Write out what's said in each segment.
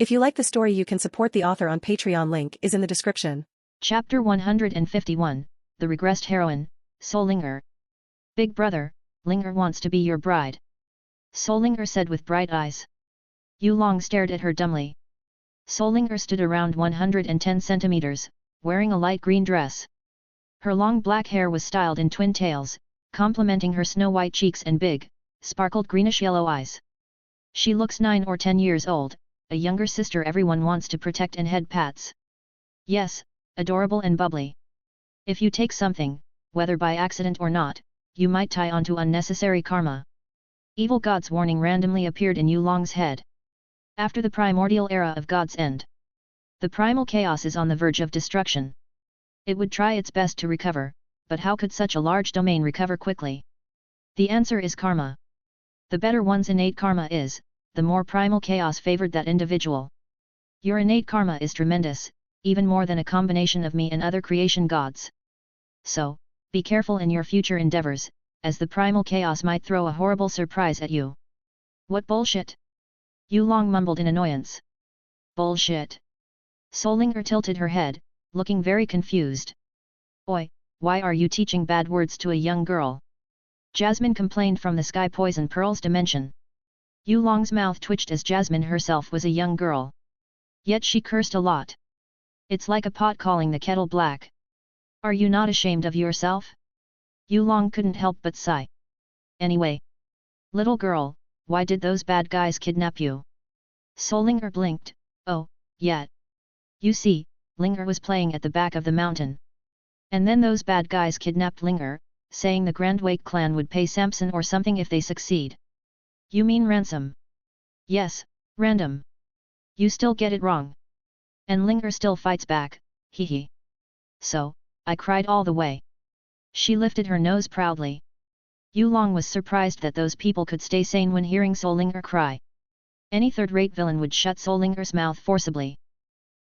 If you like the story, you can support the author on Patreon. Link is in the description. Chapter 151, The Regressed Heroine, Soul Linger. Big brother, Linger wants to be your bride. Soul Linger said with bright eyes. Yulong stared at her dumbly. Soul Linger stood around 110 centimeters, wearing a light green dress. Her long black hair was styled in twin tails, complementing her snow-white cheeks and big, sparkled greenish-yellow eyes. She looks 9 or 10 years old, a younger sister everyone wants to protect and head pats. Yes, adorable and bubbly. If you take something, whether by accident or not, you might tie onto unnecessary karma. Evil God's warning randomly appeared in Yulong's head. After the primordial era of God's end, the primal chaos is on the verge of destruction. It would try its best to recover, but how could such a large domain recover quickly? The answer is karma. The better one's innate karma is, the more primal chaos favored that individual. Your innate karma is tremendous, even more than a combination of me and other creation gods. So, be careful in your future endeavors, as the primal chaos might throw a horrible surprise at you. What bullshit? Yulong mumbled in annoyance. Bullshit. Soul Linger tilted her head, looking very confused. Oi, why are you teaching bad words to a young girl? Jasmine complained from the Sky Poison Pearl's dimension. Yulong's mouth twitched as Jasmine herself was a young girl. Yet she cursed a lot. It's like a pot calling the kettle black. Are you not ashamed of yourself? Yulong couldn't help but sigh. Anyway. Little girl, why did those bad guys kidnap you? Soul Linger blinked. Oh, yeah. You see, Linger was playing at the back of the mountain. And then those bad guys kidnapped Linger, saying the Grand Wake clan would pay Samson or something if they succeed. You mean ransom? Yes, random. You still get it wrong. And Linger still fights back, hee hee. So, I cried all the way. She lifted her nose proudly. Yulong was surprised that those people could stay sane when hearing Soul Linger cry. Any third-rate villain would shut Soul Linger's mouth forcibly.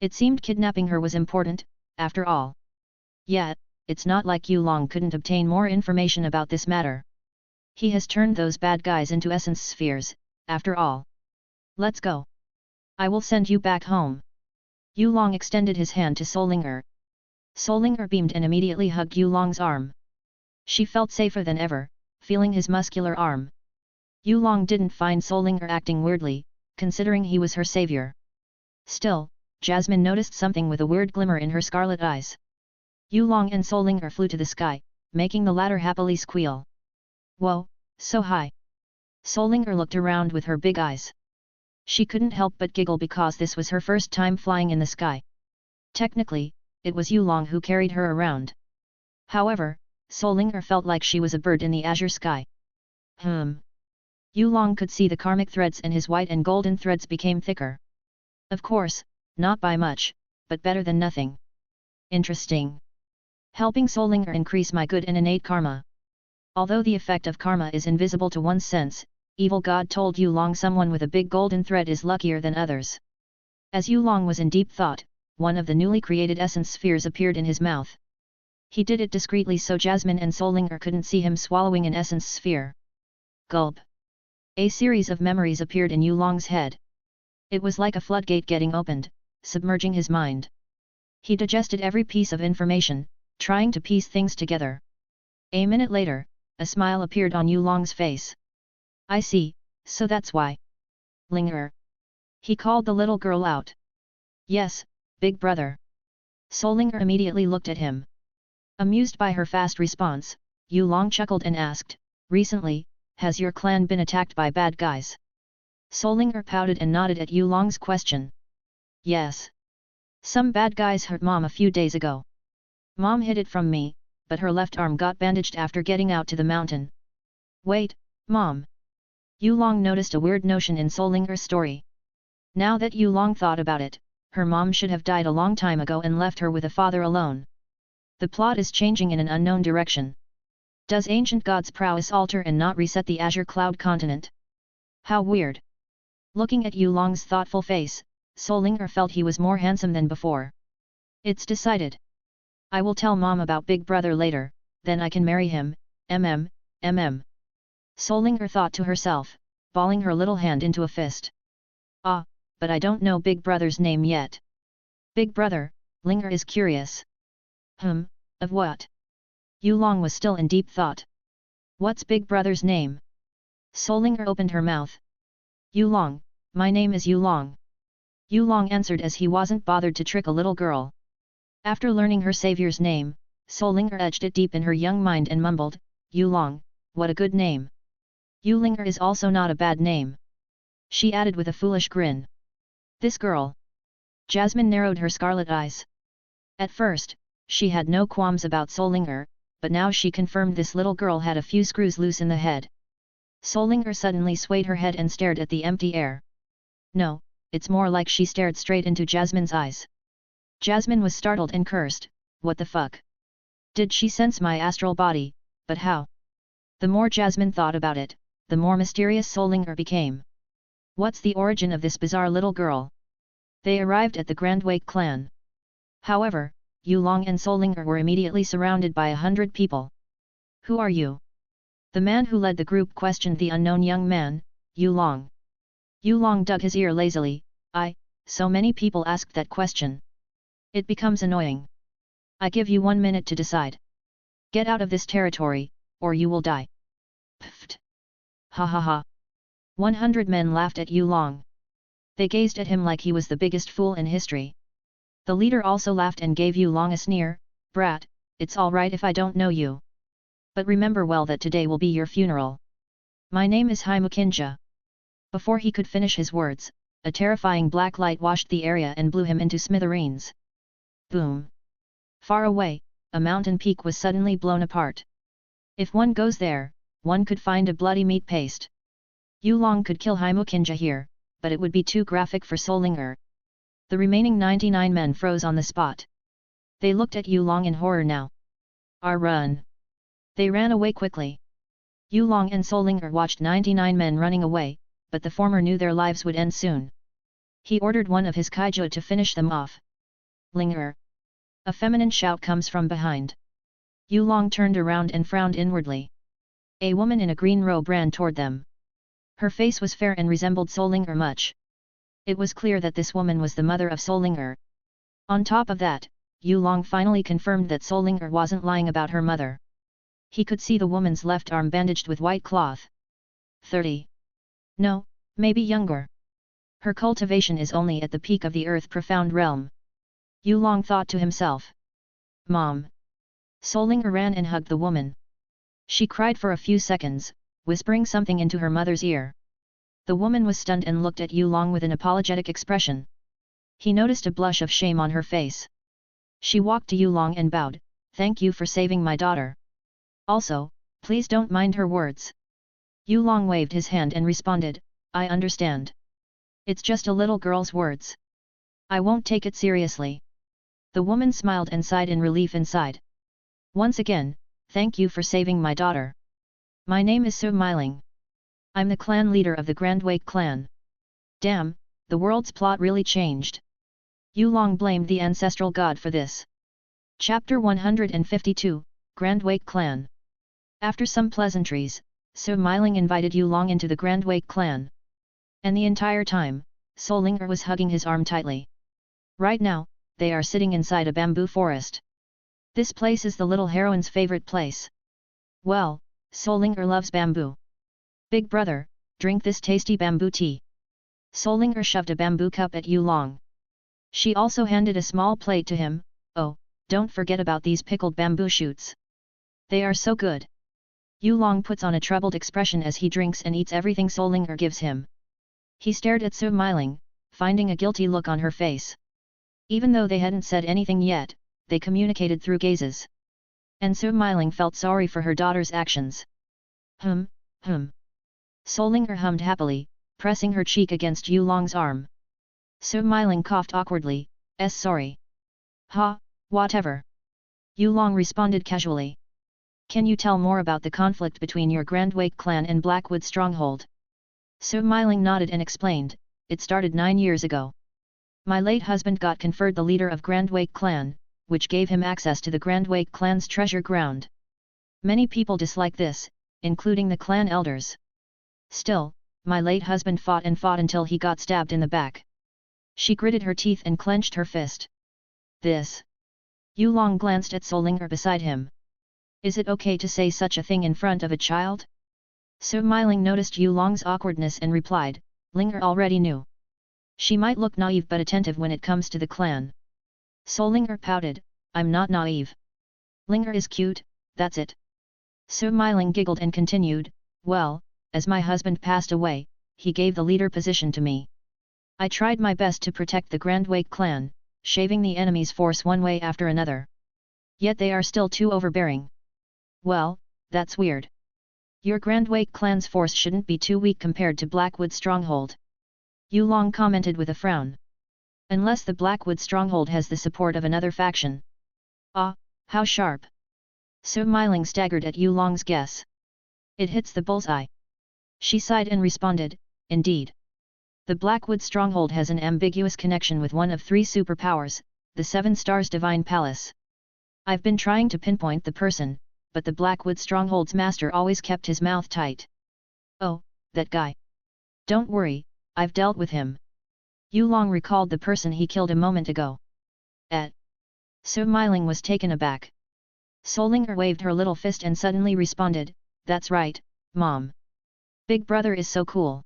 It seemed kidnapping her was important, after all. Yet, it's not like Yulong couldn't obtain more information about this matter. He has turned those bad guys into essence spheres, after all. Let's go. I will send you back home. Yulong extended his hand to Soul Linger. Soul Linger beamed and immediately hugged Yulong's arm. She felt safer than ever, feeling his muscular arm. Yulong didn't find Soul Linger acting weirdly, considering he was her savior. Still, Jasmine noticed something with a weird glimmer in her scarlet eyes. Yulong and Soul Linger flew to the sky, making the latter happily squeal. Whoa, so high. Soul Linger looked around with her big eyes. She couldn't help but giggle because this was her first time flying in the sky. Technically, it was Yulong who carried her around. However, Soul Linger felt like she was a bird in the azure sky. Yulong could see the karmic threads and his white and golden threads became thicker. Of course, not by much, but better than nothing. Interesting. Helping Soul Linger increase my good and innate karma. Although the effect of karma is invisible to one's sense, Evil God told Yulong someone with a big golden thread is luckier than others. As Yulong was in deep thought, one of the newly created essence spheres appeared in his mouth. He did it discreetly so Jasmine and Soul Linger couldn't see him swallowing an essence sphere. Gulp. A series of memories appeared in Yulong's head. It was like a floodgate getting opened, submerging his mind. He digested every piece of information, trying to piece things together. A minute later, a smile appeared on Yulong's face. I see, so that's why. Linger. He called the little girl out. Yes, big brother. Soul Linger immediately looked at him. Amused by her fast response, Yulong chuckled and asked, recently, has your clan been attacked by bad guys? Soul Linger pouted and nodded at Yulong's question. Yes. Some bad guys hurt Mom a few days ago. Mom hid it from me, but her left arm got bandaged after getting out to the mountain. Wait, Mom. Yulong noticed a weird notion in Soul Linger's story. Now that Yulong thought about it, her mom should have died a long time ago and left her with a father alone. The plot is changing in an unknown direction. Does ancient god's prowess alter and not reset the Azure Cloud continent? How weird. Looking at Yulong's thoughtful face, Soul Linger felt he was more handsome than before. It's decided. I will tell Mom about Big Brother later, then I can marry him, Soul Linger thought to herself, balling her little hand into a fist. Ah, but I don't know Big Brother's name yet. Big Brother, Linger is curious. Of what? Yulong was still in deep thought. What's Big Brother's name? Solinger opened her mouth. Yulong, my name is Yulong. Yulong answered as he wasn't bothered to trick a little girl. After learning her savior's name, Solinger etched it deep in her young mind and mumbled, Yulong, what a good name. Yulinger is also not a bad name. She added with a foolish grin. This girl. Jasmine narrowed her scarlet eyes. At first, she had no qualms about Solinger, but now she confirmed this little girl had a few screws loose in the head. Solinger suddenly swayed her head and stared at the empty air. No, it's more like she stared straight into Jasmine's eyes. Jasmine was startled and cursed, what the fuck? Did she sense my astral body, but how? The more Jasmine thought about it, the more mysterious Solinger became. What's the origin of this bizarre little girl? They arrived at the Grand Wake clan. However, Yulong and Solinger were immediately surrounded by 100 people. Who are you? The man who led the group questioned the unknown young man, Yulong. Yulong dug his ear lazily. So many people asked that question. It becomes annoying. I give you 1 minute to decide. Get out of this territory, or you will die. Pfft. Ha ha ha. 100 men laughed at Yulong. They gazed at him like he was the biggest fool in history. The leader also laughed and gave Yulong a sneer, brat, it's alright if I don't know you. But remember well that today will be your funeral. My name is Himukinja. Before he could finish his words, a terrifying black light washed the area and blew him into smithereens. Boom! Far away, a mountain peak was suddenly blown apart. If one goes there, one could find a bloody meat paste. Yulong could kill Himukinja here, but it would be too graphic for Solinger. The remaining 99 men froze on the spot. They looked at Yulong in horror now. Run! They ran away quickly. Yulong and Solinger watched 99 men running away, but the former knew their lives would end soon. He ordered one of his kaiju to finish them off. Linger! A feminine shout comes from behind. Yulong turned around and frowned inwardly. A woman in a green robe ran toward them. Her face was fair and resembled Solinger much. It was clear that this woman was the mother of Solinger. On top of that, Yulong finally confirmed that Solinger wasn't lying about her mother. He could see the woman's left arm bandaged with white cloth. 30. No, maybe younger. Her cultivation is only at the peak of the earth profound realm. Yulong thought to himself. Mom! Solinger ran and hugged the woman. She cried for a few seconds, whispering something into her mother's ear. The woman was stunned and looked at Yulong with an apologetic expression. He noticed a blush of shame on her face. She walked to Yulong and bowed, "Thank you for saving my daughter. Also, please don't mind her words." Yulong waved his hand and responded, "I understand. It's just a little girl's words. I won't take it seriously." The woman smiled and sighed in relief inside. "Once again, thank you for saving my daughter. My name is Su Miling. I'm the clan leader of the Grand Wake clan." Damn, the world's plot really changed. Yulong blamed the ancestral god for this. Chapter 152, Grand Wake clan. After some pleasantries, Su Miling invited Yulong into the Grand Wake clan. And the entire time, Solinger was hugging his arm tightly. Right now, they are sitting inside a bamboo forest. This place is the little heroine's favorite place. Well, Solinger loves bamboo. Big brother, drink this tasty bamboo tea. Solinger shoved a bamboo cup at Yulong. She also handed a small plate to him. Oh, don't forget about these pickled bamboo shoots. They are so good. Yulong puts on a troubled expression as he drinks and eats everything Solinger gives him. He stared at Su Miling, finding a guilty look on her face. Even though they hadn't said anything yet, they communicated through gazes. And Su Miling felt sorry for her daughter's actions. Solinger hummed happily, pressing her cheek against Yulong's arm. Su Miling coughed awkwardly, sorry. Ha, whatever. Yulong responded casually. Can you tell more about the conflict between your Grand Wake clan and Blackwood Stronghold? Su Miling nodded and explained, it started 9 years ago. My late husband got conferred the leader of Grand Wake clan, which gave him access to the Grand Wake clan's treasure ground. Many people dislike this, including the clan elders. Still, my late husband fought and fought until he got stabbed in the back. She gritted her teeth and clenched her fist. This. Yulong glanced at Solinger beside him. Is it okay to say such a thing in front of a child? Smiling noticed Yulong's awkwardness and replied, Linger already knew. She might look naive but attentive when it comes to the clan. Solinger pouted, I'm not naive. Linger is cute, that's it. Smiling giggled and continued, well, as my husband passed away, he gave the leader position to me. I tried my best to protect the Grand Wake clan, shaving the enemy's force one way after another. Yet they are still too overbearing. Well, that's weird. Your Grand Wake clan's force shouldn't be too weak compared to Blackwood Stronghold. Yulong commented with a frown. Unless the Blackwood Stronghold has the support of another faction. Ah, how sharp. Smiling staggered at Yulong's guess. It hits the bullseye. She sighed and responded, indeed. The Blackwood Stronghold has an ambiguous connection with one of three superpowers, the Seven Stars Divine Palace. I've been trying to pinpoint the person, but the Blackwood Stronghold's master always kept his mouth tight. Oh, that guy. Don't worry, I've dealt with him. Yulong recalled the person he killed a moment ago. Smiling was taken aback. Solinger waved her little fist and suddenly responded, that's right, Mom. Big Brother is so cool.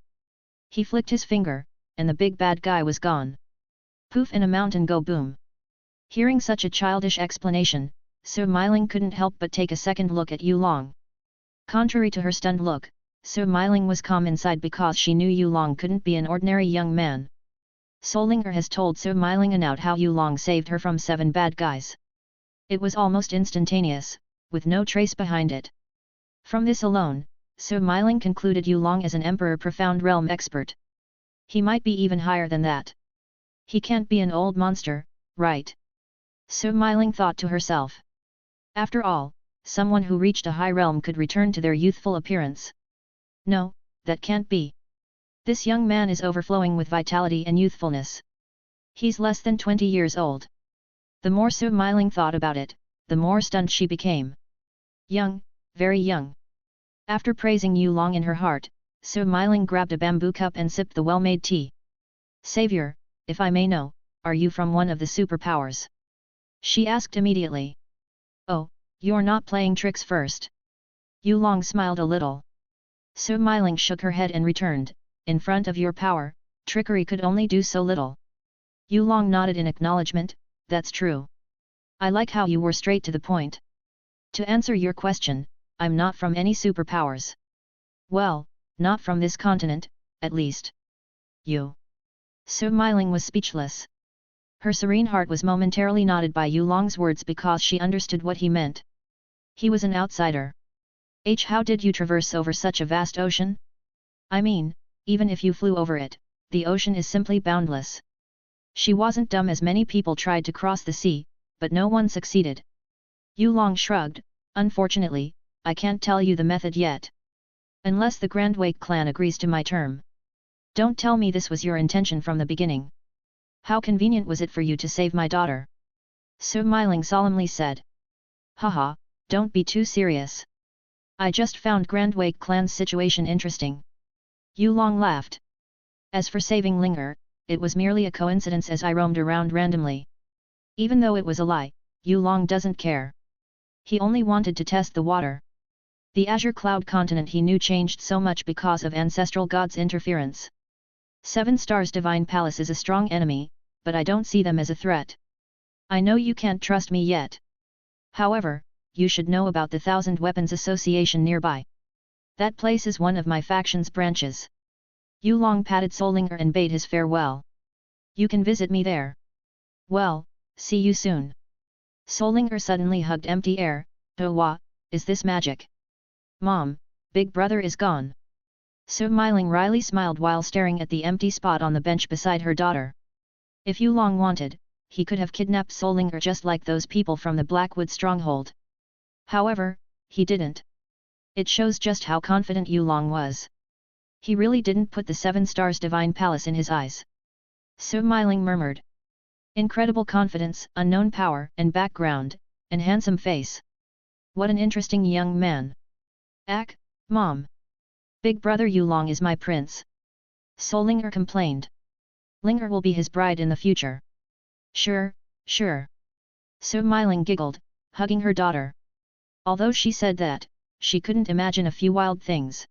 He flicked his finger, and the big bad guy was gone. Poof and a mountain go boom. Hearing such a childish explanation, Smiling couldn't help but take a second look at Yulong. Contrary to her stunned look, Smiling was calm inside because she knew Yulong couldn't be an ordinary young man. Solinger has told Smiling aloud how Yulong saved her from 7 bad guys. It was almost instantaneous, with no trace behind it. From this alone, Smiling concluded Yulong as an Emperor Profound Realm expert. He might be even higher than that. He can't be an old monster, right? Smiling thought to herself. After all, someone who reached a high realm could return to their youthful appearance. No, that can't be. This young man is overflowing with vitality and youthfulness. He's less than 20 years old. The more Smiling thought about it, the more stunned she became. Young, very young. After praising Yulong in her heart, Smiling grabbed a bamboo cup and sipped the well-made tea. Savior, if I may know, are you from one of the superpowers? She asked immediately. Oh, you're not playing tricks first. Yulong smiled a little. Smiling shook her head and returned, in front of your power, trickery could only do so little. Yulong nodded in acknowledgement, that's true. I like how you were straight to the point. To answer your question, I'm not from any superpowers. Well, not from this continent, at least. You. Smiling was speechless. Her serene heart was momentarily knotted by Yulong's words because she understood what he meant. He was an outsider. How did you traverse over such a vast ocean? I mean, even if you flew over it, the ocean is simply boundless. She wasn't dumb as many people tried to cross the sea, but no one succeeded. Yulong shrugged, unfortunately, I can't tell you the method yet. Unless the Grand Wake clan agrees to my term. Don't tell me this was your intention from the beginning. How convenient was it for you to save my daughter? Smiling solemnly said. Haha, don't be too serious. I just found Grand Wake clan's situation interesting. Yulong laughed. As for saving Linger, it was merely a coincidence as I roamed around randomly. Even though it was a lie, Yulong doesn't care. He only wanted to test the water. The Azure Cloud continent he knew changed so much because of ancestral gods' interference. 7 Stars Divine Palace is a strong enemy, but I don't see them as a threat. I know you can't trust me yet. However, you should know about the Thousand Weapons Association nearby. That place is one of my faction's branches. Yulong patted Solinger and bade his farewell. You can visit me there. Well, see you soon. Solinger suddenly hugged empty air. Oh wah, is this magic? Mom, Big Brother is gone. Smiling wryly smiled while staring at the empty spot on the bench beside her daughter. If Yulong wanted, he could have kidnapped Solinger just like those people from the Blackwood Stronghold. However, he didn't. It shows just how confident Yulong was. He really didn't put the 7 Stars Divine Palace in his eyes. Smiling murmured. Incredible confidence, unknown power and background, and handsome face. What an interesting young man. Mom. Big brother Yulong is my prince. Solinger complained. Linger will be his bride in the future. Sure, sure. Su Miling giggled, hugging her daughter. Although she said that, she couldn't imagine a few wild things.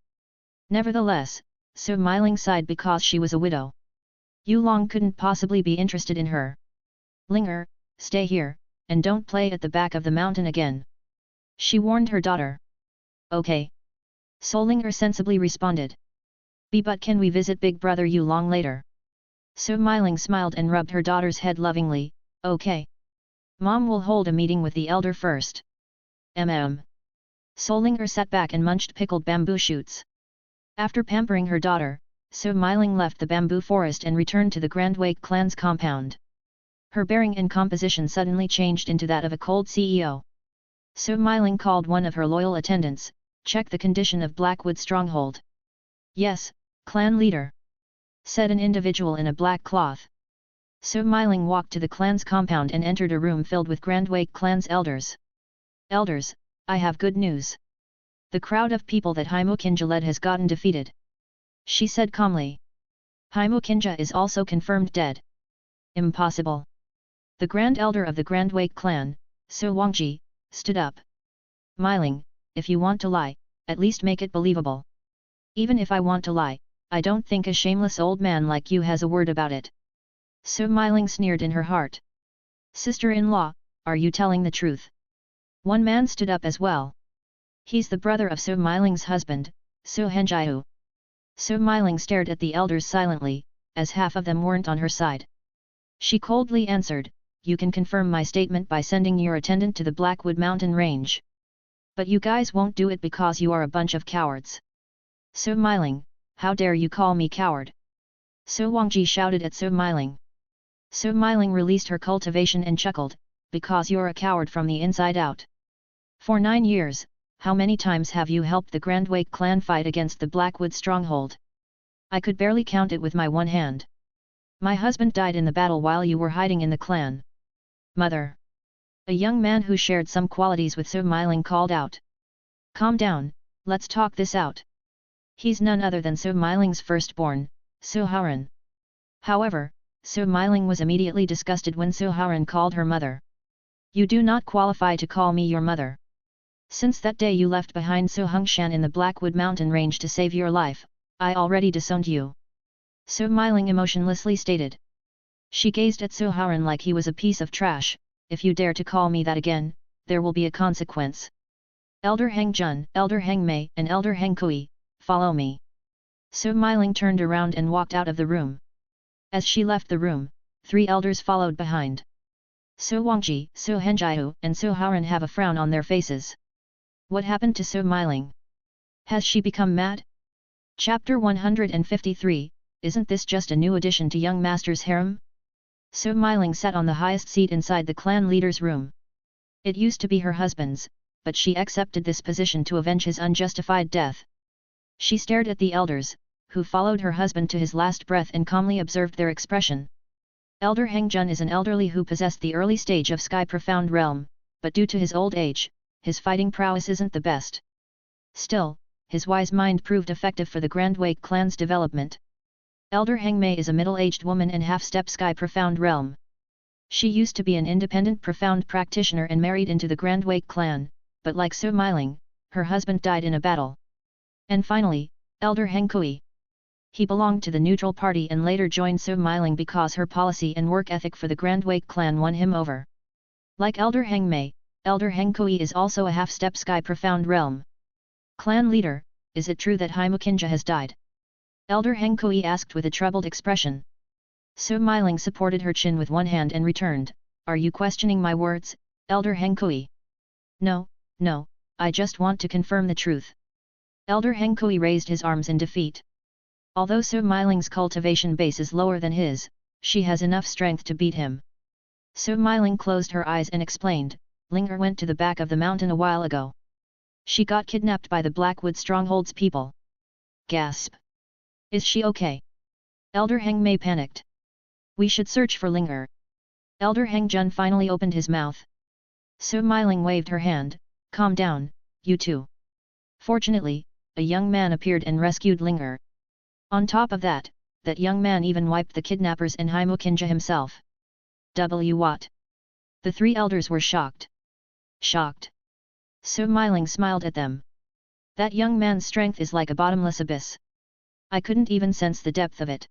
Nevertheless, Su Miling sighed because she was a widow. Yulong couldn't possibly be interested in her. Linger, stay here, and don't play at the back of the mountain again. She warned her daughter. Okay. Solinger sensibly responded. But can we visit Big Brother Yulong later? Su Miling smiled and rubbed her daughter's head lovingly. Okay. Mom will hold a meeting with the elder first. Solinger sat back and munched pickled bamboo shoots. After pampering her daughter, Su Miling left the bamboo forest and returned to the Grand Wake clan's compound. Her bearing and composition suddenly changed into that of a cold CEO. Su Miling called one of her loyal attendants, check the condition of Blackwood stronghold. Yes, clan leader, said an individual in a black cloth. Su Miling walked to the clan's compound and entered a room filled with Grand Wake clan's elders. Elders, I have good news. The crowd of people that Haimukinja led has gotten defeated. She said calmly. Haimukinja is also confirmed dead. Impossible. The Grand Elder of the Grand Wake clan, Su Wangji, stood up. Miling, if you want to lie, at least make it believable. Even if I want to lie, I don't think a shameless old man like you has a word about it. Su Miling sneered in her heart. Sister-in-law, are you telling the truth? One man stood up as well. He's the brother of Su Miling's husband, Su Henjiu. Su Miling stared at the elders silently, as half of them weren't on her side. She coldly answered, you can confirm my statement by sending your attendant to the Blackwood mountain range. But you guys won't do it because you are a bunch of cowards. Su Miling, how dare you call me coward? Su Wangji shouted at Su Miling. Su Miling released her cultivation and chuckled, because you're a coward from the inside out. For 9 years, how many times have you helped the Grand Wake clan fight against the Blackwood stronghold? I could barely count it with my one hand. My husband died in the battle while you were hiding in the clan. Mother. A young man who shared some qualities with Su Miling called out. Calm down, let's talk this out. He's none other than Su Miling's firstborn, Su Haoran. However, Su Miling was immediately disgusted when Su Haoran called her mother. You do not qualify to call me your mother. Since that day you left behind Su Hongshan in the Blackwood mountain range to save your life, I already disowned you. Su Miling emotionlessly stated. She gazed at Su Haoran like he was a piece of trash. If you dare to call me that again, there will be a consequence. Elder Heng Jun, Elder Heng Mei and Elder Heng Kui, follow me. Su Miling turned around and walked out of the room. As she left the room, 3 elders followed behind. Su Wangji, Su Henjiu and Su Haoran have a frown on their faces. What happened to Su Miling? Has she become mad? Chapter 153, isn't this just a new addition to young master's harem? Su Miling sat on the highest seat inside the clan leader's room. It used to be her husband's, but she accepted this position to avenge his unjustified death. She stared at the elders, who followed her husband to his last breath and calmly observed their expression. Elder Heng Jun is an elderly who possessed the early stage of Sky Profound Realm, but due to his old age, his fighting prowess isn't the best. Still, his wise mind proved effective for the Grand Wake clan's development. Elder Heng Mei is a middle-aged woman and half-step Sky Profound Realm. She used to be an independent Profound practitioner and married into the Grand Wake clan, but like Su Miling, her husband died in a battle. And finally, Elder Heng Kui. He belonged to the neutral party and later joined Su Miling because her policy and work ethic for the Grand Wake clan won him over. Like Elder Heng Mei, Elder Heng Kui is also a half-step Sky Profound Realm. Clan leader, is it true that Haimukinja has died? Elder Heng Kui asked with a troubled expression. Su Miling supported her chin with one hand and returned, are you questioning my words, Elder Heng Kui? No, no, I just want to confirm the truth. Elder Heng Kui raised his arms in defeat. Although Su Miling's cultivation base is lower than his, she has enough strength to beat him. Su Miling closed her eyes and explained, Linger went to the back of the mountain a while ago. She got kidnapped by the Blackwood stronghold's people. Gasp. Is she okay? Elder Heng Mei panicked. We should search for Linger. Elder Heng Jun finally opened his mouth. Su Miling waved her hand, calm down, you two. Fortunately, a young man appeared and rescued Linger. On top of that, that young man even wiped the kidnappers and Himokinja himself. What? The three elders were shocked. Shocked. Smiling smiled at them. That young man's strength is like a bottomless abyss. I couldn't even sense the depth of it.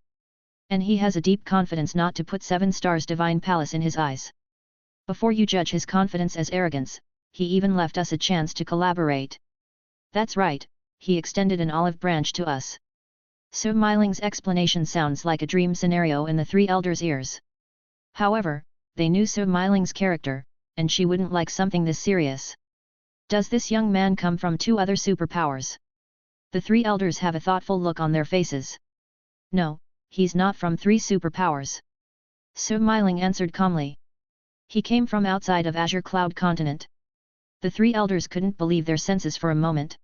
And he has a deep confidence not to put 7 stars divine palace in his eyes. Before you judge his confidence as arrogance, he even left us a chance to collaborate. That's right, he extended an olive branch to us. Smiling's explanation sounds like a dream scenario in the three elders' ears. However, they knew Smiling's character, and she wouldn't like something this serious. Does this young man come from 2 other superpowers? The three elders have a thoughtful look on their faces. No, he's not from 3 superpowers. Smiling answered calmly. He came from outside of Azure Cloud Continent. The three elders couldn't believe their senses for a moment.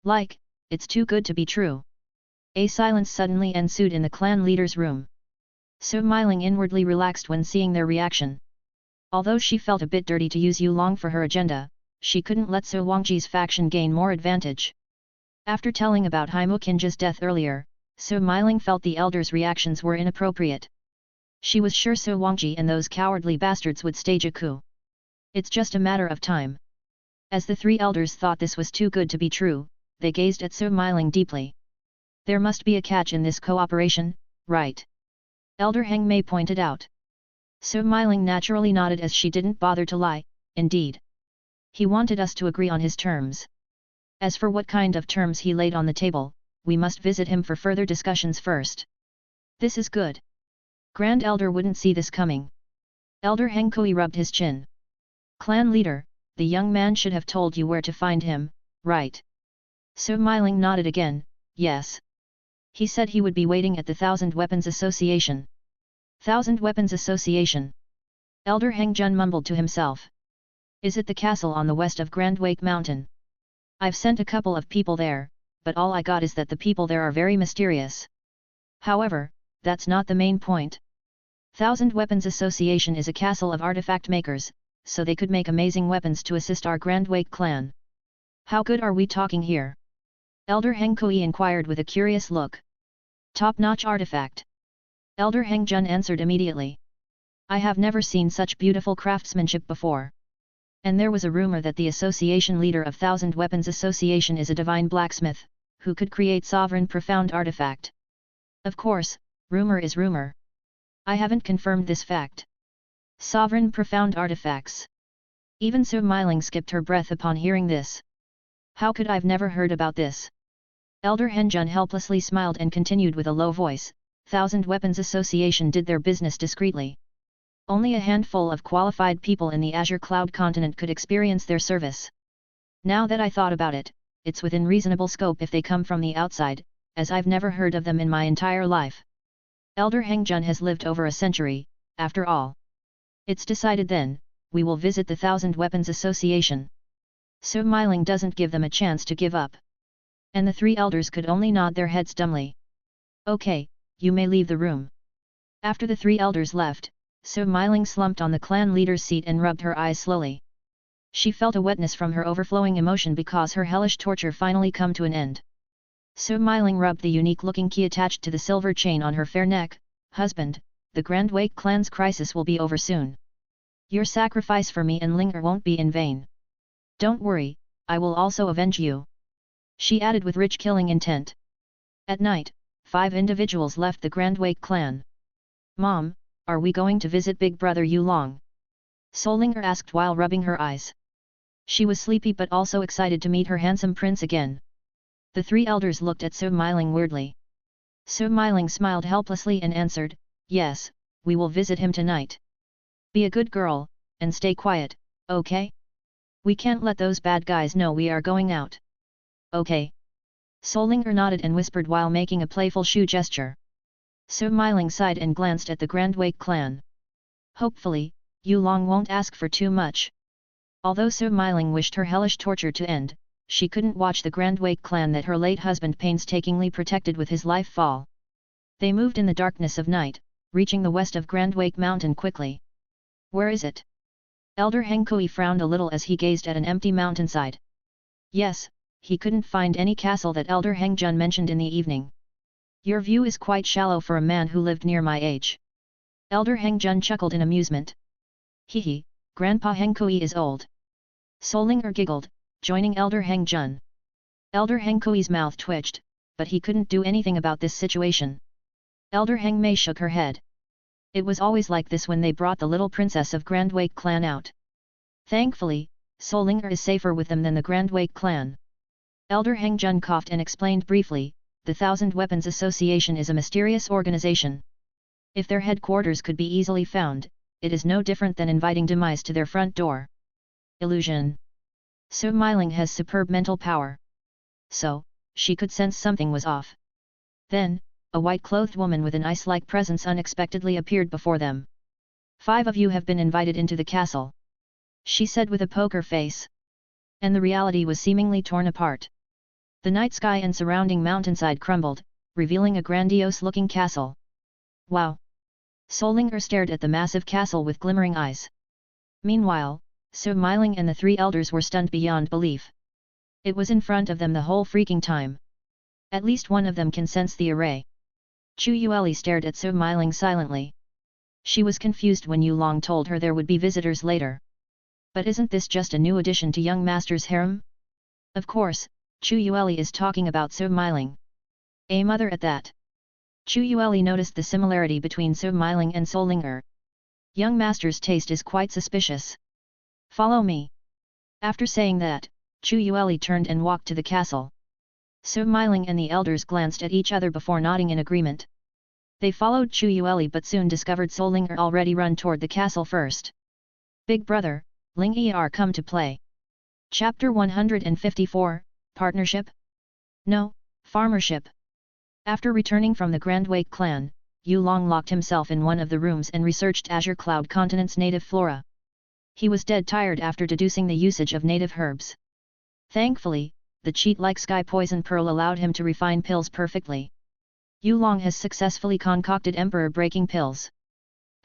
Like, it's too good to be true. A silence suddenly ensued in the clan leader's room. Smiling inwardly relaxed when seeing their reaction. Although she felt a bit dirty to use Yulong for her agenda, she couldn't let So Wangji's faction gain more advantage. After telling about Himokinja's death earlier, Smiling felt the elders' reactions were inappropriate. She was sure So Wangji and those cowardly bastards would stage a coup. It's just a matter of time. As the three elders thought this was too good to be true, they gazed at Smiling deeply. There must be a catch in this cooperation, right? Elder Heng Mei pointed out. Smiling naturally nodded as she didn't bother to lie, indeed. He wanted us to agree on his terms. As for what kind of terms he laid on the table, we must visit him for further discussions first. This is good. Grand Elder wouldn't see this coming. Elder Heng Kui rubbed his chin. Clan leader, the young man should have told you where to find him, right? Smiling nodded again, yes. He said he would be waiting at the Thousand Weapons Association. Thousand Weapons Association. Elder Heng Jun mumbled to himself. Is it the castle on the west of Grand Wake Mountain? I've sent a couple of people there, but all I got is that the people there are very mysterious. However, that's not the main point. Thousand Weapons Association is a castle of artifact makers, so they could make amazing weapons to assist our Grand Wake clan. How good are we talking here? Elder Heng Kui inquired with a curious look. Top-notch artifact. Elder Heng Jun answered immediately. I have never seen such beautiful craftsmanship before. And there was a rumor that the association leader of Thousand Weapons Association is a divine blacksmith, who could create sovereign profound artifact. Of course, rumor is rumor. I haven't confirmed this fact. Sovereign profound artifacts. Even Smiling skipped her breath upon hearing this. How could I've never heard about this? Elder Henjun helplessly smiled and continued with a low voice, Thousand Weapons Association did their business discreetly. Only a handful of qualified people in the Azure Cloud Continent could experience their service. Now that I thought about it, it's within reasonable scope if they come from the outside, as I've never heard of them in my entire life. Elder Hengjun has lived over a century, after all. It's decided then, we will visit the Thousand Weapons Association. Smiling doesn't give them a chance to give up. And the three elders could only nod their heads dumbly. Okay, you may leave the room. After the three elders left, Smiling slumped on the clan leader's seat and rubbed her eyes slowly. She felt a wetness from her overflowing emotion because her hellish torture finally come to an end. Smiling rubbed the unique-looking key attached to the silver chain on her fair neck. Husband, the Grand Wake clan's crisis will be over soon. Your sacrifice for me and Linger won't be in vain. Don't worry, I will also avenge you. She added with rich killing intent. At night, 5 individuals left the Grand Wake clan. Mom, are we going to visit Big Brother Yulong? Solinger asked while rubbing her eyes. She was sleepy but also excited to meet her handsome prince again. The three elders looked at Smiling weirdly. Smiling smiled helplessly and answered, yes, we will visit him tonight. Be a good girl, and stay quiet, okay? We can't let those bad guys know we are going out. Okay. Solinger nodded and whispered while making a playful shoe gesture. Smiling sighed and glanced at the Grand Wake clan. Hopefully, Yulong won't ask for too much. Although Smiling wished her hellish torture to end, she couldn't watch the Grand Wake clan that her late husband painstakingly protected with his life fall. They moved in the darkness of night, reaching the west of Grand Wake Mountain quickly. Where is it? Elder Heng Kui frowned a little as he gazed at an empty mountainside. Yes, he couldn't find any castle that Elder Hengjun mentioned in the evening. Your view is quite shallow for a man who lived near my age. Elder Hengjun chuckled in amusement. Hehe, Grandpa Hengkui is old. Solinger giggled, joining Elder Hengjun. Elder Hengkui's mouth twitched, but he couldn't do anything about this situation. Elder Hengmei shook her head. It was always like this when they brought the little princess of Grandwake clan out. Thankfully, Solinger is safer with them than the Grandwake clan. Elder Hengjun coughed and explained briefly, the Thousand Weapons Association is a mysterious organization. If their headquarters could be easily found, it is no different than inviting demise to their front door. Illusion. Su Miling has superb mental power. So, she could sense something was off. Then, a white-clothed woman with an ice-like presence unexpectedly appeared before them. 5 of you have been invited into the castle, she said with a poker face. And the reality was seemingly torn apart. The night sky and surrounding mountainside crumbled, revealing a grandiose-looking castle. Wow! Solinger stared at the massive castle with glimmering eyes. Meanwhile, Su Miling and the 3 elders were stunned beyond belief. It was in front of them the whole freaking time. At least one of them can sense the array. Chu Yueli stared at Su Miling silently. She was confused when Yu Long told her there would be visitors later. But isn't this just a new addition to young master's harem? Of course, Chu Yueli is talking about Su Miling. A mother at that. Chu Yueli noticed the similarity between Su Miling and Solinger. Young master's taste is quite suspicious. Follow me. After saying that, Chu Yueli turned and walked to the castle. Su Miling and the elders glanced at each other before nodding in agreement. They followed Chu Yueli but soon discovered Solinger already run toward the castle first. Big brother, Ling Er come to play. Chapter 154, Partnership? No, Farmership. After returning from the Grandwake clan, Yu Long locked himself in one of the rooms and researched Azure Cloud Continent's native flora. He was dead tired after deducing the usage of native herbs. Thankfully, the cheat-like sky poison pearl allowed him to refine pills perfectly. Yu Long has successfully concocted emperor-breaking pills.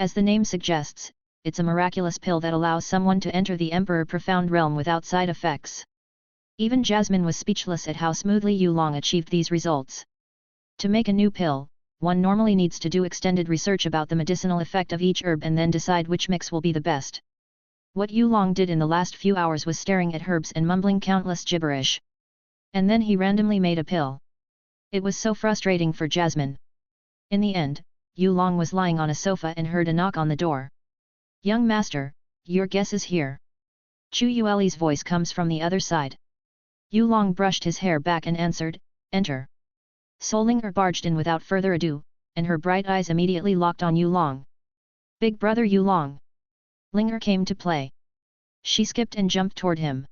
As the name suggests, it's a miraculous pill that allows someone to enter the emperor profound realm without side effects. Even Jasmine was speechless at how smoothly Yu Long achieved these results. To make a new pill, one normally needs to do extended research about the medicinal effect of each herb and then decide which mix will be the best. What Yu Long did in the last few hours was staring at herbs and mumbling countless gibberish. And then he randomly made a pill. It was so frustrating for Jasmine. In the end, Yu Long was lying on a sofa and heard a knock on the door. Young master, your guess is here. Chu Yueli's voice comes from the other side. Yu Long brushed his hair back and answered, enter. Solinger barged in without further ado, and her bright eyes immediately locked on Yu Long. Big brother Yu Long. Linger came to play. She skipped and jumped toward him.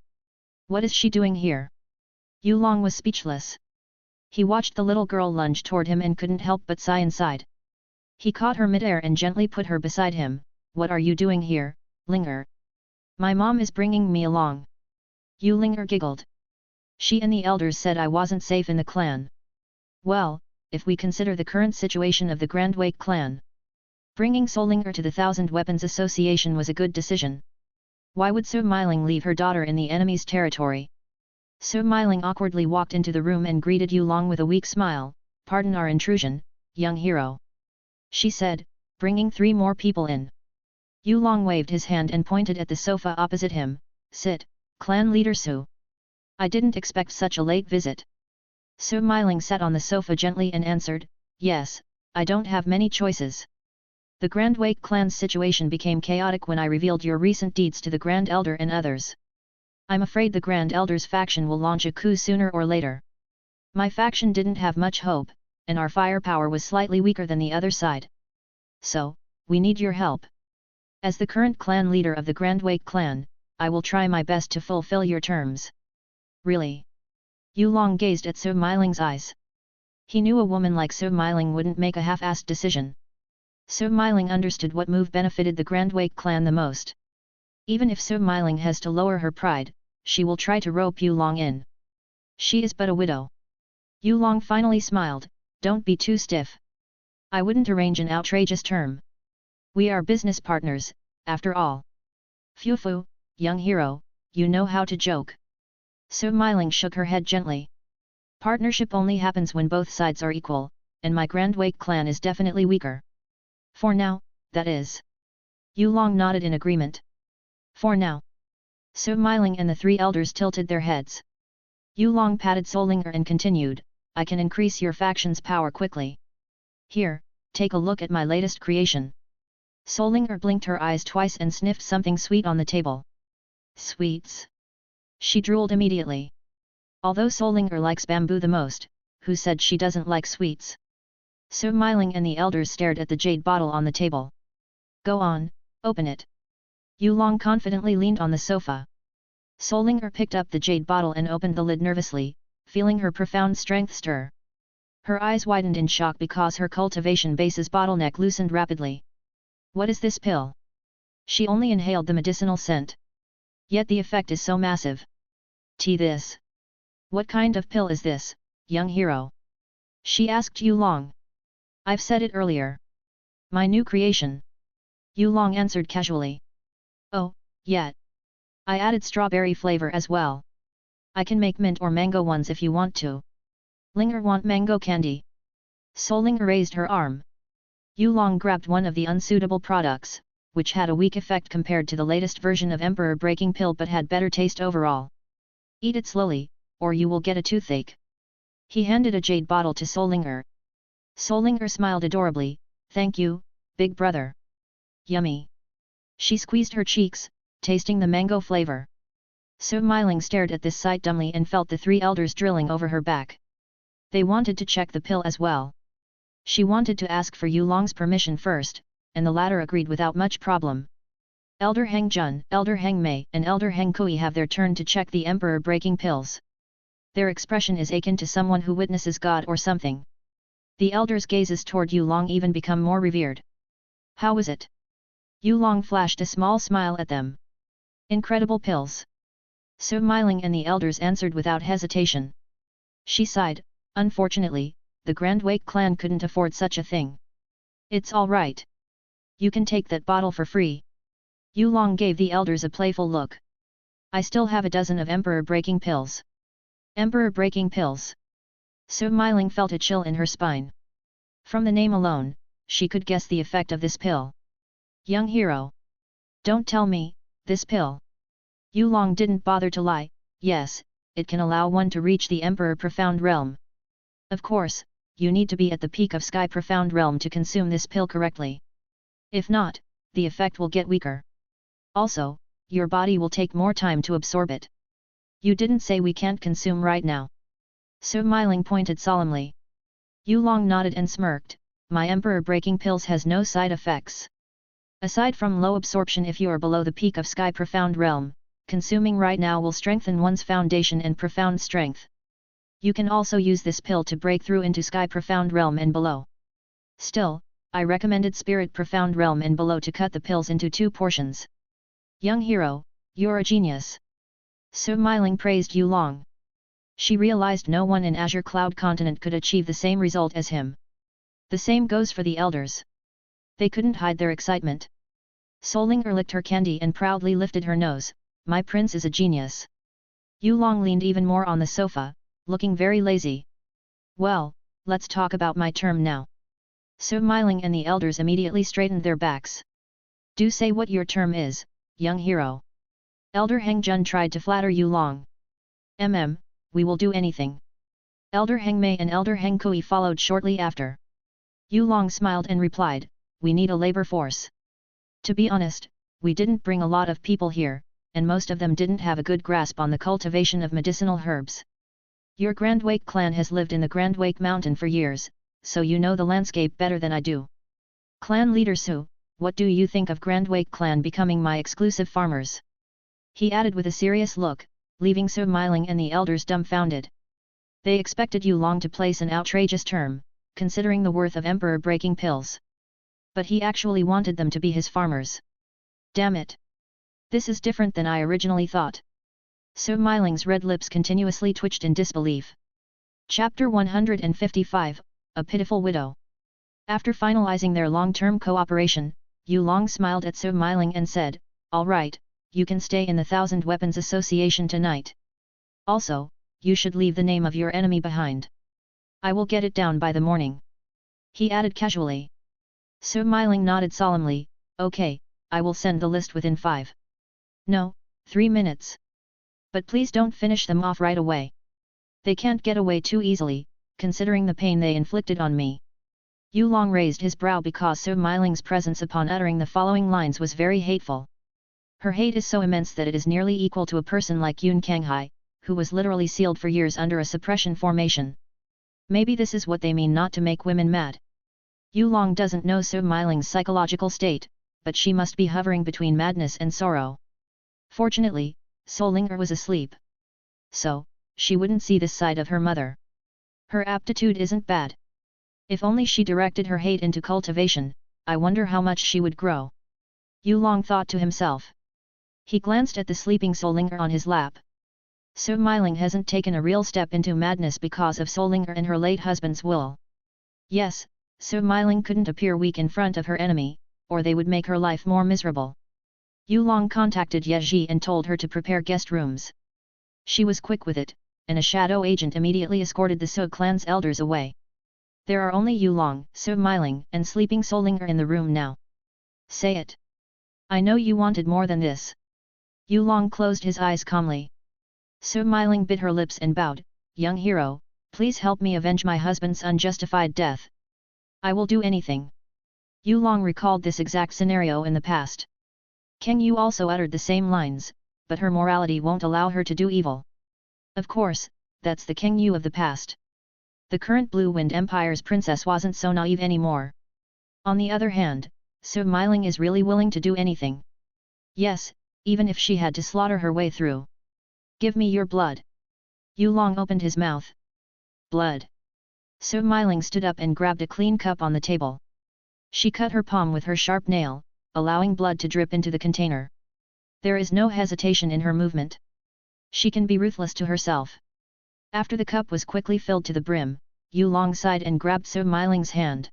What is she doing here? Yu Long was speechless. He watched the little girl lunge toward him and couldn't help but sigh inside. He caught her midair and gently put her beside him. What are you doing here, Linger? My mom is bringing me along. Yu Linger giggled. She and the elders said I wasn't safe in the clan. Well, if we consider the current situation of the Grandwake clan, bringing Solinger to the Thousand Weapons Association was a good decision. Why would Su Miling leave her daughter in the enemy's territory? Su Miling awkwardly walked into the room and greeted Yu Long with a weak smile. Pardon our intrusion, young hero, she said, bringing 3 more people in. Yu Long waved his hand and pointed at the sofa opposite him. Sit, clan leader Su. I didn't expect such a late visit. Su Miling sat on the sofa gently and answered, yes, I don't have many choices. The Grandwake clan's situation became chaotic when I revealed your recent deeds to the Grand Elder and others. I'm afraid the Grand Elder's faction will launch a coup sooner or later. My faction didn't have much hope, and our firepower was slightly weaker than the other side. So, we need your help. As the current clan leader of the Grandwake clan, I will try my best to fulfill your terms. Really? Yu Long gazed at Su Miling's eyes. He knew a woman like Su Miling wouldn't make a half-assed decision. Su Miling understood what move benefited the Grandwake clan the most. Even if Su Miling has to lower her pride, she will try to rope Yu Long in. She is but a widow. Yu Long finally smiled, don't be too stiff. I wouldn't arrange an outrageous term. We are business partners, after all. Phew, young hero, you know how to joke. Smiling shook her head gently. Partnership only happens when both sides are equal, and my Grand Wake clan is definitely weaker. For now, that is. Yulong nodded in agreement. For now. Smiling and the three elders tilted their heads. Yulong patted Solinger and continued, I can increase your faction's power quickly. Here, take a look at my latest creation. Solinger blinked her eyes twice and sniffed something sweet on the table. Sweets? She drooled immediately. Although Solinger likes bamboo the most, who said she doesn't like sweets? Smiling and the elders stared at the jade bottle on the table. Go on, open it. Yulong confidently leaned on the sofa. Solinger picked up the jade bottle and opened the lid nervously, feeling her profound strength stir. Her eyes widened in shock because her cultivation base's bottleneck loosened rapidly. What is this pill? She only inhaled the medicinal scent. Yet the effect is so massive. This. What kind of pill is this, young hero? She asked Yulong. I've said it earlier. My new creation. Yulong answered casually. Oh, yet. I added strawberry flavor as well. I can make mint or mango ones if you want to. Linger want mango candy? Solinger raised her arm. Yulong grabbed one of the unsuitable products, which had a weak effect compared to the latest version of Emperor Breaking Pill but had better taste overall. Eat it slowly, or you will get a toothache. He handed a jade bottle to Solinger. Solinger smiled adorably, thank you, big brother. Yummy. She squeezed her cheeks, tasting the mango flavor. Smiling stared at this sight dumbly and felt the three elders drilling over her back. They wanted to check the pill as well. She wanted to ask for Yulong's permission first, and the latter agreed without much problem. Elder Heng Jun, Elder Heng Mei and Elder Heng Kui have their turn to check the Emperor Breaking Pills. Their expression is akin to someone who witnesses God or something. The elders' gazes toward Yulong even become more revered. How is it? Yulong flashed a small smile at them. Incredible pills. Smiling and the elders answered without hesitation. She sighed, unfortunately, the Grand Wake clan couldn't afford such a thing. It's all right. You can take that bottle for free. Yulong gave the elders a playful look. I still have a dozen of Emperor Breaking Pills. Emperor Breaking Pills. Smiling felt a chill in her spine. From the name alone, she could guess the effect of this pill. Young hero. Don't tell me, this pill. Yulong didn't bother to lie, yes, it can allow one to reach the Emperor Profound Realm. Of course, you need to be at the peak of Sky Profound Realm to consume this pill correctly. If not, the effect will get weaker. Also, your body will take more time to absorb it. You didn't say we can't consume right now. Smiling pointed solemnly. Yulong nodded and smirked, my Emperor Breaking Pills has no side effects. Aside from low absorption if you are below the peak of Sky Profound Realm, consuming right now will strengthen one's foundation and profound strength. You can also use this pill to break through into Sky Profound Realm and below. Still, I recommended Spirit Profound Realm and below to cut the pills into 2 portions. Young hero, you're a genius. Smiling praised Yulong. She realized no one in Azure Cloud Continent could achieve the same result as him. The same goes for the elders. They couldn't hide their excitement. Solinger licked her candy and proudly lifted her nose, my prince is a genius. Yulong leaned even more on the sofa, looking very lazy. Well, let's talk about my term now. Smiling and the elders immediately straightened their backs. Do say what your term is, young hero. Elder Heng Jun tried to flatter Yulong. We will do anything. Elder Heng Mei and Elder Heng Kui followed shortly after. Yulong smiled and replied, we need a labor force. To be honest, we didn't bring a lot of people here, and most of them didn't have a good grasp on the cultivation of medicinal herbs. Your Grand Wake clan has lived in the Grand Wake Mountain for years, so you know the landscape better than I do. Clan leader Su, what do you think of Grand Wake clan becoming my exclusive farmers? He added with a serious look, leaving Smiling and the elders dumbfounded. They expected Yulong to place an outrageous term, considering the worth of Emperor Breaking Pills. But he actually wanted them to be his farmers. Damn it! This is different than I originally thought. Smiling's red lips continuously twitched in disbelief. Chapter 155, A Pitiful Widow. After finalizing their long-term cooperation, Yulong smiled at Smiling and said, all right, you can stay in the Thousand Weapons Association tonight. Also, you should leave the name of your enemy behind. I will get it down by the morning. He added casually. Su Miling nodded solemnly, okay, I will send the list within 5. No, 3 minutes. But please don't finish them off right away. They can't get away too easily, considering the pain they inflicted on me. Yu Long raised his brow because Su Miling's presence upon uttering the following lines was very hateful. Her hate is so immense that it is nearly equal to a person like Yun Kanghai, who was literally sealed for years under a suppression formation. Maybe this is what they mean not to make women mad. Yu Long doesn't know Su Miling's psychological state, but she must be hovering between madness and sorrow. Fortunately, Solinger was asleep. So, she wouldn't see this side of her mother. Her aptitude isn't bad. If only she directed her hate into cultivation, I wonder how much she would grow. Yu Long thought to himself. He glanced at the sleeping Solinger on his lap. Su Miling hasn't taken a real step into madness because of Solinger and her late husband's will. Yes, Su Miling couldn't appear weak in front of her enemy, or they would make her life more miserable. Yu Long contacted Ye Ji and told her to prepare guest rooms. She was quick with it, and a shadow agent immediately escorted the Su clan's elders away. There are only Yu Long, Su Miling, and sleeping Solinger in the room now. Say it. I know you wanted more than this. Yu Long closed his eyes calmly. Su Miling bit her lips and bowed, young hero, please help me avenge my husband's unjustified death. I will do anything. Yu Long recalled this exact scenario in the past. Kang Yu also uttered the same lines, but her morality won't allow her to do evil. Of course, that's the Kang Yu of the past. The current Blue Wind Empire's princess wasn't so naive anymore. On the other hand, Su Miling is really willing to do anything. Yes, even if she had to slaughter her way through. Give me your blood. Yu Long opened his mouth. Blood. Su Miling stood up and grabbed a clean cup on the table. She cut her palm with her sharp nail, allowing blood to drip into the container. There is no hesitation in her movement. She can be ruthless to herself. After the cup was quickly filled to the brim, Yu Long sighed and grabbed Su Miling's hand.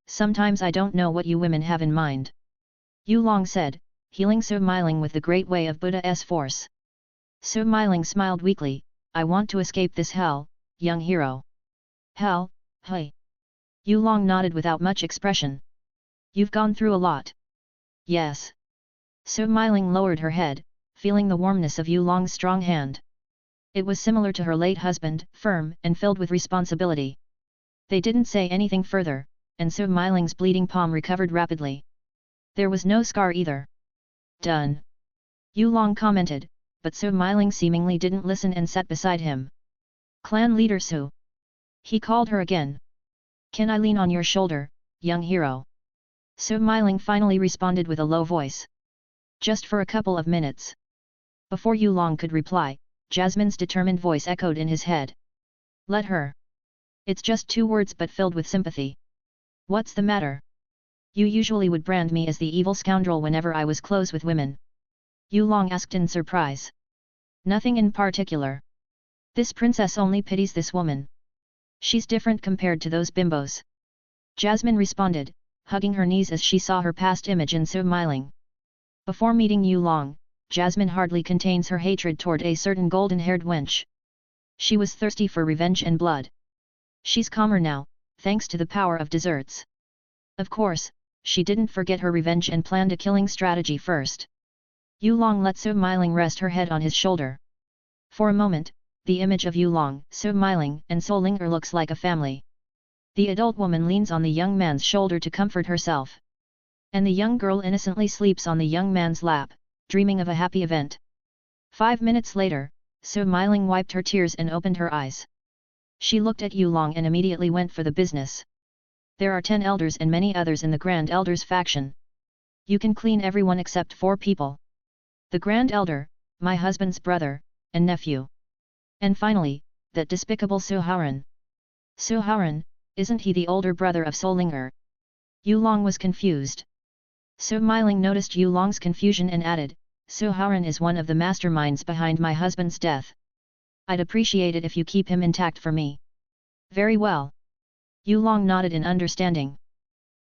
Sometimes I don't know what you women have in mind. Yu Long said, healing Su Miling with the great way of Buddha's force. Su Miling smiled weakly, I want to escape this hell, young hero. Hell, hey. Yu Long nodded without much expression. You've gone through a lot. Yes. Su Miling lowered her head, feeling the warmness of Yu Long's strong hand. It was similar to her late husband, firm and filled with responsibility. They didn't say anything further, and Su Miling's bleeding palm recovered rapidly. There was no scar either. Done. Yu Long commented, but Su Miling seemingly didn't listen and sat beside him. Clan leader Su. He called her again. Can I lean on your shoulder, young hero? Su Miling finally responded with a low voice. Just for a couple of minutes. Before Yu Long could reply, Jasmine's determined voice echoed in his head. Let her. It's just 2 words but filled with sympathy. What's the matter? You usually would brand me as the evil scoundrel whenever I was close with women. Yu Long asked in surprise. Nothing in particular. This princess only pities this woman. She's different compared to those bimbos. Jasmine responded, hugging her knees as she saw her past image in Su Miling. Before meeting Yu Long, Jasmine hardly contains her hatred toward a certain golden-haired wench. She was thirsty for revenge and blood. She's calmer now, thanks to the power of desserts. Of course, she didn't forget her revenge and planned a killing strategy first. Yu Long let Su Miling rest her head on his shoulder. For a moment, the image of Yu Long, Su Miling, and Solinger looks like a family. The adult woman leans on the young man's shoulder to comfort herself. And the young girl innocently sleeps on the young man's lap, dreaming of a happy event. 5 minutes later, Su Miling wiped her tears and opened her eyes. She looked at Yu Long and immediately went for the business. There are 10 elders and many others in the Grand Elder's faction. You can clean everyone except 4 people. The Grand Elder, my husband's brother, and nephew. And finally, that despicable Su Haoran. Su Haoran, isn't he the older brother of Solinger? Yu Long was confused. Su Miling noticed Yu Long's confusion and added, Su Haoran is one of the masterminds behind my husband's death. I'd appreciate it if you keep him intact for me. Very well. Yu Long nodded in understanding.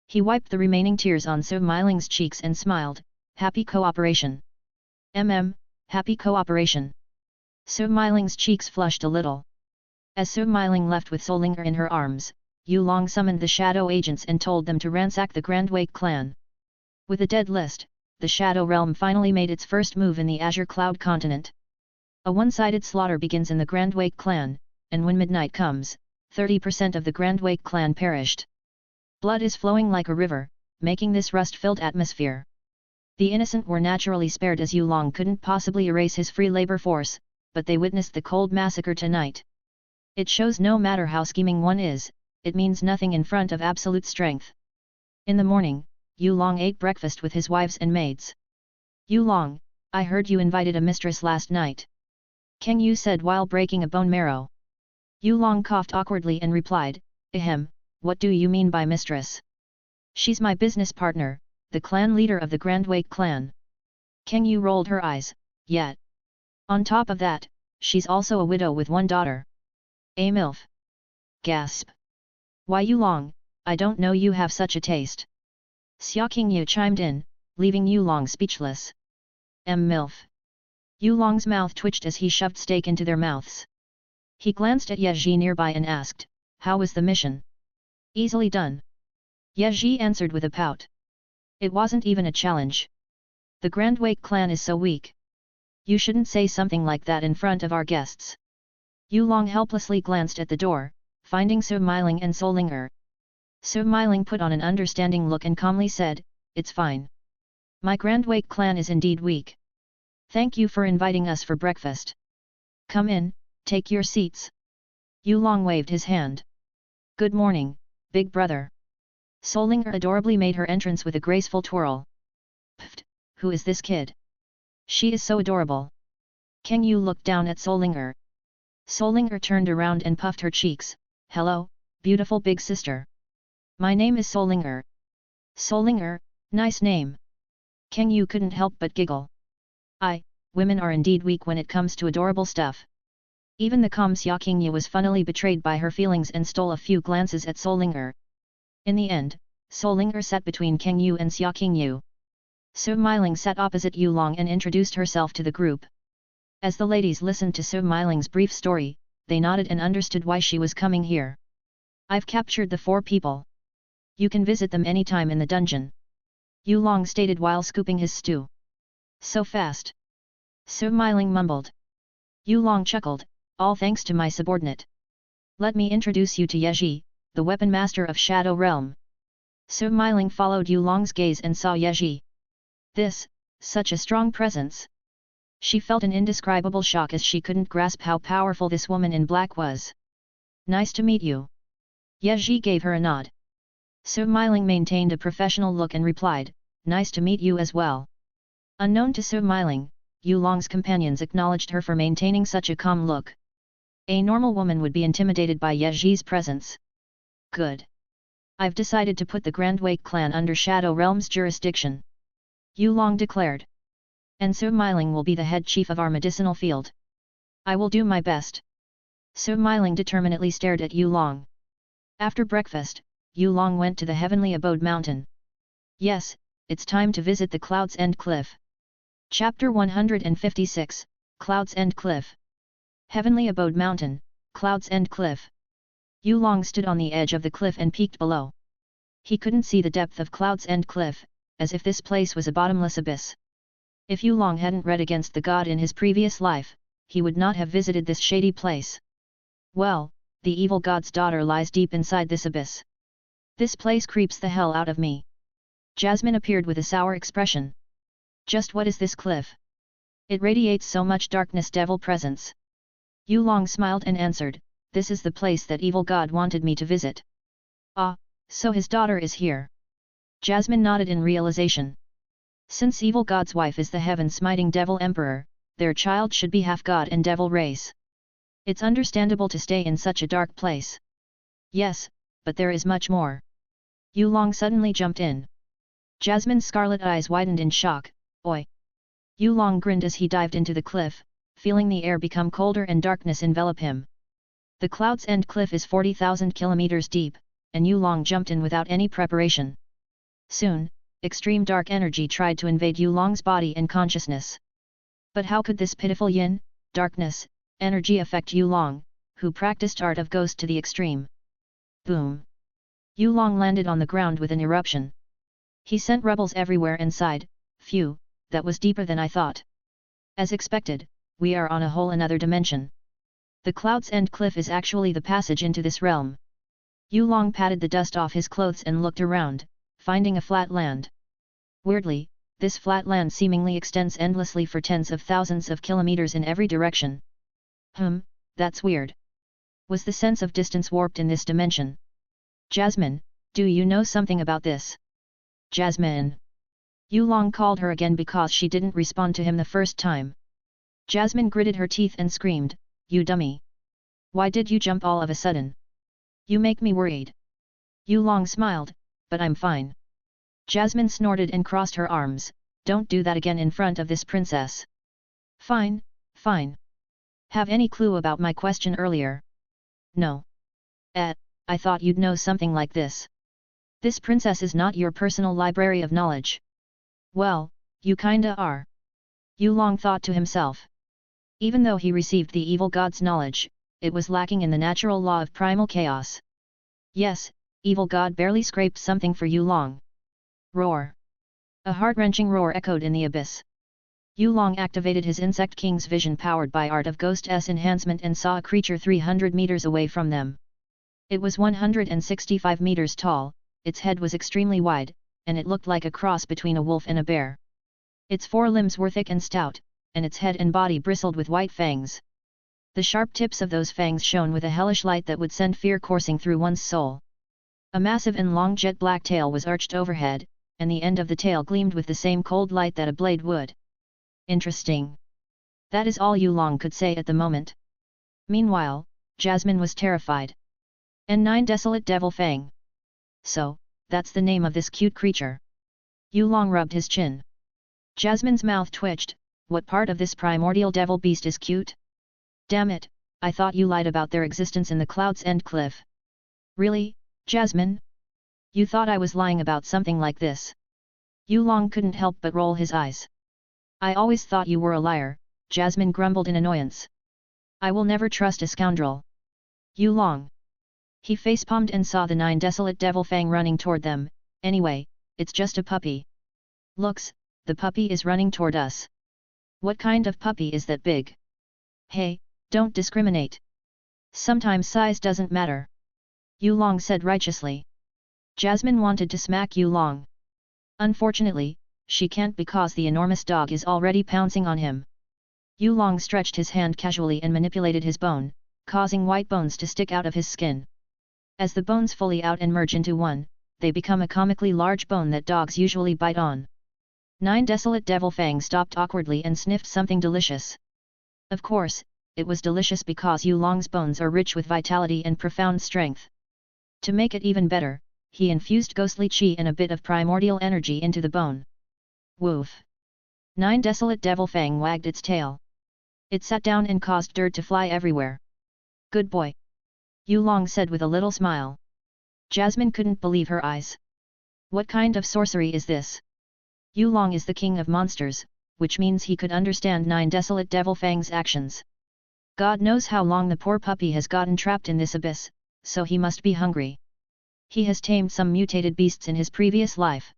He wiped the remaining tears on Su Miling's cheeks and smiled, happy cooperation. Happy cooperation. Su Miling's cheeks flushed a little. As Su Miling left with Solinger in her arms, Yu Long summoned the shadow agents and told them to ransack the Grand Wake clan. With a dead list, the Shadow Realm finally made its first move in the Azure Cloud continent. A one-sided slaughter begins in the Grand Wake clan, and when midnight comes, 30% of the Grand Wake clan perished. Blood is flowing like a river, making this rust-filled atmosphere. The innocent were naturally spared as Yu Long couldn't possibly erase his free labor force, but they witnessed the cold massacre tonight. It shows no matter how scheming one is, it means nothing in front of absolute strength. In the morning, Yu Long ate breakfast with his wives and maids. Yu Long, I heard you invited a mistress last night. Kang Yu said while breaking a bone marrow. Yu Long coughed awkwardly and replied, Ahem, what do you mean by mistress? She's my business partner, the clan leader of the Grand Wake clan. Kang Yu rolled her eyes, yet. On top of that, she's also a widow with one daughter. A MILF. Gasp. Why Yu Long, I don't know you have such a taste. Xia Qingyu chimed in, leaving Yu Long speechless. MILF. Yu Long's mouth twitched as he shoved steak into their mouths. He glanced at Ye Ji nearby and asked, how was the mission? Easily done. Ye Ji answered with a pout. It wasn't even a challenge. The Grand Wake clan is so weak. You shouldn't say something like that in front of our guests. Yu Long helplessly glanced at the door, finding Su Miling and Solinger. Su Miling put on an understanding look and calmly said, it's fine. My Grand Wake clan is indeed weak. Thank you for inviting us for breakfast. Come in, take your seats. Yu Long waved his hand. Good morning, big brother. Solinger adorably made her entrance with a graceful twirl. Pfft, who is this kid? She is so adorable. Kang Yu looked down at Solinger. Solinger turned around and puffed her cheeks. Hello, beautiful big sister. My name is Solinger. Solinger, nice name. Kang Yu couldn't help but giggle. Women are indeed weak when it comes to adorable stuff. Even the calm Xia Qingyu was funnily betrayed by her feelings and stole a few glances at Solinger. In the end, Solinger sat between Kang Yu and Xia Qingyu. Su Miling sat opposite Yu Long and introduced herself to the group. As the ladies listened to Su Miling's brief story, they nodded and understood why she was coming here. I've captured the 4 people. You can visit them anytime in the dungeon. Yu Long stated while scooping his stew. So fast. Su Miling mumbled. Yu Long chuckled, all thanks to my subordinate. Let me introduce you to Ye Ji, the weapon master of Shadow Realm. Su Miling followed Yu Long's gaze and saw Ye Ji. Such a strong presence. She felt an indescribable shock as she couldn't grasp how powerful this woman in black was. Nice to meet you. Ye Ji gave her a nod. Su Miling maintained a professional look and replied, nice to meet you as well. Unknown to Su Miling, Yu Long's companions acknowledged her for maintaining such a calm look. A normal woman would be intimidated by Ye Ji's presence. Good. I've decided to put the Grand Wake clan under Shadow Realm's jurisdiction. Yu Long declared. And Su Miling will be the head chief of our medicinal field. I will do my best. Su Miling determinedly stared at Yu Long. After breakfast, Yu Long went to the Heavenly Abode Mountain. Yes, it's time to visit the Cloud's End Cliff. Chapter 156, Cloud's End Cliff. Heavenly Abode Mountain, Cloud's End Cliff. Yu Long stood on the edge of the cliff and peeked below. He couldn't see the depth of Cloud's End Cliff, as if this place was a bottomless abyss. If Yu Long hadn't read against the god in his previous life, he would not have visited this shady place. Well, the evil god's daughter lies deep inside this abyss. This place creeps the hell out of me. Jasmine appeared with a sour expression. Just what is this cliff? It radiates so much darkness, devil presence. Yu Long smiled and answered, this is the place that evil god wanted me to visit. Ah, so his daughter is here. Jasmine nodded in realization. Since evil god's wife is the heaven-smiting devil emperor, their child should be half god and devil race. It's understandable to stay in such a dark place. Yes, but there is much more. Yu Long suddenly jumped in. Jasmine's scarlet eyes widened in shock. Oi! Yu Long grinned as he dived into the cliff, feeling the air become colder and darkness envelop him. The Cloud's End Cliff is 40,000 kilometers deep, and Yu Long jumped in without any preparation. Soon, extreme dark energy tried to invade Yu Long's body and consciousness. But how could this pitiful yin, darkness, Energy affect Yulong, who practiced art of ghost to the extreme. Boom! Yulong landed on the ground with an eruption. He sent rebels everywhere and sighed, "Phew, that was deeper than I thought. As expected, we are on a whole another dimension. The Cloud's End cliff is actually the passage into this realm." Yulong patted the dust off his clothes and looked around, finding a flat land. Weirdly, this flat land seemingly extends endlessly for tens of thousands of kilometers in every direction. That's weird. Was the sense of distance warped in this dimension? "Jasmine, do you know something about this?" "Jasmine." Yulong called her again because she didn't respond to him the first time. Jasmine gritted her teeth and screamed, "You dummy! Why did you jump all of a sudden? You make me worried." Yulong smiled, "But I'm fine." Jasmine snorted and crossed her arms, "Don't do that again in front of this princess." "Fine, fine. Have any clue about my question earlier?" "No. I thought you'd know something like this. This princess is not your personal library of knowledge." "Well, you kinda are." Yulong thought to himself. Even though he received the evil god's knowledge, it was lacking in the natural law of primal chaos. Yes, evil god barely scraped something for Yulong. Roar! A heart-wrenching roar echoed in the abyss. Yulong activated his Insect King's vision powered by Art of Ghost's enhancement and saw a creature 300 meters away from them. It was 165 meters tall, its head was extremely wide, and it looked like a cross between a wolf and a bear. Its forelimbs were thick and stout, and its head and body bristled with white fangs. The sharp tips of those fangs shone with a hellish light that would send fear coursing through one's soul. A massive and long jet black tail was arched overhead, and the end of the tail gleamed with the same cold light that a blade would. Interesting. That is all Yulong could say at the moment. Meanwhile, Jasmine was terrified. N9 Desolate Devil Fang. So, that's the name of this cute creature. Yulong rubbed his chin. Jasmine's mouth twitched. What part of this primordial devil beast is cute? Damn it, I thought you lied about their existence in the Cloud's End cliff. Really, Jasmine? You thought I was lying about something like this? Yulong couldn't help but roll his eyes. I always thought you were a liar, Jasmine grumbled in annoyance. I will never trust a scoundrel. Yulong. He facepalmed and saw the 9 Desolate Devil Fang running toward them. Anyway, it's just a puppy. Looks, the puppy is running toward us. What kind of puppy is that big? Hey, don't discriminate. Sometimes size doesn't matter. Yulong said righteously. Jasmine wanted to smack Yulong. Unfortunately, she can't because the enormous dog is already pouncing on him. Yulong stretched his hand casually and manipulated his bone, causing white bones to stick out of his skin. As the bones fully out and merge into one, they become a comically large bone that dogs usually bite on. 9 Desolate Devil Fang stopped awkwardly and sniffed something delicious. Of course, it was delicious because Yulong's bones are rich with vitality and profound strength. To make it even better, he infused ghostly chi and a bit of primordial energy into the bone. Woof! 9 Desolate Devil Fang wagged its tail. It sat down and caused dirt to fly everywhere. Good boy! Yulong said with a little smile. Jasmine couldn't believe her eyes. What kind of sorcery is this? Yulong is the king of monsters, which means he could understand 9 Desolate Devil Fang's actions. God knows how long the poor puppy has gotten trapped in this abyss, so he must be hungry. He has tamed some mutated beasts in his previous life.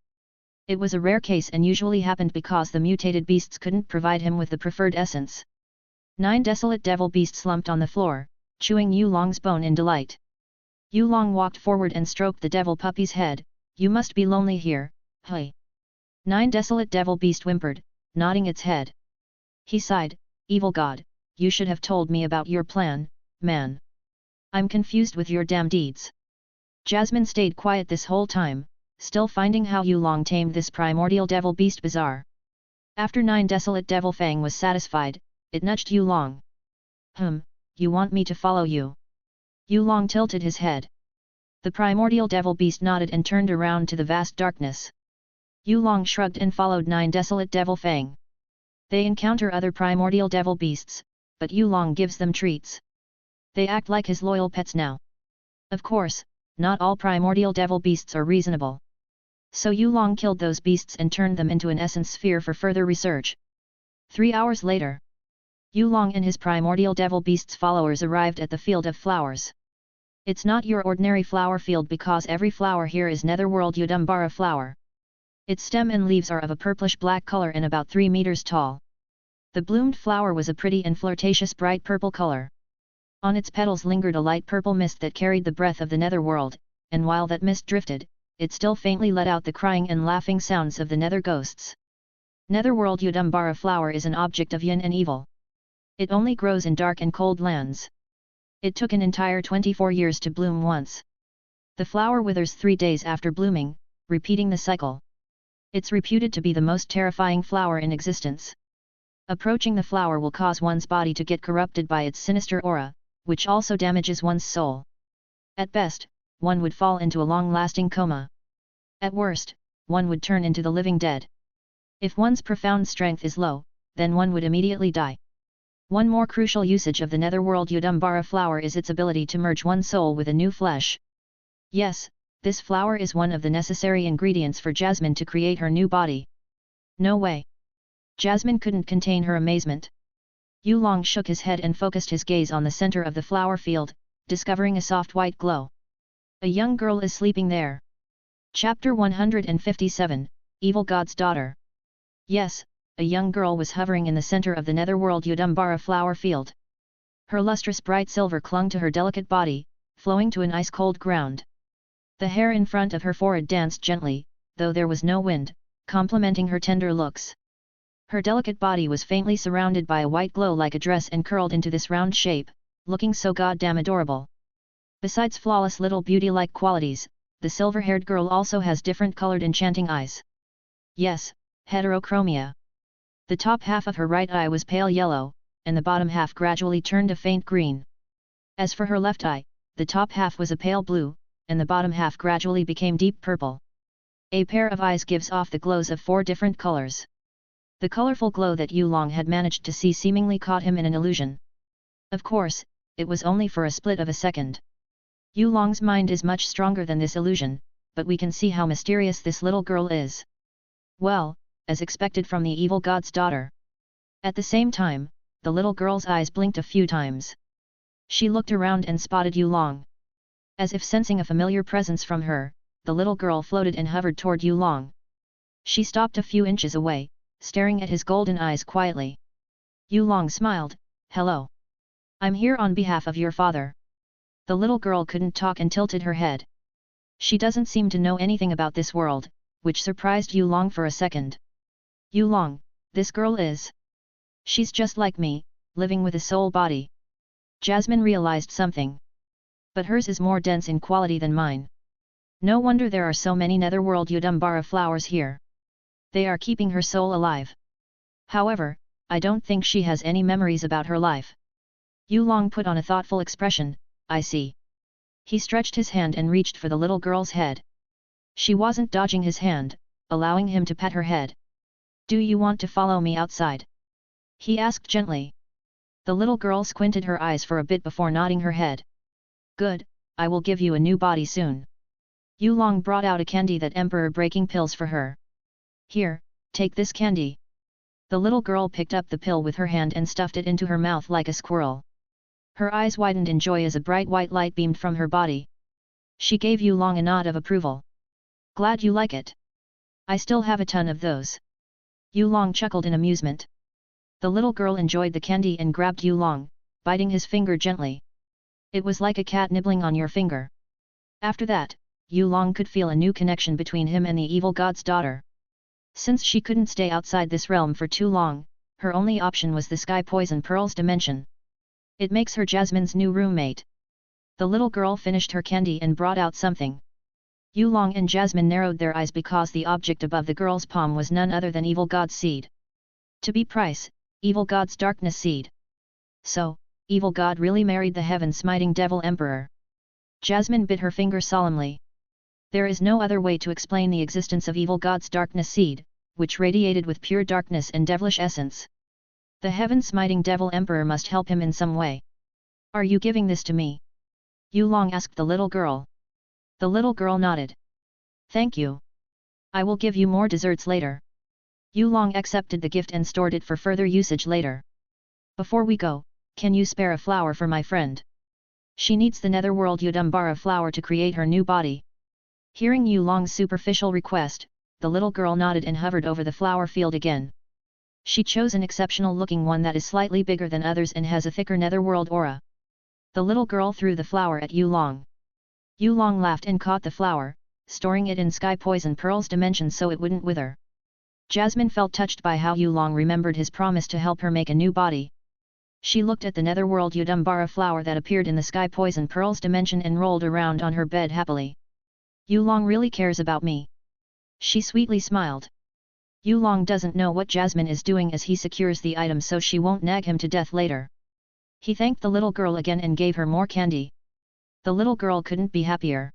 It was a rare case and usually happened because the mutated beasts couldn't provide him with the preferred essence. 9 Desolate Devil Beast slumped on the floor, chewing Yulong's bone in delight. Yulong walked forward and stroked the devil puppy's head. You must be lonely here, hey. 9 Desolate Devil Beast whimpered, nodding its head. He sighed, Evil God, you should have told me about your plan, man. I'm confused with your damn deeds. Jasmine stayed quiet this whole time, still finding how Yulong tamed this primordial devil beast bizarre. After 9 Desolate Devil Fang was satisfied, it nudged Yulong. You want me to follow you? Yulong tilted his head. The primordial devil beast nodded and turned around to the vast darkness. Yulong shrugged and followed 9 Desolate Devil Fang. They encounter other primordial devil beasts, but Yulong gives them treats. They act like his loyal pets now. Of course, not all primordial devil beasts are reasonable. So Yulong killed those beasts and turned them into an essence sphere for further research. 3 hours later. Yulong and his primordial devil beast's followers arrived at the field of flowers. It's not your ordinary flower field because every flower here is netherworld Yudambara flower. Its stem and leaves are of a purplish-black color and about 3 meters tall. The bloomed flower was a pretty and flirtatious bright purple color. On its petals lingered a light purple mist that carried the breath of the netherworld, and while that mist drifted, it still faintly let out the crying and laughing sounds of the nether ghosts. Netherworld Yudambara flower is an object of yin and evil. It only grows in dark and cold lands. It took an entire 24 years to bloom once. The flower withers 3 days after blooming, repeating the cycle. It's reputed to be the most terrifying flower in existence. Approaching the flower will cause one's body to get corrupted by its sinister aura, which also damages one's soul. At best, one would fall into a long-lasting coma. At worst, one would turn into the living dead. If one's profound strength is low, then one would immediately die. One more crucial usage of the netherworld Yudambara flower is its ability to merge one's soul with a new flesh. Yes, this flower is one of the necessary ingredients for Jasmine to create her new body. No way! Jasmine couldn't contain her amazement. Yulong shook his head and focused his gaze on the center of the flower field, discovering a soft white glow. A young girl is sleeping there. Chapter 157, Evil God's Daughter. Yes, a young girl was hovering in the center of the netherworld Yudambara flower field. Her lustrous bright silver clung to her delicate body, flowing to an ice-cold ground. The hair in front of her forehead danced gently, though there was no wind, complementing her tender looks. Her delicate body was faintly surrounded by a white glow like a dress and curled into this round shape, looking so goddamn adorable. Besides flawless little beauty-like qualities, the silver-haired girl also has different colored enchanting eyes. Yes, heterochromia. The top half of her right eye was pale yellow, and the bottom half gradually turned a faint green. As for her left eye, the top half was a pale blue, and the bottom half gradually became deep purple. A pair of eyes gives off the glows of 4 different colors. The colorful glow that Yulong had managed to see seemingly caught him in an illusion. Of course, it was only for a split of a second. Yulong's mind is much stronger than this illusion, but we can see how mysterious this little girl is. Well, as expected from the evil god's daughter. At the same time, the little girl's eyes blinked a few times. She looked around and spotted Yulong. As if sensing a familiar presence from her, the little girl floated and hovered toward Yulong. She stopped a few inches away, staring at his golden eyes quietly. Yulong smiled, "Hello. I'm here on behalf of your father." The little girl couldn't talk and tilted her head. She doesn't seem to know anything about this world, which surprised Yulong for a second. "Yulong, this girl is. She's just like me, living with a soul body." Jasmine realized something. But hers is more dense in quality than mine. No wonder there are so many netherworld Yudambara flowers here. They are keeping her soul alive. However, I don't think she has any memories about her life. Yulong put on a thoughtful expression, "I see." He stretched his hand and reached for the little girl's head. She wasn't dodging his hand, allowing him to pat her head. "Do you want to follow me outside?" he asked gently. The little girl squinted her eyes for a bit before nodding her head. "Good, I will give you a new body soon." Yulong brought out a candy that emperor breaking pills for her. "Here, take this candy." The little girl picked up the pill with her hand and stuffed it into her mouth like a squirrel. Her eyes widened in joy as a bright white light beamed from her body. She gave Yulong a nod of approval. "Glad you like it. I still have a ton of those." Yulong chuckled in amusement. The little girl enjoyed the candy and grabbed Yulong, biting his finger gently. It was like a cat nibbling on your finger. After that, Yulong could feel a new connection between him and the evil god's daughter. Since she couldn't stay outside this realm for too long, her only option was the Sky Poison Pearls dimension. It makes her Jasmine's new roommate. The little girl finished her candy and brought out something. Yulong and Jasmine narrowed their eyes because the object above the girl's palm was none other than Evil God's seed. To be precise, Evil God's darkness seed. So, Evil God really married the heaven-smiting devil emperor. Jasmine bit her finger solemnly. There is no other way to explain the existence of Evil God's darkness seed, which radiated with pure darkness and devilish essence. The heaven-smiting devil emperor must help him in some way. "Are you giving this to me?" Yulong asked the little girl. The little girl nodded. "Thank you. I will give you more desserts later." Yulong accepted the gift and stored it for further usage later. Before we go, can you spare a flower for my friend? She needs the netherworld Yudambara flower to create her new body. Hearing Yulong's superficial request, the little girl nodded and hovered over the flower field again. She chose an exceptional looking one that is slightly bigger than others and has a thicker netherworld aura. The little girl threw the flower at Yulong. Yulong laughed and caught the flower, storing it in Sky Poison Pearl's dimension so it wouldn't wither. Jasmine felt touched by how Yulong remembered his promise to help her make a new body. She looked at the netherworld Yudambara flower that appeared in the Sky Poison Pearl's dimension and rolled around on her bed happily. Yulong really cares about me. She sweetly smiled. Yulong doesn't know what Jasmine is doing as he secures the item so she won't nag him to death later. He thanked the little girl again and gave her more candy. The little girl couldn't be happier.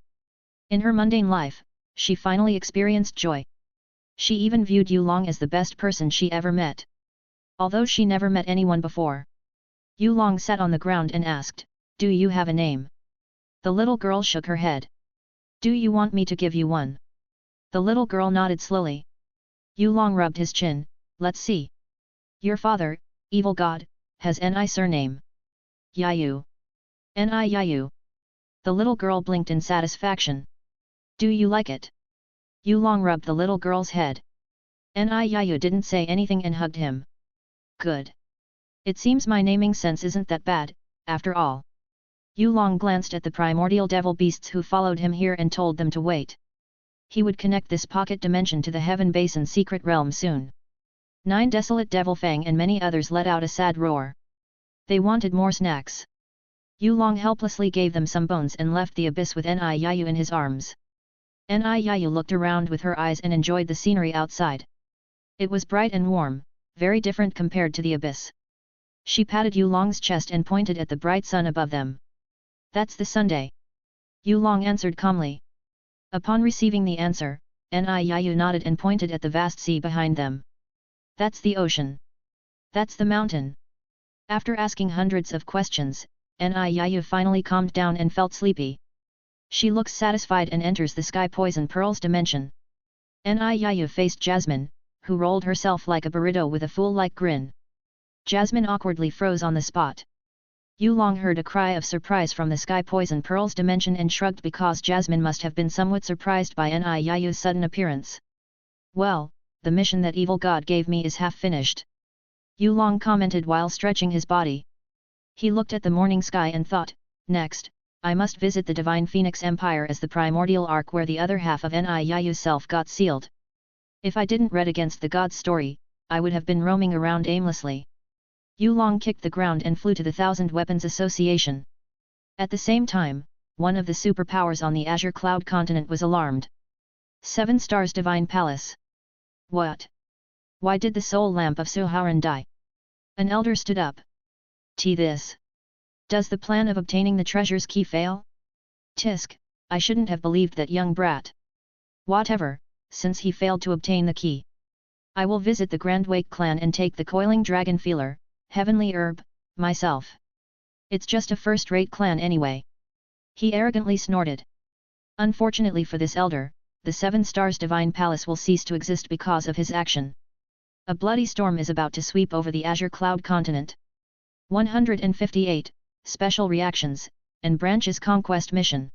In her mundane life, she finally experienced joy. She even viewed Yulong as the best person she ever met. Although she never met anyone before. Yulong sat on the ground and asked, "Do you have a name?" The little girl shook her head. "Do you want me to give you one?" The little girl nodded slowly. Yulong rubbed his chin. "Let's see. Your father, evil god, has any surname?" "Yayu." "Ni Yayu." The little girl blinked in satisfaction. "Do you like it?" Yulong rubbed the little girl's head. Ni Yayu didn't say anything and hugged him. "Good. It seems my naming sense isn't that bad, after all." Yulong glanced at the primordial devil beasts who followed him here and told them to wait. He would connect this pocket dimension to the Heaven Basin secret realm soon. 9 Desolate Devil Fang and many others let out a sad roar. They wanted more snacks. Yulong helplessly gave them some bones and left the abyss with Ni Yayu in his arms. Ni Yayu looked around with her eyes and enjoyed the scenery outside. It was bright and warm, very different compared to the abyss. She patted Yulong's chest and pointed at the bright sun above them. "That's the Sunday." Yulong answered calmly. Upon receiving the answer, Ni Yayu nodded and pointed at the vast sea behind them. "That's the ocean. That's the mountain." After asking hundreds of questions, Ni Yayu finally calmed down and felt sleepy. She looks satisfied and enters the Sky Poison Pearl's dimension. Ni Yayu faced Jasmine, who rolled herself like a burrito with a fool-like grin. Jasmine awkwardly froze on the spot. Yulong heard a cry of surprise from the Sky Poison Pearl's dimension and shrugged because Jasmine must have been somewhat surprised by Ni Yayu's sudden appearance. "Well, the mission that evil god gave me is half finished," Yulong commented while stretching his body. He looked at the morning sky and thought, "Next, I must visit the Divine Phoenix Empire as the primordial ark where the other half of Ni Yayu's self got sealed. If I didn't read against the god's story, I would have been roaming around aimlessly." Yulong kicked the ground and flew to the Thousand Weapons Association. At the same time, one of the superpowers on the Azure Cloud continent was alarmed. 7 Stars Divine Palace. What? Why did the soul lamp of Suharan die? An elder stood up. This. Does the plan of obtaining the treasure's key fail? Tisk, I shouldn't have believed that young brat. Whatever, since he failed to obtain the key. I will visit the Grand Wake clan and take the coiling dragon feeler, heavenly herb, myself. It's just a first-rate clan anyway. He arrogantly snorted. Unfortunately for this elder, the 7 Stars Divine Palace will cease to exist because of his action. A bloody storm is about to sweep over the Azure Cloud continent. 158, Special Reactions, and Branch's Conquest Mission.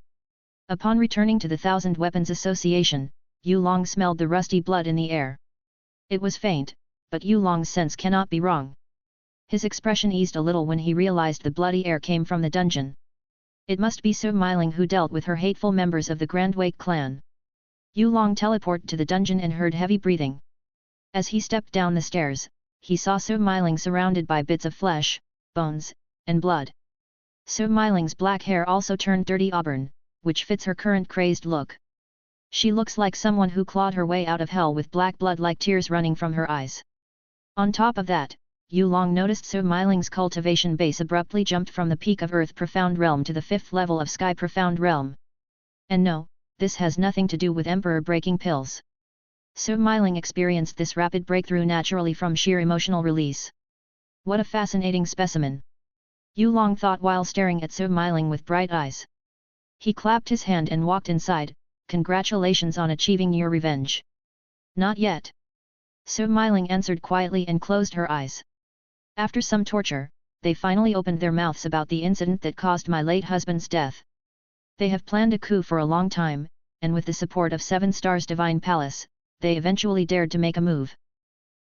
Upon returning to the Thousand Weapons Association, Yulong smelled the rusty blood in the air. It was faint, but Yulong's sense cannot be wrong. His expression eased a little when he realized the bloody air came from the dungeon. It must be Su Miling who dealt with her hateful members of the Grand Wake clan. Yulong teleported to the dungeon and heard heavy breathing. As he stepped down the stairs, he saw Su Miling surrounded by bits of flesh, bones, and blood. Su Miling's black hair also turned dirty auburn, which fits her current crazed look. She looks like someone who clawed her way out of hell with black blood like tears running from her eyes. On top of that, Yulong noticed Su Miling's cultivation base abruptly jumped from the peak of Earth Profound Realm to the 5th level of Sky Profound Realm. And no, this has nothing to do with Emperor breaking pills. Su Miling experienced this rapid breakthrough naturally from sheer emotional release. What a fascinating specimen! Yulong thought while staring at Su Miling with bright eyes. He clapped his hand and walked inside. Congratulations on achieving your revenge. Not yet. Su Miling answered quietly and closed her eyes. After some torture, they finally opened their mouths about the incident that caused my late husband's death. They have planned a coup for a long time, and with the support of 7 Stars Divine Palace, they eventually dared to make a move.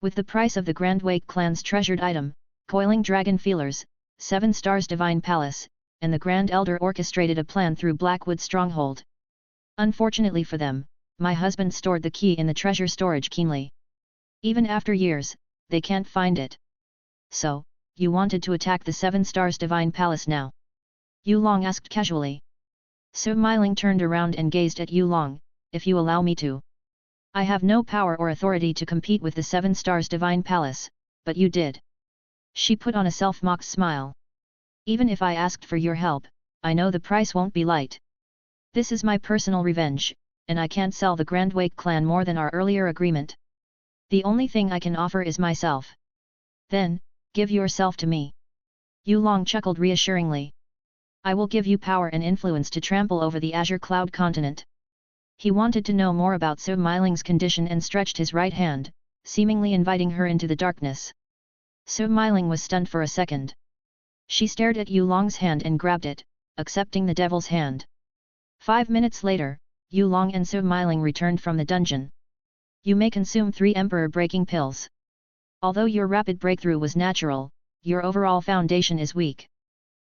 With the price of the Grand Wake clan's treasured item, coiling dragon feelers, 7 Stars Divine Palace, and the Grand Elder orchestrated a plan through Blackwood Stronghold. Unfortunately for them, my husband stored the key in the treasure storage keenly. Even after years, they can't find it. So, you wanted to attack the 7 Stars Divine Palace now? Yulong asked casually. Smiling turned around and gazed at Yulong. If you allow me to. I have no power or authority to compete with the 7 Stars Divine Palace, but you did. She put on a self-mocked smile. Even if I asked for your help, I know the price won't be light. This is my personal revenge, and I can't sell the Grand Wake clan more than our earlier agreement. The only thing I can offer is myself. Then, give yourself to me. Yulong chuckled reassuringly. I will give you power and influence to trample over the Azure Cloud continent. He wanted to know more about Miling's condition and stretched his right hand, seemingly inviting her into the darkness. Miling was stunned for a second. She stared at Yulong's hand and grabbed it, accepting the devil's hand. 5 minutes later, Yulong and Miling returned from the dungeon. You may consume 3 emperor-breaking pills. Although your rapid breakthrough was natural, your overall foundation is weak.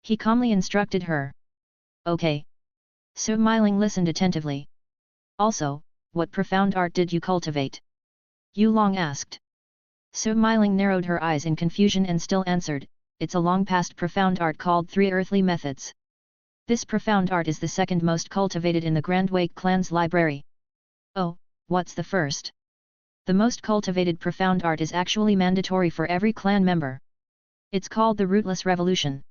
He calmly instructed her. Okay. Miling listened attentively. Also, what profound art did you cultivate? Yulong asked. Miling narrowed her eyes in confusion and still answered, it's a long-past profound art called 3 earthly methods. This profound art is the second most cultivated in the Grand Wake clan's library. Oh, what's the first? The most cultivated profound art is actually mandatory for every clan member. It's called the Rootless Revolution.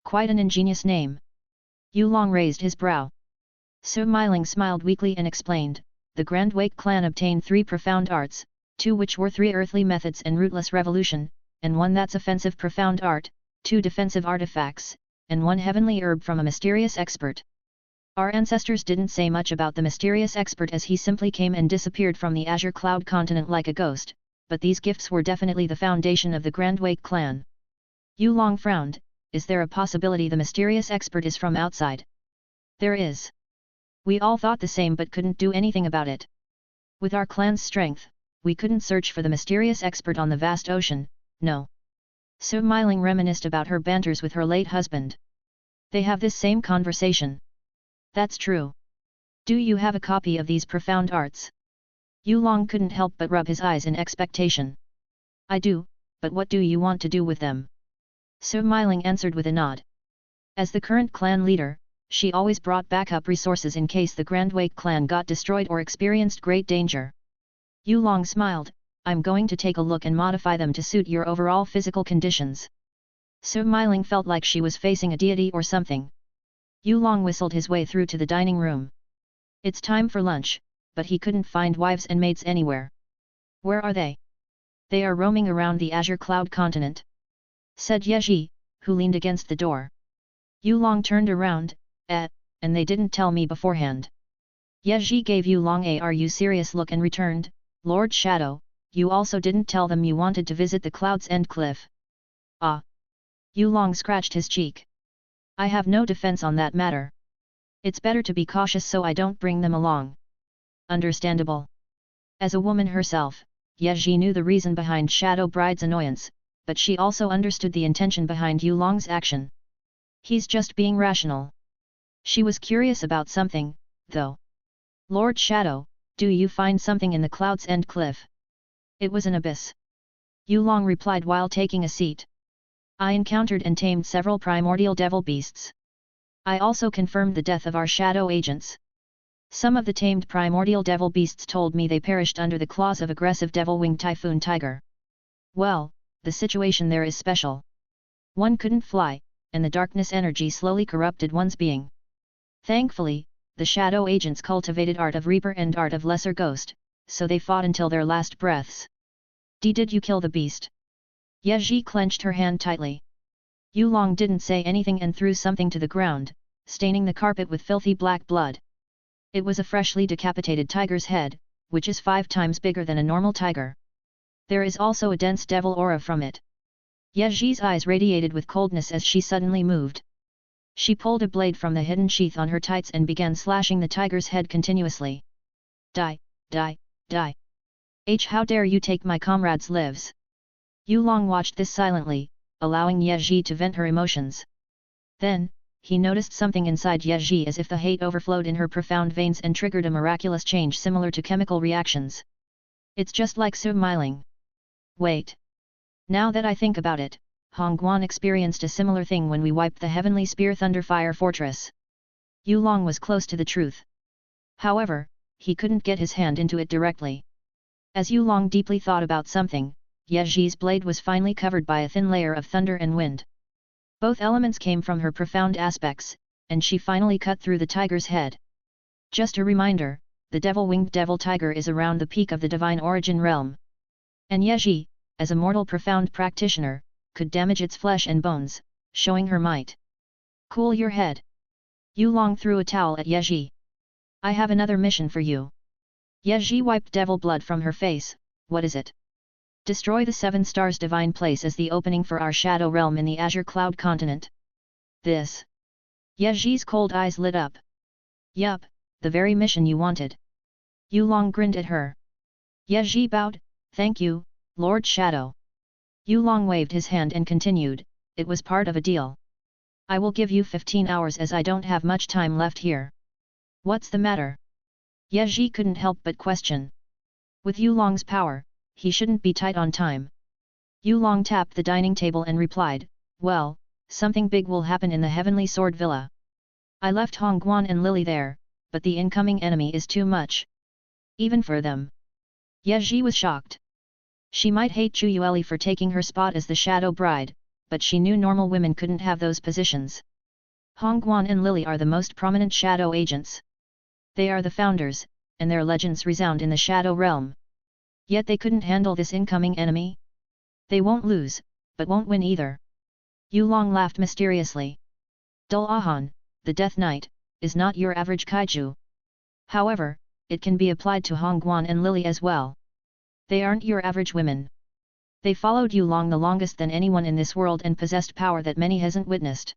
Quite an ingenious name. Yulong raised his brow. Miling smiled weakly and explained, the Grand Wake clan obtained 3 profound arts, 2 which were 3 earthly methods and Rootless Revolution, and 1 that's offensive profound art, 2 defensive artifacts, and 1 heavenly herb from a mysterious expert. Our ancestors didn't say much about the mysterious expert as he simply came and disappeared from the Azure Cloud continent like a ghost, but these gifts were definitely the foundation of the Grand Wake clan. Yulong frowned. Is there a possibility the mysterious expert is from outside? There is. We all thought the same but couldn't do anything about it. With our clan's strength, we couldn't search for the mysterious expert on the vast ocean, no. Miling reminisced about her banters with her late husband. They have this same conversation. That's true. Do you have a copy of these profound arts? Yulong couldn't help but rub his eyes in expectation. I do, but what do you want to do with them? Miling answered with a nod. As the current clan leader, she always brought backup resources in case the Grand Wake clan got destroyed or experienced great danger. Yulong smiled, I'm going to take a look and modify them to suit your overall physical conditions. Miling felt like she was facing a deity or something. Yulong whistled his way through to the dining room. It's time for lunch, but he couldn't find wives and maids anywhere. Where are they? They are roaming around the Azure Cloud continent, said Yeji, who leaned against the door. Yulong turned around, and they didn't tell me beforehand. Yeji gave Yulong a "Are you serious?" look and returned, Lord Shadow, you also didn't tell them you wanted to visit the Cloud's End cliff. Ah! Yulong scratched his cheek. I have no defense on that matter. It's better to be cautious so I don't bring them along. Understandable. As a woman herself, Yeji knew the reason behind Shadow Bride's annoyance, but she also understood the intention behind Yulong's action. He's just being rational. She was curious about something, though. Lord Shadow, do you find something in the Cloud's End cliff? It was an abyss. Yulong replied while taking a seat. I encountered and tamed several primordial devil beasts. I also confirmed the death of our shadow agents. Some of the tamed primordial devil beasts told me they perished under the claws of aggressive devil-winged typhoon tiger. Well, the situation there is special. One couldn't fly, and the darkness energy slowly corrupted one's being. Thankfully, the shadow agents cultivated art of Reaper and art of Lesser Ghost, so they fought until their last breaths. Did you kill the beast? Yeji clenched her hand tightly. Yulong didn't say anything and threw something to the ground, staining the carpet with filthy black blood. It was a freshly decapitated tiger's head, which is 5 times bigger than a normal tiger. There is also a dense devil aura from it. Yeji's eyes radiated with coldness as she suddenly moved. She pulled a blade from the hidden sheath on her tights and began slashing the tiger's head continuously. Die, die, die. How dare you take my comrade's lives? Yulong watched this silently, allowing Yeji to vent her emotions. Then, he noticed something inside Yeji as if the hate overflowed in her profound veins and triggered a miraculous change similar to chemical reactions. It's just like smiling. Wait. Now that I think about it, Hongguan experienced a similar thing when we wiped the Heavenly Spear Thunderfire Fortress. Yulong was close to the truth. However, he couldn't get his hand into it directly. As Yulong deeply thought about something, Yeji's blade was finally covered by a thin layer of thunder and wind. Both elements came from her profound aspects, and she finally cut through the tiger's head. Just a reminder, the devil-winged devil tiger is around the peak of the divine origin realm. And Yeji, as a mortal profound practitioner, could damage its flesh and bones, showing her might. Cool your head. Yulong threw a towel at Yeji. I have another mission for you. Yeji wiped devil blood from her face. What is it? Destroy the 7 stars divine place as the opening for our shadow realm in the Azure Cloud continent. This. Yeji's cold eyes lit up. Yup, the very mission you wanted. Yulong grinned at her. Yeji bowed. Thank you, Lord Shadow. Yulong waved his hand and continued, it was part of a deal. I will give you 15 hours as I don't have much time left here. What's the matter? Yeji couldn't help but question. With Yulong's power, he shouldn't be tight on time. Yulong tapped the dining table and replied, well, something big will happen in the Heavenly Sword Villa. I left Hongguan and Lily there, but the incoming enemy is too much. Even for them. Yeji was shocked. She might hate Chu Yueli for taking her spot as the Shadow Bride, but she knew normal women couldn't have those positions. Hongguan and Lily are the most prominent shadow agents. They are the founders, and their legends resound in the shadow realm. Yet they couldn't handle this incoming enemy? They won't lose, but won't win either. Yulong laughed mysteriously. Dul-Ahan, the Death Knight, is not your average kaiju. However, it can be applied to Hongguan and Lily as well. They aren't your average women. They followed Yulong the longest than anyone in this world and possessed power that many hasn't witnessed.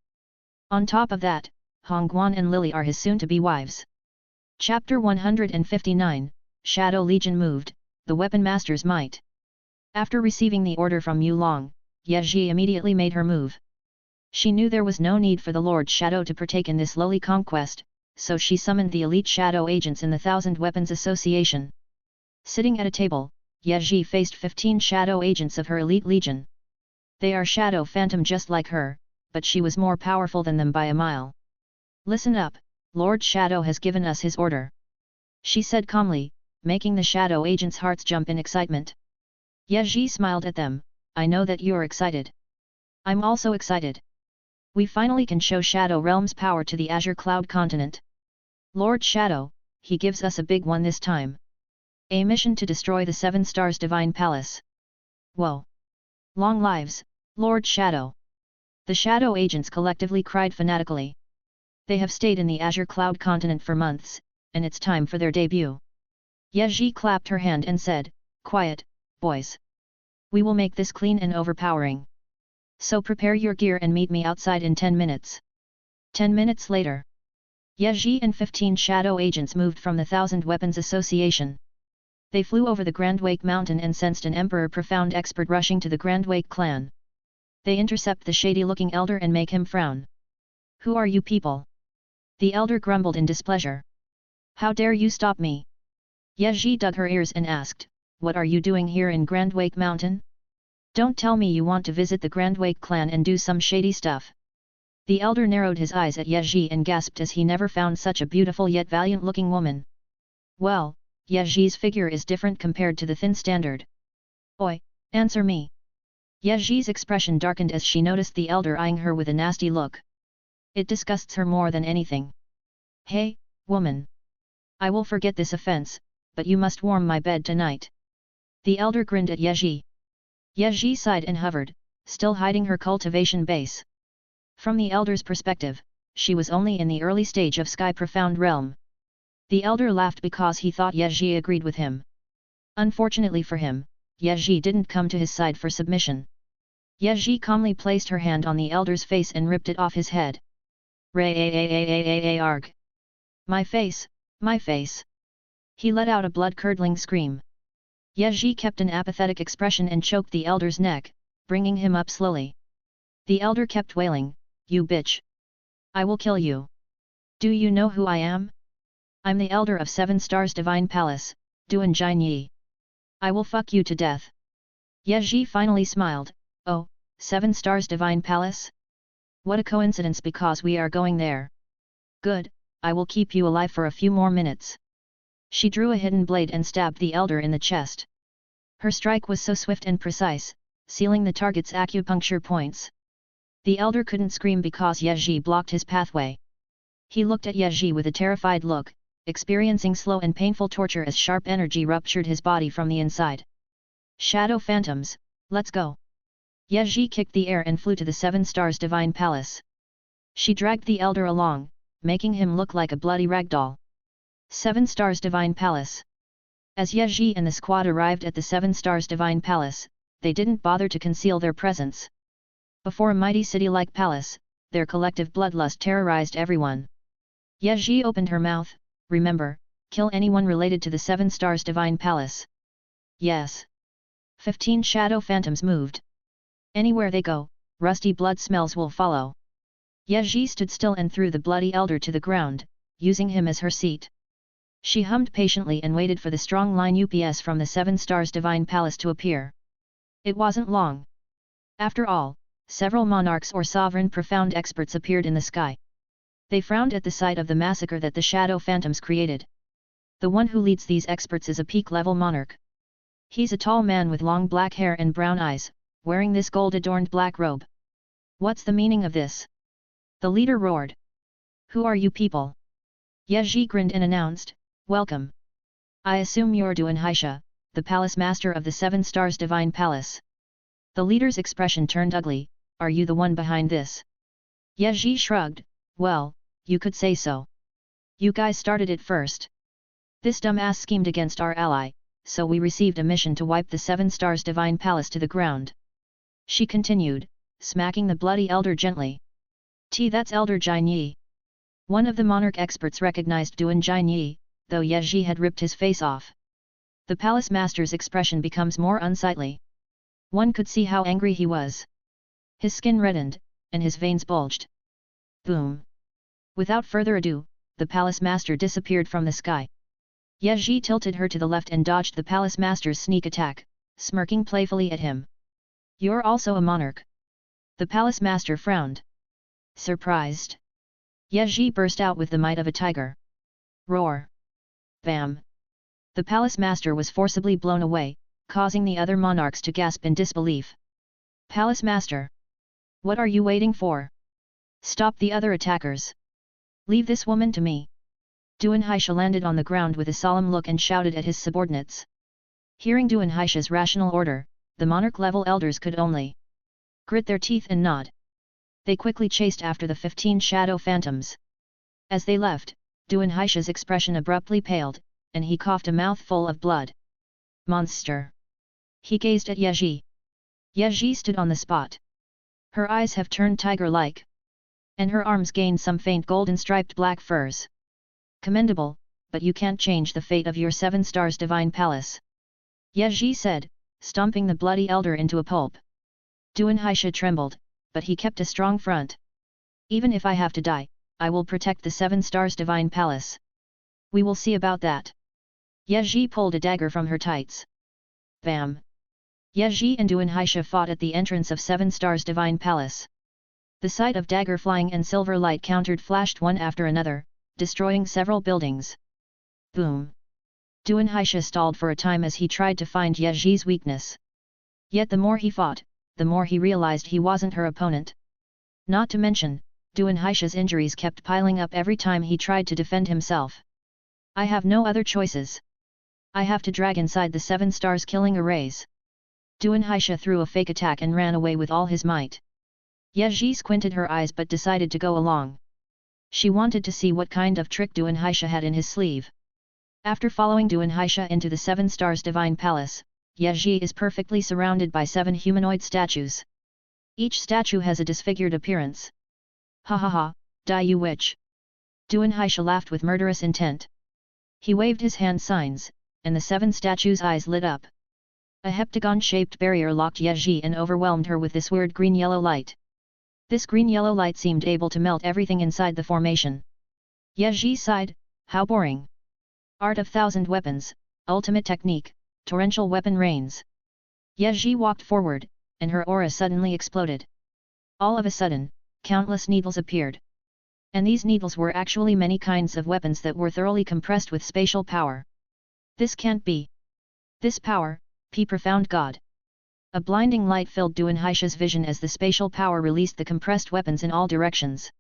On top of that, Hongguan and Lily are his soon-to-be wives. Chapter 159, Shadow Legion moved, the Weapon Master's Might. After receiving the order from Yulong, Yeji immediately made her move. She knew there was no need for the Lord Shadow to partake in this lowly conquest, so she summoned the elite shadow agents in the 1000 Weapons Association. Sitting at a table, Yeji faced 15 shadow agents of her elite legion. They are shadow phantom just like her, but she was more powerful than them by a mile. Listen up, Lord Shadow has given us his order. She said calmly, making the shadow agents' hearts jump in excitement. Yeji smiled at them, I know that you're excited. I'm also excited. We finally can show Shadow Realm's power to the Azure Cloud continent. Lord Shadow, he gives us a big one this time. A mission to destroy the 7 Stars Divine Palace. Whoa! Long lives, Lord Shadow! The shadow agents collectively cried fanatically. They have stayed in the Azure Cloud continent for months, and it's time for their debut. Yeji clapped her hand and said, quiet, boys. We will make this clean and overpowering. So prepare your gear and meet me outside in 10 minutes. 10 minutes later. Yeji and 15 shadow agents moved from the 1000 Weapons Association. They flew over the Grand Wake Mountain and sensed an Emperor Profound expert rushing to the Grand Wake clan. They intercept the shady-looking elder and make him frown. Who are you people? The elder grumbled in displeasure. How dare you stop me? Yeji dug her ears and asked, what are you doing here in Grand Wake Mountain? Don't tell me you want to visit the Grand Wake clan and do some shady stuff. The elder narrowed his eyes at Yeji and gasped as he never found such a beautiful yet valiant-looking woman. Well, Yeji's figure is different compared to the thin standard. Oi, answer me. Yeji's expression darkened as she noticed the elder eyeing her with a nasty look. It disgusts her more than anything. Hey, woman. I will forget this offense, but you must warm my bed tonight. The elder grinned at Yeji. Yeji sighed and hovered, still hiding her cultivation base. From the elder's perspective, she was only in the early stage of Sky Profound Realm. The elder laughed because he thought Yeji agreed with him. Unfortunately for him, Yeji didn't come to his side for submission. Ye calmly placed her hand on the elder's face and ripped it off his head. Arg! My face, my face! He let out a blood-curdling scream. Ye kept an apathetic expression and choked the elder's neck, bringing him up slowly. The elder kept wailing, "You bitch! I will kill you! Do you know who I am? I'm the elder of 7 Stars Divine Palace, Duan Jinyi. I will fuck you to death." Ye finally smiled, "Oh, 7 Stars Divine Palace? What a coincidence, because we are going there. Good, I will keep you alive for a few more minutes." She drew a hidden blade and stabbed the elder in the chest. Her strike was so swift and precise, sealing the target's acupuncture points. The elder couldn't scream because Ye blocked his pathway. He looked at Ye with a terrified look, experiencing slow and painful torture as sharp energy ruptured his body from the inside. "Shadow Phantoms, let's go!" Ye kicked the air and flew to the 7 Stars Divine Palace. She dragged the elder along, making him look like a bloody ragdoll. 7 Stars Divine Palace. As Ye and the squad arrived at the 7 Stars Divine Palace, they didn't bother to conceal their presence. Before a mighty city-like palace, their collective bloodlust terrorized everyone. Ye opened her mouth, "Remember, kill anyone related to the 7 Stars Divine Palace." "Yes." 15 shadow phantoms moved. "Anywhere they go, rusty blood smells will follow." Ye stood still and threw the bloody elder to the ground, using him as her seat. She hummed patiently and waited for the strong line UPS from the 7 Stars Divine Palace to appear. It wasn't long. After all, several monarchs or sovereign profound experts appeared in the sky. They frowned at the sight of the massacre that the shadow phantoms created. The one who leads these experts is a peak-level monarch. He's a tall man with long black hair and brown eyes, wearing this gold-adorned black robe. "What's the meaning of this?" the leader roared. "Who are you people?" Ye grinned and announced, "Welcome. I assume you're Duan Haisha, the palace master of the 7 Stars Divine Palace." The leader's expression turned ugly. "Are you the one behind this?" Ye shrugged, "Well, you could say so. You guys started it first. This dumbass schemed against our ally, so we received a mission to wipe the 7 Stars Divine Palace to the ground." She continued, smacking the bloody elder gently. That's Elder Jinyi." One of the monarch experts recognized Duan Jinyi, though Ye had ripped his face off. The palace master's expression becomes more unsightly. One could see how angry he was. His skin reddened, and his veins bulged. Boom! Without further ado, the palace master disappeared from the sky. Ye tilted her to the left and dodged the palace master's sneak attack, smirking playfully at him. "You're also a monarch?" The palace master frowned. Surprised? Ye burst out with the might of a tiger. Roar! Bam! The palace master was forcibly blown away, causing the other monarchs to gasp in disbelief. "Palace master! What are you waiting for? Stop the other attackers! Leave this woman to me!" Duan Haisha landed on the ground with a solemn look and shouted at his subordinates. Hearing Duan Haisha's rational order, the monarch-level elders could only grit their teeth and nod. They quickly chased after the 15 shadow phantoms. As they left, Duan Haisha's expression abruptly paled, and he coughed a mouthful of blood. "Monster!" He gazed at Ye. Ye stood on the spot. Her eyes have turned tiger-like. And her arms gained some faint golden-striped black furs. "Commendable, but you can't change the fate of your 7 Stars Divine Palace," Ye said, stomping the bloody elder into a pulp. Duan Haisha trembled, but he kept a strong front. "Even if I have to die, I will protect the 7 Stars Divine Palace. We will see about that." Ye pulled a dagger from her tights. Bam! Ye and Duan Haisha fought at the entrance of 7 Stars Divine Palace. The sight of dagger flying and silver light countered flashed one after another, destroying several buildings. Boom! Duan Haisha stalled for a time as he tried to find Ye's weakness. Yet the more he fought, the more he realized he wasn't her opponent. Not to mention, Duan Haisha's injuries kept piling up every time he tried to defend himself. "I have no other choices. I have to drag inside the 7 Stars killing arrays." Duan Haisha threw a fake attack and ran away with all his might. Ye squinted her eyes but decided to go along. She wanted to see what kind of trick Duan Haisha had in his sleeve. After following Duan Haisha into the 7 Stars Divine Palace, Ye is perfectly surrounded by 7 humanoid statues. Each statue has a disfigured appearance. Ha ha ha, die you witch! Duan Haisha laughed with murderous intent. He waved his hand signs, and the 7 statues' eyes lit up. A heptagon-shaped barrier locked Yeji and overwhelmed her with this weird green-yellow light. This green-yellow light seemed able to melt everything inside the formation. Yeji sighed, how boring. Art of thousand weapons, ultimate technique, torrential weapon rains. Yeji walked forward, and her aura suddenly exploded. All of a sudden, countless needles appeared. And these needles were actually many kinds of weapons that were thoroughly compressed with spatial power. This can't be. This power, profound God. A blinding light filled Duan Haisha's vision as the spatial power released the compressed weapons in all directions.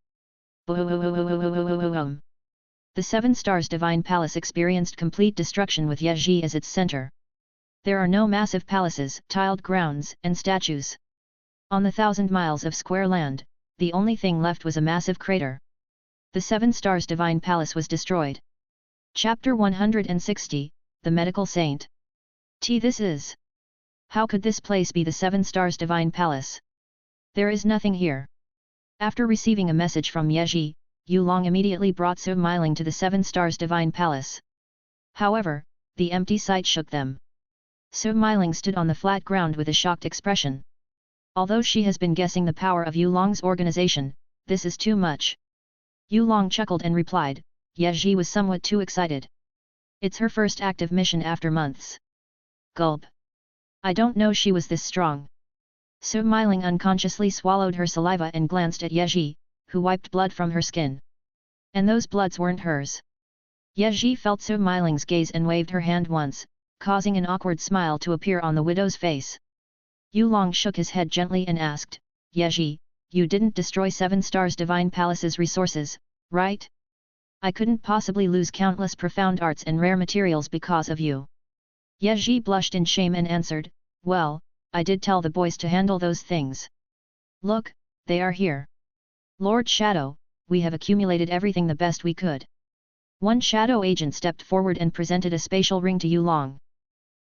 The 7 Stars Divine Palace experienced complete destruction with Yeji as its center. There are no massive palaces, tiled grounds, and statues. On the 1,000 miles of square land, the only thing left was a massive crater. The 7 Stars Divine Palace was destroyed. Chapter 160, The Medical Saint. This is. How could this place be the 7 Stars Divine Palace? There is nothing here. After receiving a message from Yeji, Yulong immediately brought Su Miling to the 7 Stars Divine Palace. However, the empty sight shook them. Su Miling stood on the flat ground with a shocked expression. Although she has been guessing the power of Yulong's organization, this is too much. Yulong chuckled and replied, Yeji was somewhat too excited. It's her first active mission after months. Gulp. I don't know she was this strong. Su Miling unconsciously swallowed her saliva and glanced at Yeji, who wiped blood from her skin. And those bloods weren't hers. Yeji felt Su Miling's gaze and waved her hand once, causing an awkward smile to appear on the widow's face. Yulong shook his head gently and asked, Yeji, you didn't destroy 7 Stars Divine Palace's resources, right? I couldn't possibly lose countless profound arts and rare materials because of you. Yeji blushed in shame and answered, well, I did tell the boys to handle those things. Look, they are here. Lord Shadow, we have accumulated everything the best we could. One shadow agent stepped forward and presented a spatial ring to Yulong.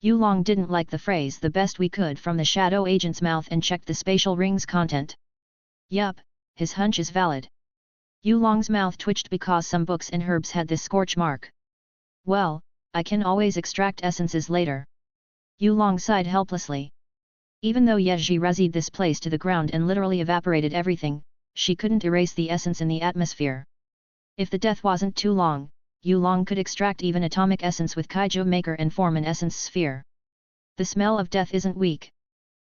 Yulong didn't like the phrase the best we could from the shadow agent's mouth and checked the spatial ring's content. Yup, his hunch is valid. Yulong's mouth twitched because some books and herbs had this scorch mark. Well, I can always extract essences later. Yulong sighed helplessly. Even though Yeji razzied this place to the ground and literally evaporated everything, she couldn't erase the essence in the atmosphere. If the death wasn't too long, Yulong could extract even atomic essence with Kaiju Maker and form an essence sphere. The smell of death isn't weak.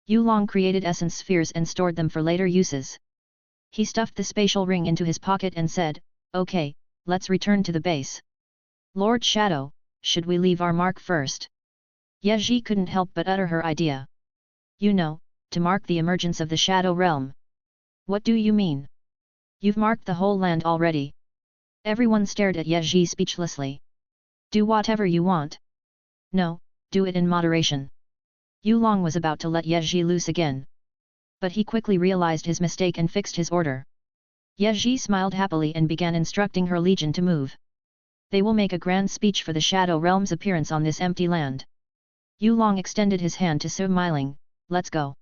Yulong created essence spheres and stored them for later uses. He stuffed the spatial ring into his pocket and said, okay, let's return to the base. Lord Shadow, should we leave our mark first? Yeji couldn't help but utter her idea. You know, to mark the emergence of the Shadow Realm. What do you mean? You've marked the whole land already. Everyone stared at Yeji speechlessly. Do whatever you want. No, do it in moderation. Yulong was about to let Yeji loose again. But he quickly realized his mistake and fixed his order. Yeji smiled happily and began instructing her legion to move. They will make a grand speech for the Shadow Realm's appearance on this empty land. Yulong extended his hand to Su Miling, let's go.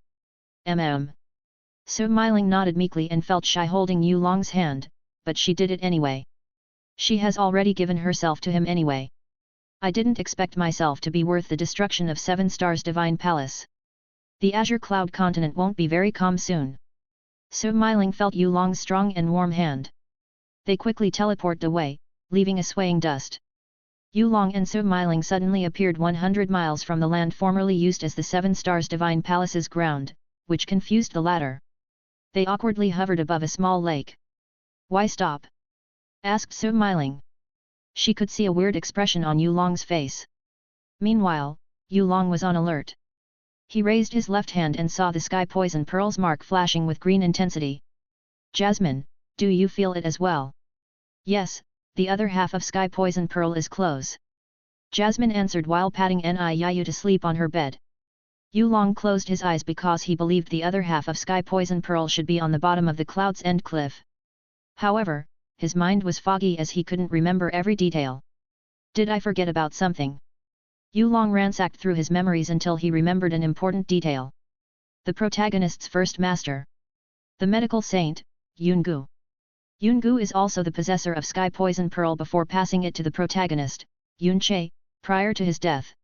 Su Miling nodded meekly and felt shy holding Yulong's hand, but she did it anyway. She has already given herself to him anyway. I didn't expect myself to be worth the destruction of 7 Stars Divine Palace. The Azure Cloud Continent won't be very calm soon. Su Miling felt Yulong's strong and warm hand. They quickly teleported away, leaving a swaying dust. Yulong and Su Miling suddenly appeared 100 miles from the land formerly used as the 7 Stars Divine Palace's ground, which confused the latter. They awkwardly hovered above a small lake. Why stop? Asked Su Miling. She could see a weird expression on Yulong's face. Meanwhile, Yulong was on alert. He raised his left hand and saw the sky poison pearl's mark flashing with green intensity. Jasmine, do you feel it as well? Yes, the other half of sky poison pearl is close. Jasmine answered while patting Niyu to sleep on her bed. Yulong closed his eyes because he believed the other half of sky poison pearl should be on the bottom of the Cloud's End cliff. However, his mind was foggy as he couldn't remember every detail. Did I forget about something? Yulong ransacked through his memories until he remembered an important detail. The protagonist's first master, The medical saint, Yungu. Yungu is also the possessor of Sky Poison Pearl before passing it to the protagonist, Yunche, prior to his death.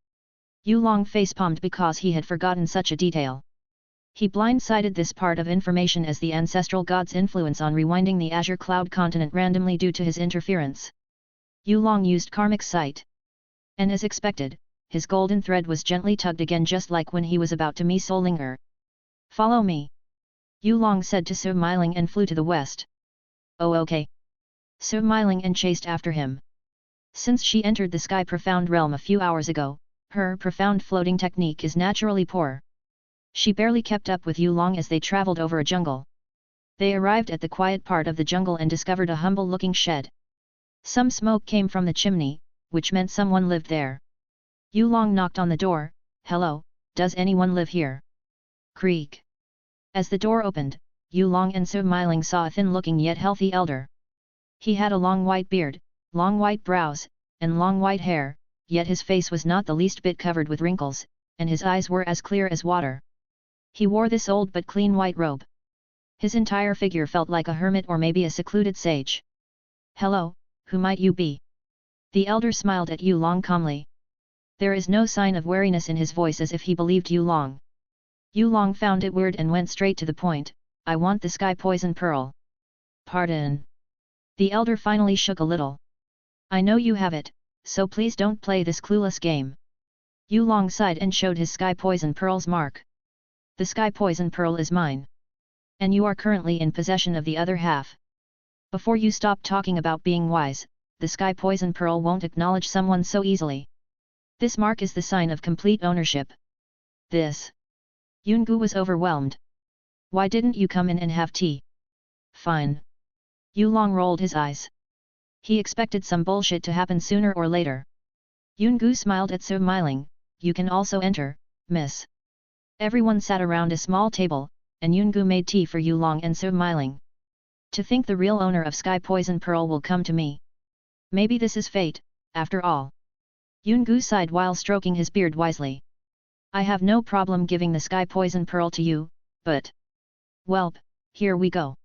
Yulong facepalmed because he had forgotten such a detail. He blindsided this part of information as the ancestral god's influence on rewinding the Azure Cloud continent randomly due to his interference. Yulong used karmic sight. And as expected, his golden thread was gently tugged again just like when he was about to meet Solinger. "Follow me," Yulong said to Smiling and flew to the west. "Oh okay." Smiling and chased after him. Since she entered the sky profound realm a few hours ago, her profound floating technique is naturally poor. She barely kept up with Yulong as they traveled over a jungle. They arrived at the quiet part of the jungle and discovered a humble-looking shed. Some smoke came from the chimney, which meant someone lived there. Yulong knocked on the door. "Hello, does anyone live here?" Creak. As the door opened, Yulong and Smiling saw a thin-looking yet healthy elder. He had a long white beard, long white brows, and long white hair, yet his face was not the least bit covered with wrinkles, and his eyes were as clear as water. He wore this old but clean white robe. His entire figure felt like a hermit or maybe a secluded sage. "Hello, who might you be?" The elder smiled at Yulong calmly. There is no sign of wariness in his voice as if he believed Yulong. Yulong found it weird and went straight to the point. "I want the Sky Poison Pearl." "Pardon." The elder finally shook a little. "I know you have it, so please don't play this clueless game." Yulong sighed and showed his Sky Poison Pearl's mark. "The Sky Poison Pearl is mine. And you are currently in possession of the other half. Before you stop talking about being wise, the Sky Poison Pearl won't acknowledge someone so easily. This mark is the sign of complete ownership." "This." Yungu was overwhelmed. "Why didn't you come in and have tea?" "Fine." Yulong rolled his eyes. He expected some bullshit to happen sooner or later. Yungu smiled at Smiling. "You can also enter, miss." Everyone sat around a small table, and Yungu made tea for Yulong and Smiling. "To think the real owner of Sky Poison Pearl will come to me. Maybe this is fate, after all." Yungu sighed while stroking his beard wisely. "I have no problem giving the Sky Poison Pearl to you, but... Welp, here we go."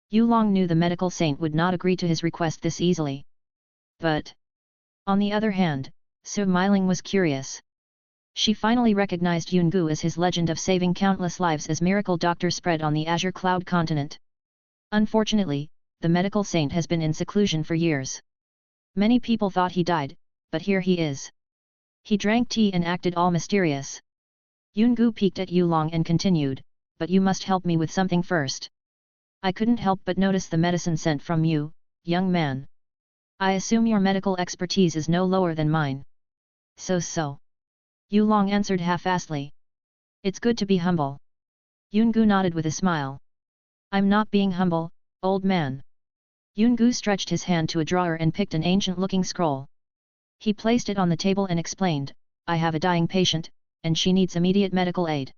Yulong knew the medical saint would not agree to his request this easily. But... on the other hand, Smiling was curious. She finally recognized Yungu as his legend of saving countless lives as miracle doctor spread on the Azure Cloud continent. Unfortunately, the medical saint has been in seclusion for years. Many people thought he died, but here he is. He drank tea and acted all mysterious. Yungu peeked at Yulong and continued, "But you must help me with something first. I couldn't help but notice the medicine sent from you, young man. I assume your medical expertise is no lower than mine." So. Yulong answered half-assedly. "It's good to be humble." Yungu nodded with a smile. "I'm not being humble, old man." Yungu stretched his hand to a drawer and picked an ancient-looking scroll. He placed it on the table and explained, "I have a dying patient, and she needs immediate medical aid.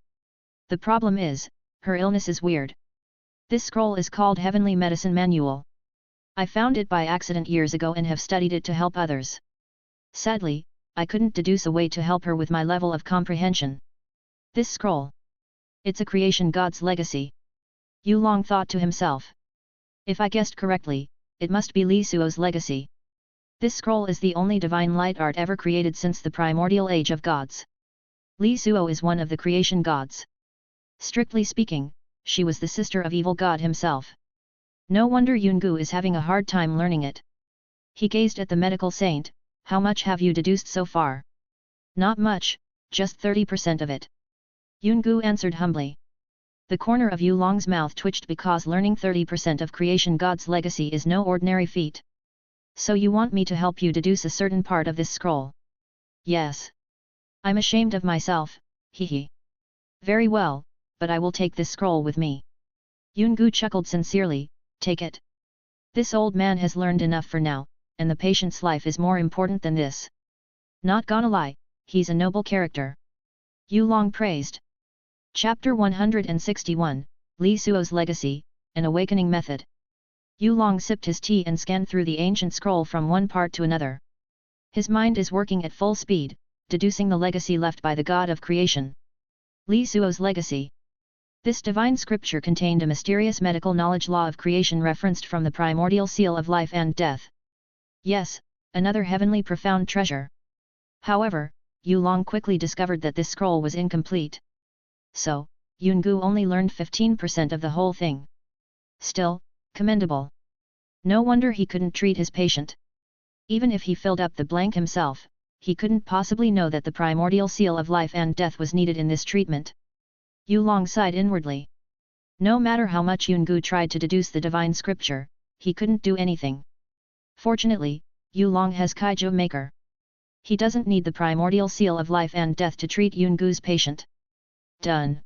The problem is, her illness is weird. This scroll is called Heavenly Medicine Manual. I found it by accident years ago and have studied it to help others. Sadly, I couldn't deduce a way to help her with my level of comprehension. This scroll. It's a creation god's legacy." Yulong thought to himself. "If I guessed correctly, it must be Li Suo's legacy. This scroll is the only divine light art ever created since the primordial age of gods. Li Suo is one of the creation gods. Strictly speaking, she was the sister of evil god himself. No wonder Yungu is having a hard time learning it." He gazed at the medical saint. "How much have you deduced so far?" "Not much, just 30% of it." Yungu answered humbly. The corner of Yulong's mouth twitched because learning 30% of creation god's legacy is no ordinary feat. "So you want me to help you deduce a certain part of this scroll?" "Yes. I'm ashamed of myself, hehe. "Very well, but I will take this scroll with me." Yungu chuckled sincerely. "Take it. This old man has learned enough for now, and the patient's life is more important than this. Not gonna lie, he's a noble character." Yulong praised. Chapter 161, Li Suo's Legacy, An Awakening Method. Yulong sipped his tea and scanned through the ancient scroll from one part to another. His mind is working at full speed, deducing the legacy left by the god of creation. Li Suo's legacy. This divine scripture contained a mysterious medical knowledge law of creation referenced from the primordial seal of life and death. Yes, another heavenly profound treasure. However, Yulong quickly discovered that this scroll was incomplete. So, Yungu only learned 15% of the whole thing. Still, commendable. No wonder he couldn't treat his patient. Even if he filled up the blank himself, he couldn't possibly know that the primordial seal of life and death was needed in this treatment. Yulong sighed inwardly. No matter how much Yungu tried to deduce the divine scripture, he couldn't do anything. Fortunately, Yulong has Kaiju Maker. He doesn't need the primordial seal of life and death to treat Yungu's patient. Done.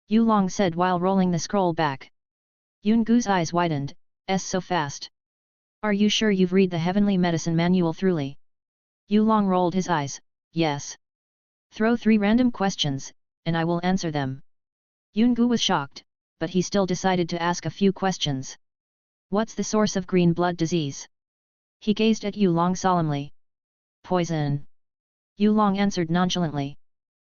Yulong said while rolling the scroll back. Yungu's eyes widened, so fast. Are you sure you've read the heavenly medicine manual thoroughly? Yulong rolled his eyes, yes. Throw 3 random questions, and I will answer them. Yungu was shocked, but he still decided to ask a few questions. What's the source of green blood disease? He gazed at Yulong solemnly. Poison. Yulong answered nonchalantly.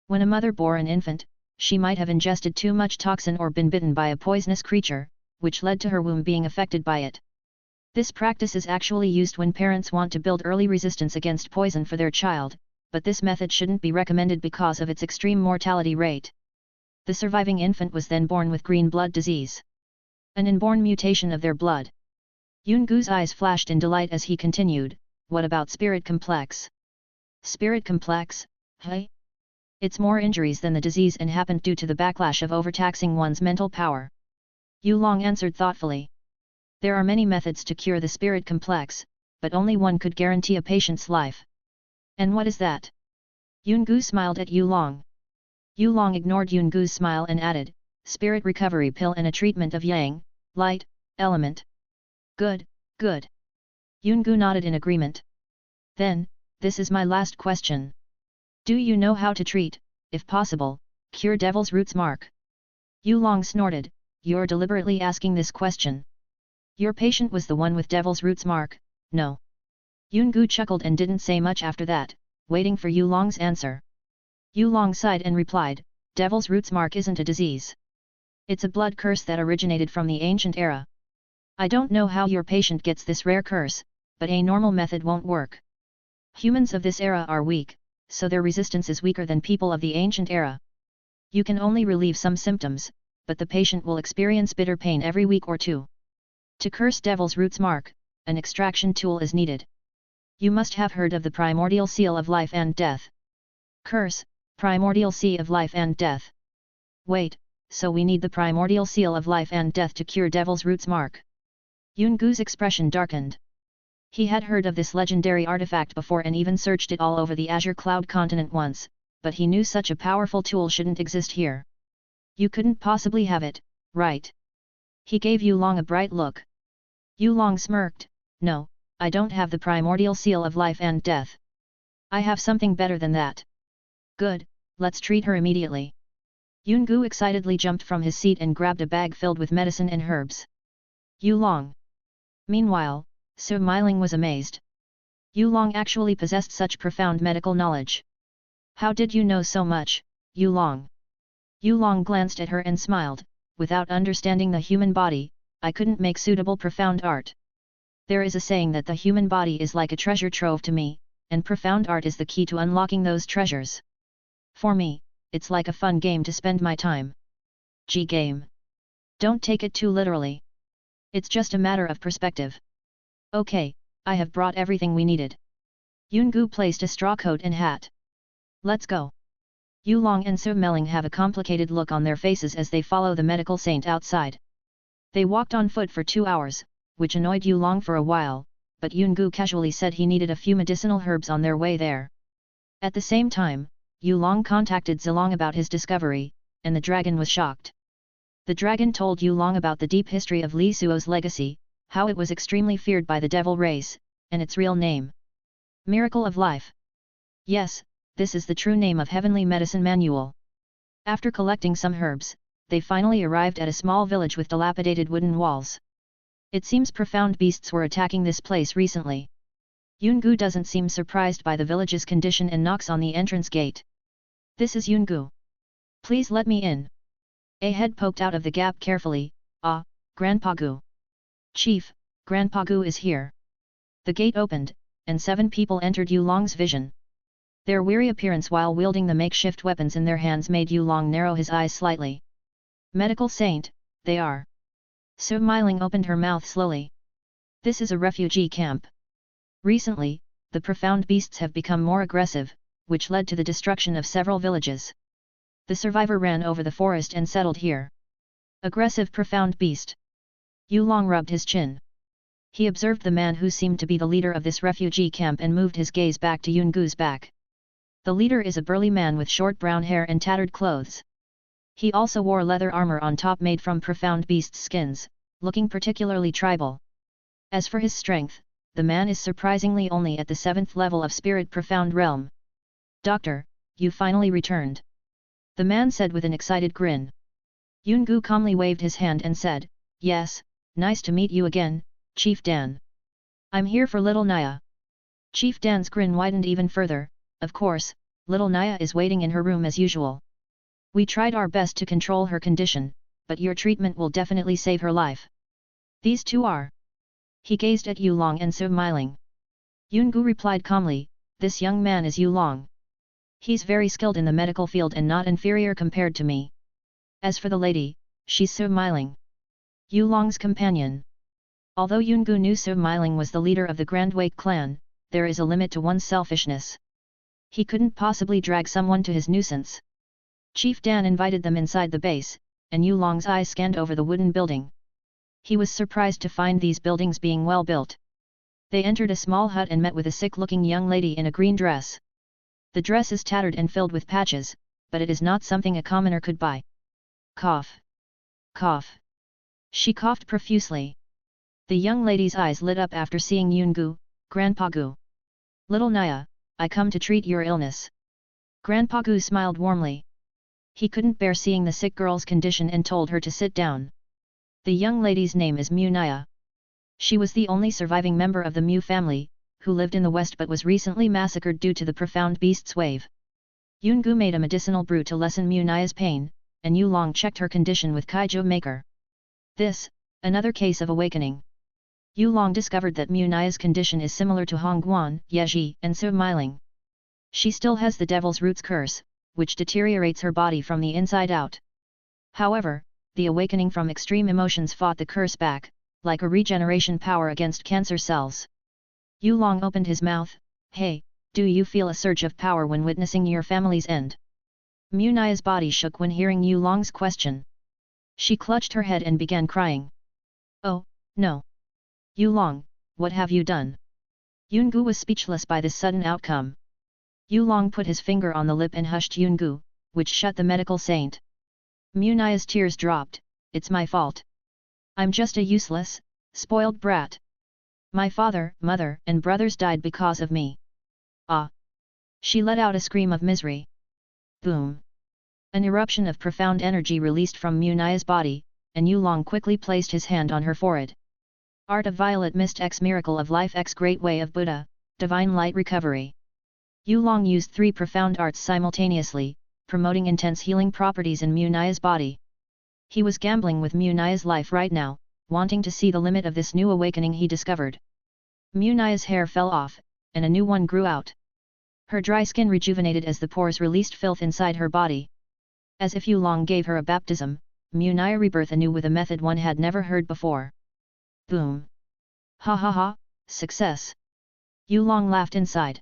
When a mother bore an infant, she might have ingested too much toxin or been bitten by a poisonous creature, which led to her womb being affected by it. This practice is actually used when parents want to build early resistance against poison for their child, but this method shouldn't be recommended because of its extreme mortality rate. The surviving infant was then born with green blood disease. An inborn mutation of their blood. Yungu's eyes flashed in delight as he continued, what about spirit complex? Spirit complex, hey? It's more injuries than the disease and happened due to the backlash of overtaxing one's mental power. Yulong answered thoughtfully. There are many methods to cure the spirit complex, but only one could guarantee a patient's life. And what is that? Yungu smiled at Yulong. Yulong ignored Yungu's smile and added, spirit recovery pill and a treatment of yang, light, element. Good, good. Yungu nodded in agreement. Then, this is my last question. Do you know how to treat, if possible, cure Devil's Root's mark? Yulong snorted, you're deliberately asking this question. Your patient was the one with Devil's Root's mark, no. Yungu chuckled and didn't say much after that, waiting for Yulong's answer. Yulong sighed and replied, Devil's Root's mark isn't a disease. It's a blood curse that originated from the ancient era. I don't know how your patient gets this rare curse, but a normal method won't work. Humans of this era are weak, so their resistance is weaker than people of the ancient era. You can only relieve some symptoms, but the patient will experience bitter pain every week or 2. To curse Devil's Root's mark, an extraction tool is needed. You must have heard of the primordial seal of life and death. Curse, primordial seal of life and death. Wait, so we need the primordial seal of life and death to cure Devil's Root's mark. Yungu's expression darkened. He had heard of this legendary artifact before and even searched it all over the Azure Cloud continent once, but he knew such a powerful tool shouldn't exist here. You couldn't possibly have it, right? He gave Yulong a bright look. Yulong smirked, no, I don't have the primordial seal of life and death. I have something better than that. Good, let's treat her immediately. Yungu excitedly jumped from his seat and grabbed a bag filled with medicine and herbs. Yulong. Meanwhile, Smiling was amazed. Yulong actually possessed such profound medical knowledge. How did you know so much, Yulong? Yulong glanced at her and smiled, without understanding the human body, I couldn't make suitable profound art. There is a saying that the human body is like a treasure trove to me, and profound art is the key to unlocking those treasures. For me, it's like a fun game to spend my time. Game. Don't take it too literally. It's just a matter of perspective. Okay, I have brought everything we needed. Yungu placed a straw coat and hat. Let's go. Yulong and Smiling have a complicated look on their faces as they follow the medical saint outside. They walked on foot for 2 hours, which annoyed Yulong for a while, but Yungu casually said he needed a few medicinal herbs on their way there. At the same time, Yulong contacted Zilong about his discovery, and the dragon was shocked. The dragon told Yulong about the deep history of Li Suo's legacy, how it was extremely feared by the devil race, and its real name. Miracle of Life. Yes, this is the true name of Heavenly Medicine Manual. After collecting some herbs, they finally arrived at a small village with dilapidated wooden walls. It seems profound beasts were attacking this place recently. Yungu doesn't seem surprised by the village's condition and knocks on the entrance gate. This is Yungu. Please let me in. A head poked out of the gap carefully. Ah, Grandpa Gu. Chief, Grandpa Gu is here. The gate opened, and 7 people entered Yu Long's vision. Their weary appearance while wielding the makeshift weapons in their hands made Yu Long narrow his eyes slightly. Medical saint, they are. Su Miling opened her mouth slowly. This is a refugee camp. Recently, the profound beasts have become more aggressive, which led to the destruction of several villages. The survivor ran over the forest and settled here. Aggressive profound beast. Yu Long rubbed his chin. He observed the man who seemed to be the leader of this refugee camp and moved his gaze back to Yungu's back. The leader is a burly man with short brown hair and tattered clothes. He also wore leather armor on top made from profound beast skins, looking particularly tribal. As for his strength, the man is surprisingly only at the 7th level of Spirit Profound Realm. Doctor, you finally returned. The man said with an excited grin. Yungu calmly waved his hand and said, yes, nice to meet you again, Chief Dan. I'm here for little Naya. Chief Dan's grin widened even further. Of course, little Naya is waiting in her room as usual. We tried our best to control her condition, but your treatment will definitely save her life. These two are. He gazed at Yu Long and Su Miling. Yungu replied calmly, this young man is Yu Long. He's very skilled in the medical field and not inferior compared to me. As for the lady, she's Su Miling, Yu Long's companion. Although Yungu knew Su Miling was the leader of the Grand Wake clan, there is a limit to one's selfishness. He couldn't possibly drag someone to his nuisance. Chief Dan invited them inside the base, and Yu Long's eyes scanned over the wooden building. He was surprised to find these buildings being well built. They entered a small hut and met with a sick-looking young lady in a green dress. The dress is tattered and filled with patches, but it is not something a commoner could buy. Cough. Cough. She coughed profusely. The young lady's eyes lit up after seeing Yungu, Grandpa Gu. Little Naya, I come to treat your illness. Grandpa Gu smiled warmly. He couldn't bear seeing the sick girl's condition and told her to sit down. The young lady's name is Mu Naya. She was the only surviving member of the Mu family, who lived in the west but was recently massacred due to the profound beast's wave. Yungu made a medicinal brew to lessen Mu Naya's pain, and Yu Long checked her condition with Kaiju Maker. This, another case of awakening. Yu Long discovered that Mu Naya's condition is similar to Hongguan, Yeji, and Su Miling. She still has the Devil's Roots curse, which deteriorates her body from the inside out. However, the awakening from extreme emotions fought the curse back, like a regeneration power against cancer cells. Yu Long opened his mouth. Hey, do you feel a surge of power when witnessing your family's end? Mu Naya's body shook when hearing Yu Long's question. She clutched her head and began crying. Oh, no. Yu Long, what have you done? Yungu was speechless by this sudden outcome. Yu Long put his finger on the lip and hushed Yungu, which shut the medical saint. Mu Naya's tears dropped. It's my fault. I'm just a useless, spoiled brat. My father, mother, and brothers died because of me. Ah! She let out a scream of misery. Boom! An eruption of profound energy released from Mu Naya's body, and Yu Long quickly placed his hand on her forehead. Art of Violet Mist X Miracle of Life X Great Way of Buddha, Divine Light Recovery. Yu Long used 3 profound arts simultaneously, promoting intense healing properties in Mu Naya's body. He was gambling with Mu Naya's life right now, wanting to see the limit of this new awakening he discovered. Mu Naya's hair fell off, and a new one grew out. Her dry skin rejuvenated as the pores released filth inside her body. As if Yu Long gave her a baptism, Mu Naya rebirth anew with a method one had never heard before. Boom! Ha ha ha, success! Yu Long laughed inside.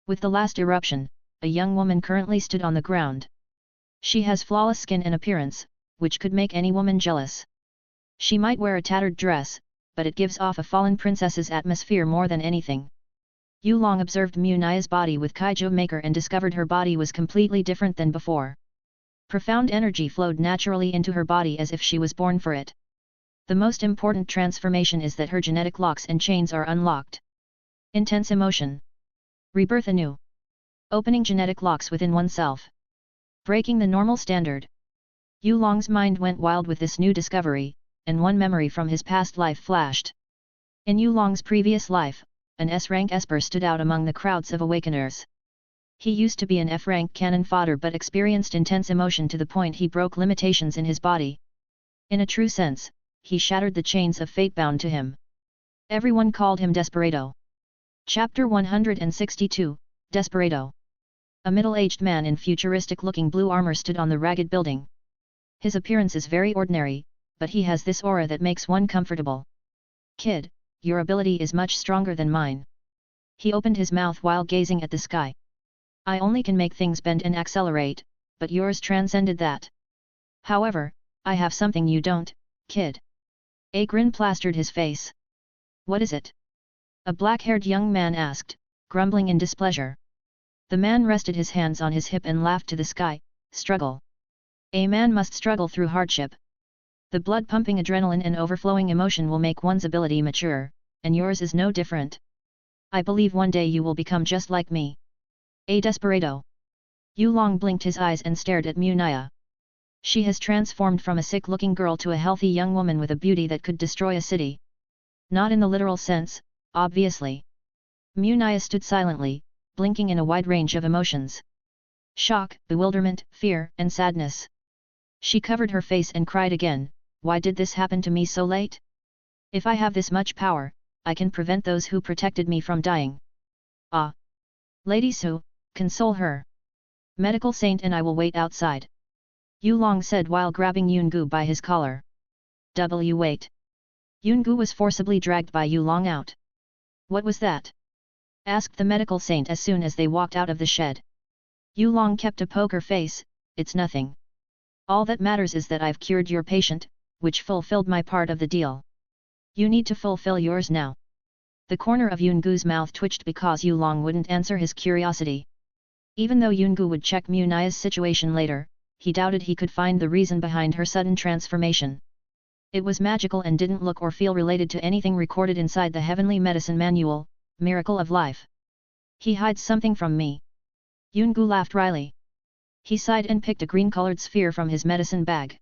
With the last eruption, a young woman currently stood on the ground. She has flawless skin and appearance, which could make any woman jealous. She might wear a tattered dress, but it gives off a fallen princess's atmosphere more than anything. Yu Long observed Mu Naya's body with Kaiju Maker and discovered her body was completely different than before. Profound energy flowed naturally into her body as if she was born for it. The most important transformation is that her genetic locks and chains are unlocked. Intense emotion. Rebirth anew. Opening genetic locks within oneself. Breaking the normal standard. Yu Long's mind went wild with this new discovery, and one memory from his past life flashed. In Yu Long's previous life, an S-rank Esper stood out among the crowds of awakeners. He used to be an F-rank cannon fodder but experienced intense emotion to the point he broke limitations in his body. In a true sense, he shattered the chains of fate bound to him. Everyone called him Desperado. Chapter 162, Desperado. A middle-aged man in futuristic-looking blue armor stood on the ragged building. His appearance is very ordinary, but he has this aura that makes one comfortable. Kid, your ability is much stronger than mine. He opened his mouth while gazing at the sky. I only can make things bend and accelerate, but yours transcended that. However, I have something you don't, kid. A grin plastered his face. What is it? A black-haired young man asked, grumbling in displeasure. The man rested his hands on his hip and laughed to the sky. Struggle. A man must struggle through hardship. The blood-pumping adrenaline and overflowing emotion will make one's ability mature, and yours is no different. I believe one day you will become just like me. A Desperado. Yulong blinked his eyes and stared at Munaya. She has transformed from a sick-looking girl to a healthy young woman with a beauty that could destroy a city. Not in the literal sense, obviously. Munaya stood silently, blinking in a wide range of emotions. Shock, bewilderment, fear, and sadness. She covered her face and cried again, why did this happen to me so late? If I have this much power, I can prevent those who protected me from dying. Ah! Lady Su, console her. Medical saint and I will wait outside. Yulong said while grabbing Yungu by his collar. Wait. Yungu was forcibly dragged by Yulong out. What was that? Asked the medical saint as soon as they walked out of the shed. Yulong kept a poker face, it's nothing. All that matters is that I've cured your patient, which fulfilled my part of the deal. You need to fulfill yours now. The corner of Yungu's mouth twitched because Yulong wouldn't answer his curiosity. Even though Yungu would check Munaya's situation later, he doubted he could find the reason behind her sudden transformation. It was magical and didn't look or feel related to anything recorded inside the Heavenly Medicine Manual, Miracle of Life. He hides something from me. Yungu laughed wryly. He sighed and picked a green-colored sphere from his medicine bag.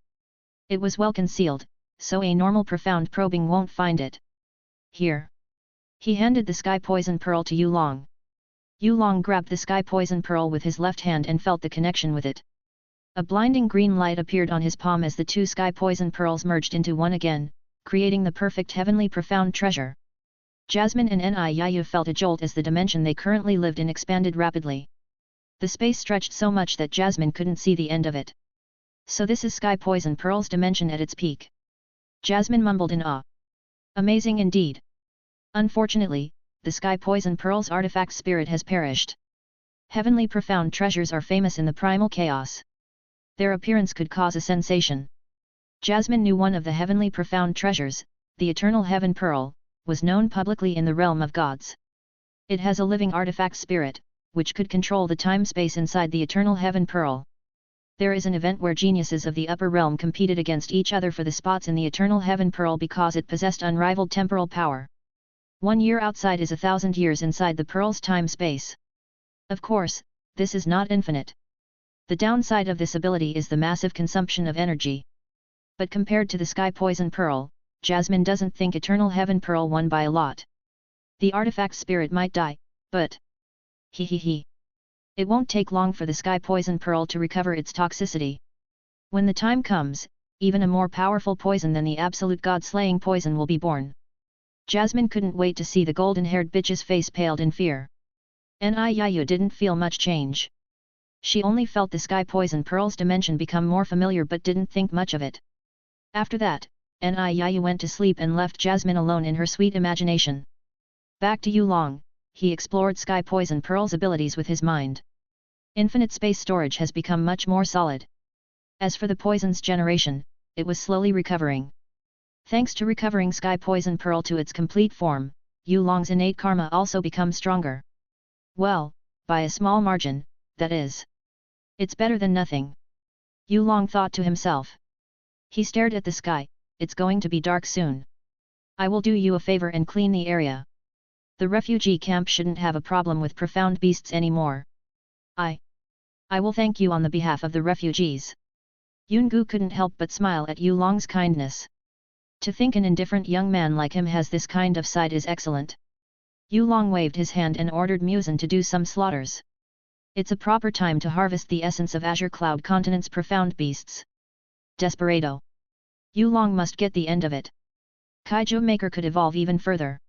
It was well concealed, so a normal profound probing won't find it. Here. He handed the sky poison pearl to Yulong. Yulong grabbed the sky poison pearl with his left hand and felt the connection with it. A blinding green light appeared on his palm as the two sky poison pearls merged into one again, creating the perfect heavenly profound treasure. Jasmine and Yayu felt a jolt as the dimension they currently lived in expanded rapidly. The space stretched so much that Jasmine couldn't see the end of it. So this is Sky Poison Pearl's dimension at its peak. Jasmine mumbled in awe. Amazing indeed. Unfortunately, the Sky Poison Pearl's artifact spirit has perished. Heavenly profound treasures are famous in the primal chaos. Their appearance could cause a sensation. Jasmine knew one of the heavenly profound treasures, the Eternal Heaven Pearl, was known publicly in the realm of gods. It has a living artifact spirit, which could control the time-space inside the Eternal Heaven Pearl. There is an event where geniuses of the upper realm competed against each other for the spots in the Eternal Heaven Pearl because it possessed unrivaled temporal power. 1 year outside is 1,000 years inside the Pearl's time-space. Of course, this is not infinite. The downside of this ability is the massive consumption of energy. But compared to the Sky Poison Pearl, Jasmine doesn't think Eternal Heaven Pearl won by a lot. The artifact spirit might die, but... It won't take long for the Sky Poison Pearl to recover its toxicity. When the time comes, even a more powerful poison than the absolute god-slaying poison will be born. Jasmine couldn't wait to see the golden-haired bitch's face paled in fear. Yayu didn't feel much change. She only felt the Sky Poison Pearl's dimension become more familiar but didn't think much of it. After that, Yayu went to sleep and left Jasmine alone in her sweet imagination. Back to Yulong, he explored Sky Poison Pearl's abilities with his mind. Infinite space storage has become much more solid. As for the poison's generation, it was slowly recovering. Thanks to recovering Sky Poison Pearl to its complete form, Yulong's innate karma also becomes stronger. Well, by a small margin, that is. It's better than nothing. Yulong thought to himself. He stared at the sky. It's going to be dark soon. I will do you a favor and clean the area. The refugee camp shouldn't have a problem with profound beasts anymore. I will thank you on the behalf of the refugees. Yungu couldn't help but smile at Yulong's kindness. To think an indifferent young man like him has this kind of side is excellent. Yulong waved his hand and ordered Muzan to do some slaughters. It's a proper time to harvest the essence of Azure Cloud Continent's profound beasts. Desperado. Yulong must get the end of it. Kaiju Maker could evolve even further.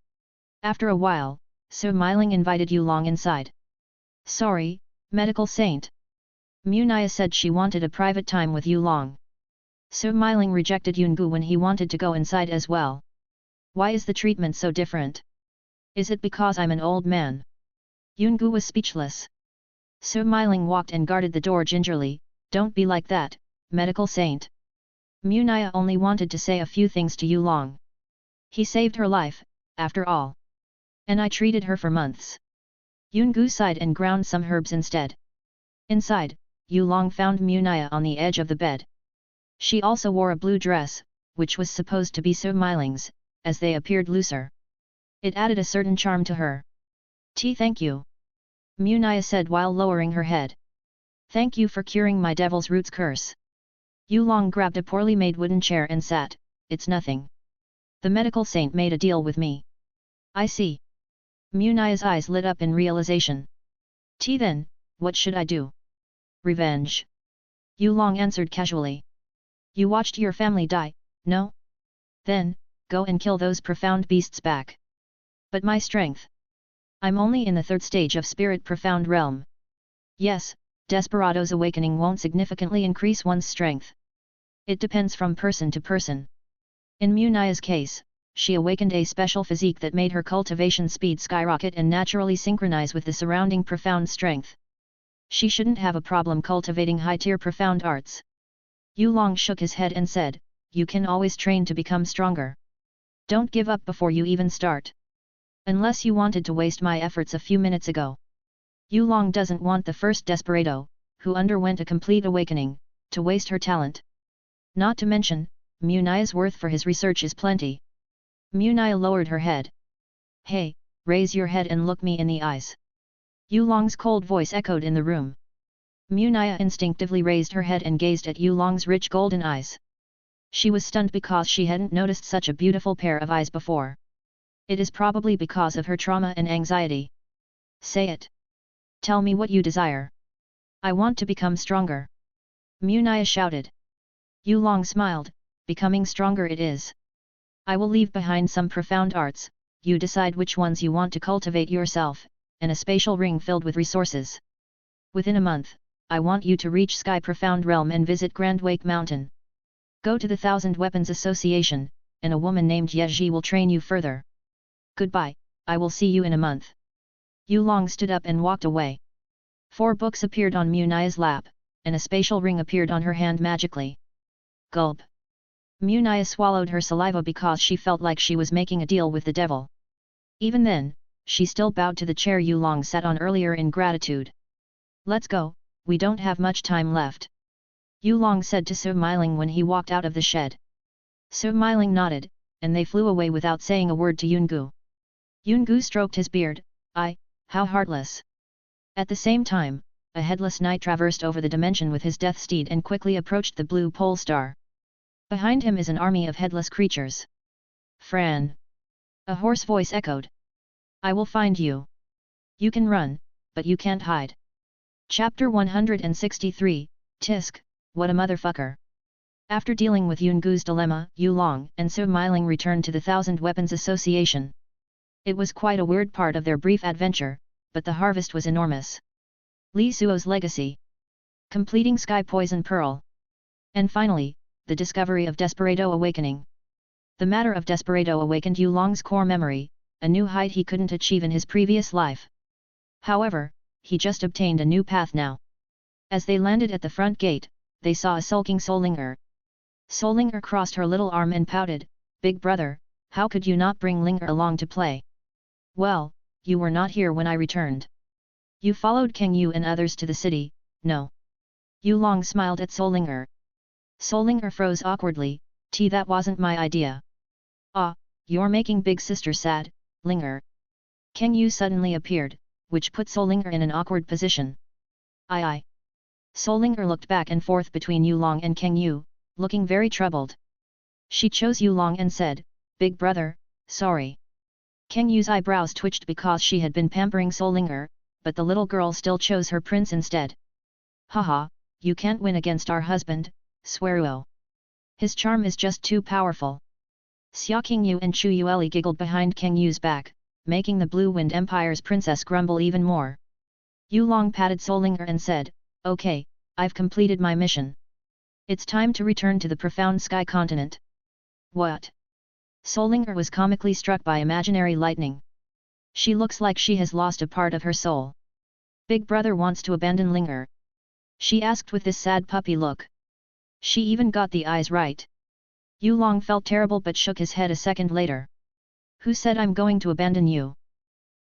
After a while, Smiling invited Yulong inside. Sorry, medical saint. Munaya said she wanted a private time with Yulong. Smiling rejected Yungu when he wanted to go inside as well. Why is the treatment so different? Is it because I'm an old man? Yungu was speechless. Smiling walked and guarded the door gingerly. Don't be like that, medical saint. Munaya only wanted to say a few things to Yulong. He saved her life, after all. And I treated her for months. Yungu sighed and ground some herbs instead. Inside, Yulong found Munaya on the edge of the bed. She also wore a blue dress, which was supposed to be Smiling's, as they appeared looser. It added a certain charm to her. Thank you. Munaya said while lowering her head. Thank you for curing my devil's roots curse. Yulong grabbed a poorly made wooden chair and sat. It's nothing. The medical saint made a deal with me. I see. Munaya's eyes lit up in realization. Then, what should I do? Revenge. Yulong answered casually. You watched your family die, no? Then, go and kill those profound beasts back. But my strength. I'm only in the third stage of spirit profound realm. Yes, Desperado's awakening won't significantly increase one's strength. It depends from person to person. In Munaya's case, she awakened a special physique that made her cultivation speed skyrocket and naturally synchronize with the surrounding profound strength. She shouldn't have a problem cultivating high-tier profound arts. Yulong shook his head and said, you can always train to become stronger. Don't give up before you even start. Unless you wanted to waste my efforts a few minutes ago. Yulong doesn't want the first Desperado, who underwent a complete awakening, to waste her talent. Not to mention, Munaya's worth for his research is plenty. Munaya lowered her head. Hey, raise your head and look me in the eyes. Yulong's cold voice echoed in the room. Munaya instinctively raised her head and gazed at Yulong's rich golden eyes. She was stunned because she hadn't noticed such a beautiful pair of eyes before. It is probably because of her trauma and anxiety. Say it. Tell me what you desire. I want to become stronger. Munaya shouted. Yulong smiled, becoming stronger it is. I will leave behind some profound arts, you decide which ones you want to cultivate yourself, and a spatial ring filled with resources. Within a month, I want you to reach Sky Profound Realm and visit Grand Wake Mountain. Go to the Thousand Weapons Association, and a woman named Yeji will train you further. Goodbye, I will see you in a month. Yulong stood up and walked away. 4 books appeared on Munaya's lap, and a spatial ring appeared on her hand magically. Gulp. Munaya swallowed her saliva because she felt like she was making a deal with the devil. Even then, she still bowed to the chair Yulong sat on earlier in gratitude. Let's go, we don't have much time left. Yulong said to Smiling when he walked out of the shed. Smiling nodded, and they flew away without saying a word to Yungu. Yungu stroked his beard. How heartless. At the same time, a headless knight traversed over the dimension with his death steed and quickly approached the blue pole star. Behind him is an army of headless creatures. Fran. A hoarse voice echoed. I will find you. You can run, but you can't hide. Chapter 163, Tisk, what a motherfucker. After dealing with Yungu's dilemma, Yulong and Smiling returned to the Thousand Weapons Association. It was quite a weird part of their brief adventure, but the harvest was enormous. Li Suo's legacy. Completing Sky Poison Pearl. And finally, the discovery of Desperado Awakening. The matter of Desperado awakened Yulong's core memory, a new height he couldn't achieve in his previous life. However, he just obtained a new path now. As they landed at the front gate, they saw a sulking Solinger. Solinger crossed her little arm and pouted, Big brother, how could you not bring Linger along to play? Well, you were not here when I returned. You followed Kang Yu and others to the city, no. Yulong smiled at Solinger. Solinger froze awkwardly, that wasn't my idea. You're making big sister sad, Linger. Kang Yu suddenly appeared, which put Solinger in an awkward position. Aye. Solinger looked back and forth between Yulong and Kang Yu, looking very troubled. She chose Yulong and said, Big brother, sorry. Kang Yu's eyebrows twitched because she had been pampering Solinger, but the little girl still chose her prince instead. Haha, you can't win against our husband, Sweruo. His charm is just too powerful. Xia Qingyu and Chu Yueli giggled behind Kang Yu's back, making the Blue Wind Empire's princess grumble even more. Yu Long patted Solinger and said, "Okay, I've completed my mission. It's time to return to the profound sky continent." What? Solinger was comically struck by imaginary lightning. She looks like she has lost a part of her soul. Big brother wants to abandon Linger? She asked with this sad puppy look. She even got the eyes right. Yu Long felt terrible but shook his head a second later. Who said I'm going to abandon you?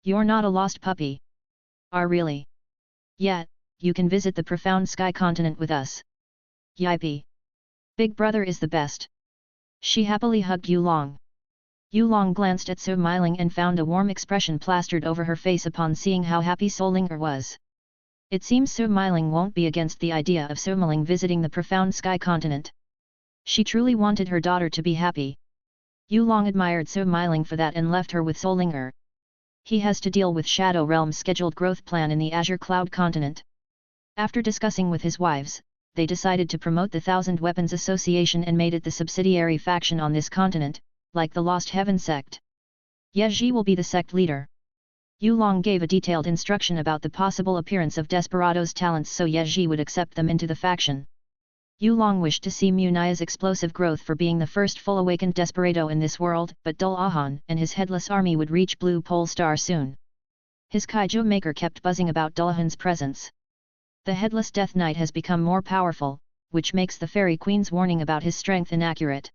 You're not a lost puppy. Are really? Yet, you can visit the profound sky continent with us. Yippee! Big brother is the best. She happily hugged Yu Long. Yu Long glanced at Smiling and found a warm expression plastered over her face upon seeing how happy Solinger was. It seems Smiling won't be against the idea of Smiling visiting the profound sky continent. She truly wanted her daughter to be happy. Yu Long admired Smiling for that and left her with Solinger. He has to deal with Shadow Realm's scheduled growth plan in the Azure Cloud continent. After discussing with his wives, they decided to promote the Thousand Weapons Association and made it the subsidiary faction on this continent, like the Lost Heaven sect. Ye Ji will be the sect leader. Yu Long gave a detailed instruction about the possible appearance of Desperado's talents so Ye Ji would accept them into the faction. Yu Long wished to see Mu Nia's explosive growth for being the first full-awakened Desperado in this world, but Dul Ahan and his headless army would reach Blue Pole Star soon. His Kaiju Maker kept buzzing about Dullahan's presence. The Headless Death Knight has become more powerful, which makes the Fairy Queen's warning about his strength inaccurate.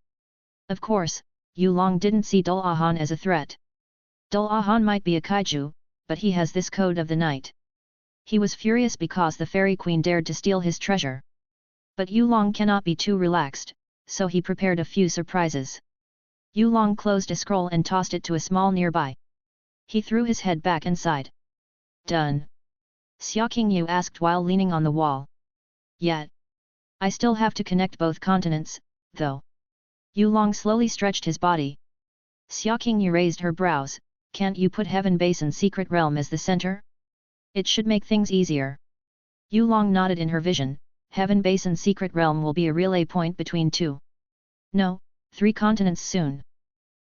Of course, Yu Long didn't see Dul Ahan as a threat. Dul Ahan might be a kaiju, but he has this code of the night. He was furious because the Fairy Queen dared to steal his treasure. But Yu Long cannot be too relaxed, so he prepared a few surprises. Yu Long closed a scroll and tossed it to a small nearby. He threw his head back and sighed. Done. Xia Qingyu asked while leaning on the wall. Yet. I still have to connect both continents, though. Yu Long slowly stretched his body. Xia Qingyu raised her brows. Can't you put Heaven Basin Secret Realm as the center? It should make things easier. Yu Long nodded in her vision. Heaven Basin Secret Realm will be a relay point between 2. No, 3 continents soon.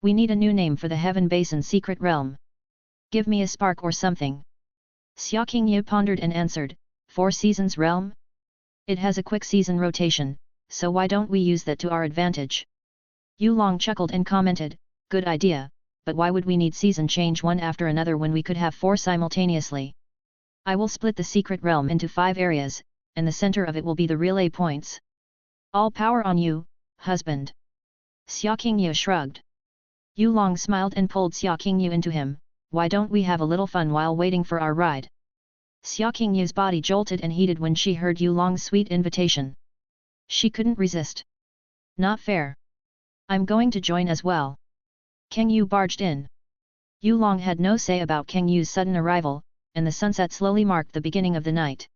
We need a new name for the Heaven Basin Secret Realm. Give me a spark or something. Xia Qingyu pondered and answered, 4 Seasons Realm? It has a quick season rotation, so why don't we use that to our advantage? Yu Long chuckled and commented, good idea, but why would we need season change one after another when we could have 4 simultaneously? I will split the secret realm into 5 areas, and the center of it will be the relay points. All power on you, husband. Xia Qingyu shrugged. Yu Long smiled and pulled Xia Qingyu into him. Why don't we have a little fun while waiting for our ride? Xia Qingyu's body jolted and heated when she heard Yu Long's sweet invitation. She couldn't resist. Not fair. I'm going to join as well. Kang Yu barged in. Yu Long had no say about Kang Yu's sudden arrival, and the sunset slowly marked the beginning of the night.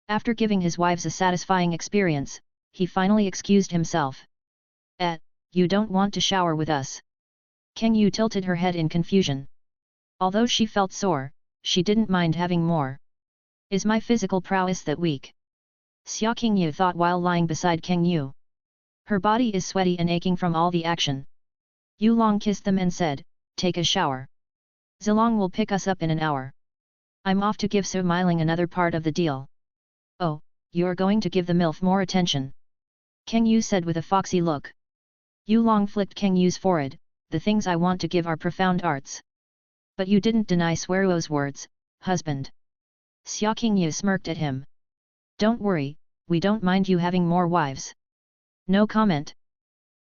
After giving his wives a satisfying experience, he finally excused himself. You don't want to shower with us? Kang Yu tilted her head in confusion. Although she felt sore, she didn't mind having more. Is my physical prowess that weak? Xia Qingyu thought while lying beside Kang Yu. Her body is sweaty and aching from all the action. Yu Long kissed them and said, take a shower. Zilong will pick us up in an hour. I'm off to give Smiling another part of the deal. Oh, you're going to give the MILF more attention. Kang Yu said with a foxy look. Yu Long flicked Kang Yu's forehead, the things I want to give are profound arts. But you didn't deny Sweruo's words, husband. Xia Qingyu smirked at him. Don't worry, we don't mind you having more wives. No comment.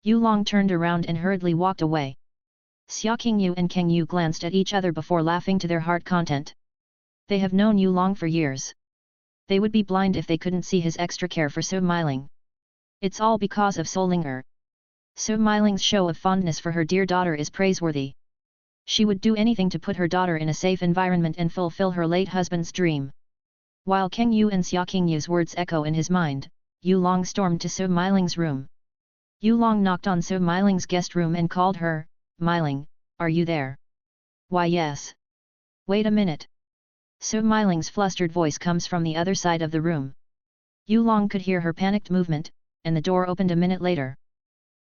Yu Long turned around and hurriedly walked away. Xia Qingyu and Kang Yu glanced at each other before laughing to their heart content. They have known Yu Long for years. They would be blind if they couldn't see his extra care for Smiling. It's all because of Solinger. Smiling's show of fondness for her dear daughter is praiseworthy. She would do anything to put her daughter in a safe environment and fulfill her late husband's dream. While Kang Yu and Xia Qingyu's words echo in his mind, Yu Long stormed to Smiling's room. Yu Long knocked on Smiling's guest room and called her, Miling, are you there? Why yes. Wait a minute. Su Miling's flustered voice comes from the other side of the room. Yu Long could hear her panicked movement, and the door opened a minute later.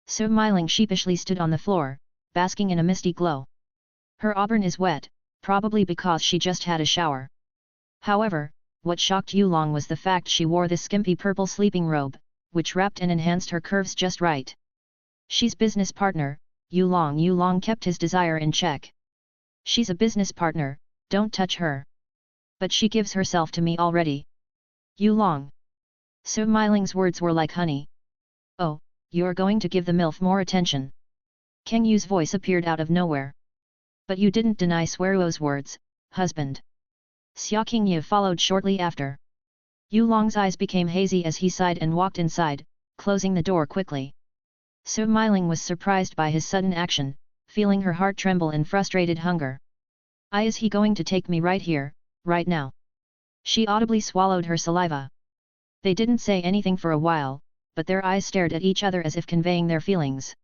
Su Miling sheepishly stood on the floor, basking in a misty glow. Her auburn is wet, probably because she just had a shower. However, what shocked Yu Long was the fact she wore this skimpy purple sleeping robe, which wrapped and enhanced her curves just right. She's business partner, Yu Long kept his desire in check. She's a business partner, don't touch her. But she gives herself to me already. Yu Long. Su Miling's words were like honey. Oh, you're going to give the MILF more attention. Kang Yu's voice appeared out of nowhere. But you didn't deny Sweruo's words, husband. Xia Qingyu followed shortly after. Yu Long's eyes became hazy as he sighed and walked inside, closing the door quickly. Su Miling was surprised by his sudden action, feeling her heart tremble in frustrated hunger. Is he going to take me right here, right now? She audibly swallowed her saliva. They didn't say anything for a while, but their eyes stared at each other as if conveying their feelings.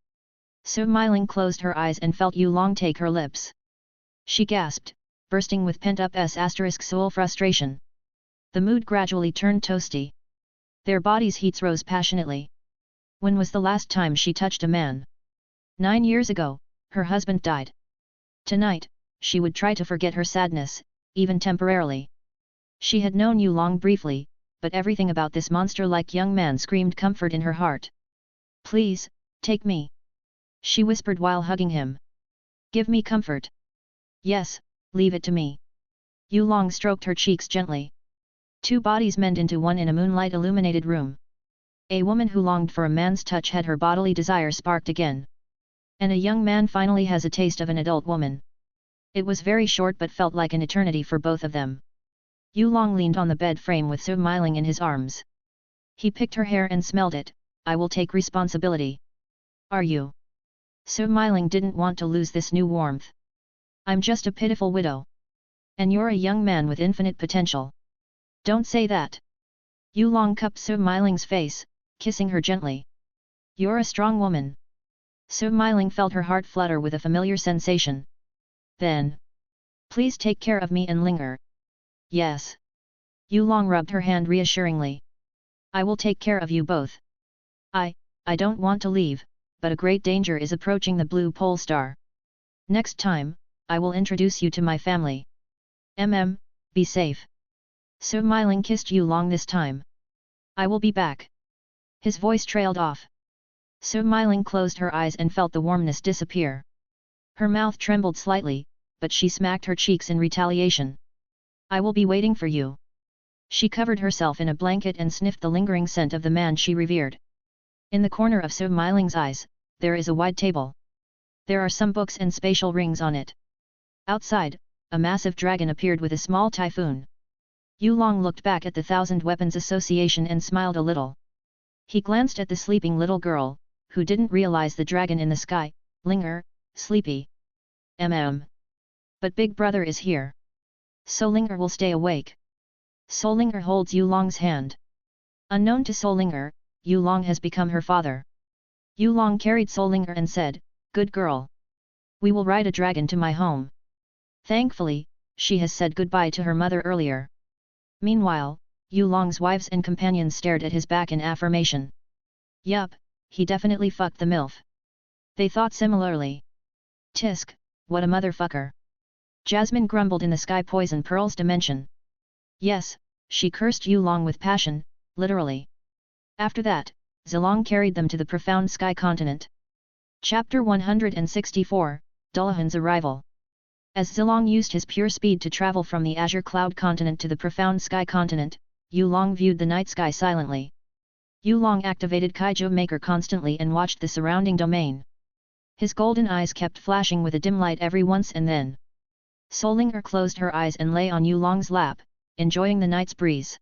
Su Miling closed her eyes and felt Yu Long take her lips. She gasped, bursting with pent-up soul frustration. The mood gradually turned toasty. Their bodies' heats rose passionately. When was the last time she touched a man? 9 years ago, her husband died. Tonight, she would try to forget her sadness, even temporarily. She had known Yu Long briefly, but everything about this monster-like young man screamed comfort in her heart. Please, take me. She whispered while hugging him. Give me comfort. Yes, leave it to me. Yu Long stroked her cheeks gently. Two bodies mend into one in a moonlight-illuminated room. A woman who longed for a man's touch had her bodily desire sparked again. And a young man finally has a taste of an adult woman. It was very short but felt like an eternity for both of them. Yu Long leaned on the bed frame with Su Miling in his arms. He picked her hair and smelled it. I will take responsibility. Are you? Su Miling didn't want to lose this new warmth. I'm just a pitiful widow. And you're a young man with infinite potential. Don't say that. Yu Long cupped Su Miling's face, kissing her gently. You're a strong woman. Su Miling felt her heart flutter with a familiar sensation. Then. Please take care of me and linger. Yes. Yu Long rubbed her hand reassuringly. I will take care of you both. I don't want to leave, but a great danger is approaching the blue pole star. Next time, I will introduce you to my family. Be safe. Su Miling kissed Yu Long this time. I will be back. His voice trailed off. Su Miling closed her eyes and felt the warmness disappear. Her mouth trembled slightly, but she smacked her cheeks in retaliation. I will be waiting for you. She covered herself in a blanket and sniffed the lingering scent of the man she revered. In the corner of Su Miling's eyes, there is a wide table. There are some books and spatial rings on it. Outside, a massive dragon appeared with a small typhoon. Yu Long looked back at the Thousand Weapons Association and smiled a little. He glanced at the sleeping little girl, who didn't realize the dragon in the sky, linger, sleepy. But Big Brother is here. Solinger will stay awake. Solinger holds Yu Long's hand. Unknown to Solinger, Yu Long has become her father. Yu Long carried Solinger and said, Good girl. We will ride a dragon to my home. Thankfully, she has said goodbye to her mother earlier. Meanwhile, Yu Long's wives and companions stared at his back in affirmation. Yup, he definitely fucked the MILF. They thought similarly. Tisk, what a motherfucker. Jasmine grumbled in the Sky Poison Pearl's dimension. Yes, she cursed Yu Long with passion, literally. After that, Zilong carried them to the profound sky continent. Chapter 164, Dullahan's arrival. As Zilong used his pure speed to travel from the azure cloud continent to the profound sky continent, Yu Long viewed the night sky silently. Yu Long activated Kaiju Maker constantly and watched the surrounding domain. His golden eyes kept flashing with a dim light every once and then. Solinger closed her eyes and lay on Yu Long's lap, enjoying the night's breeze.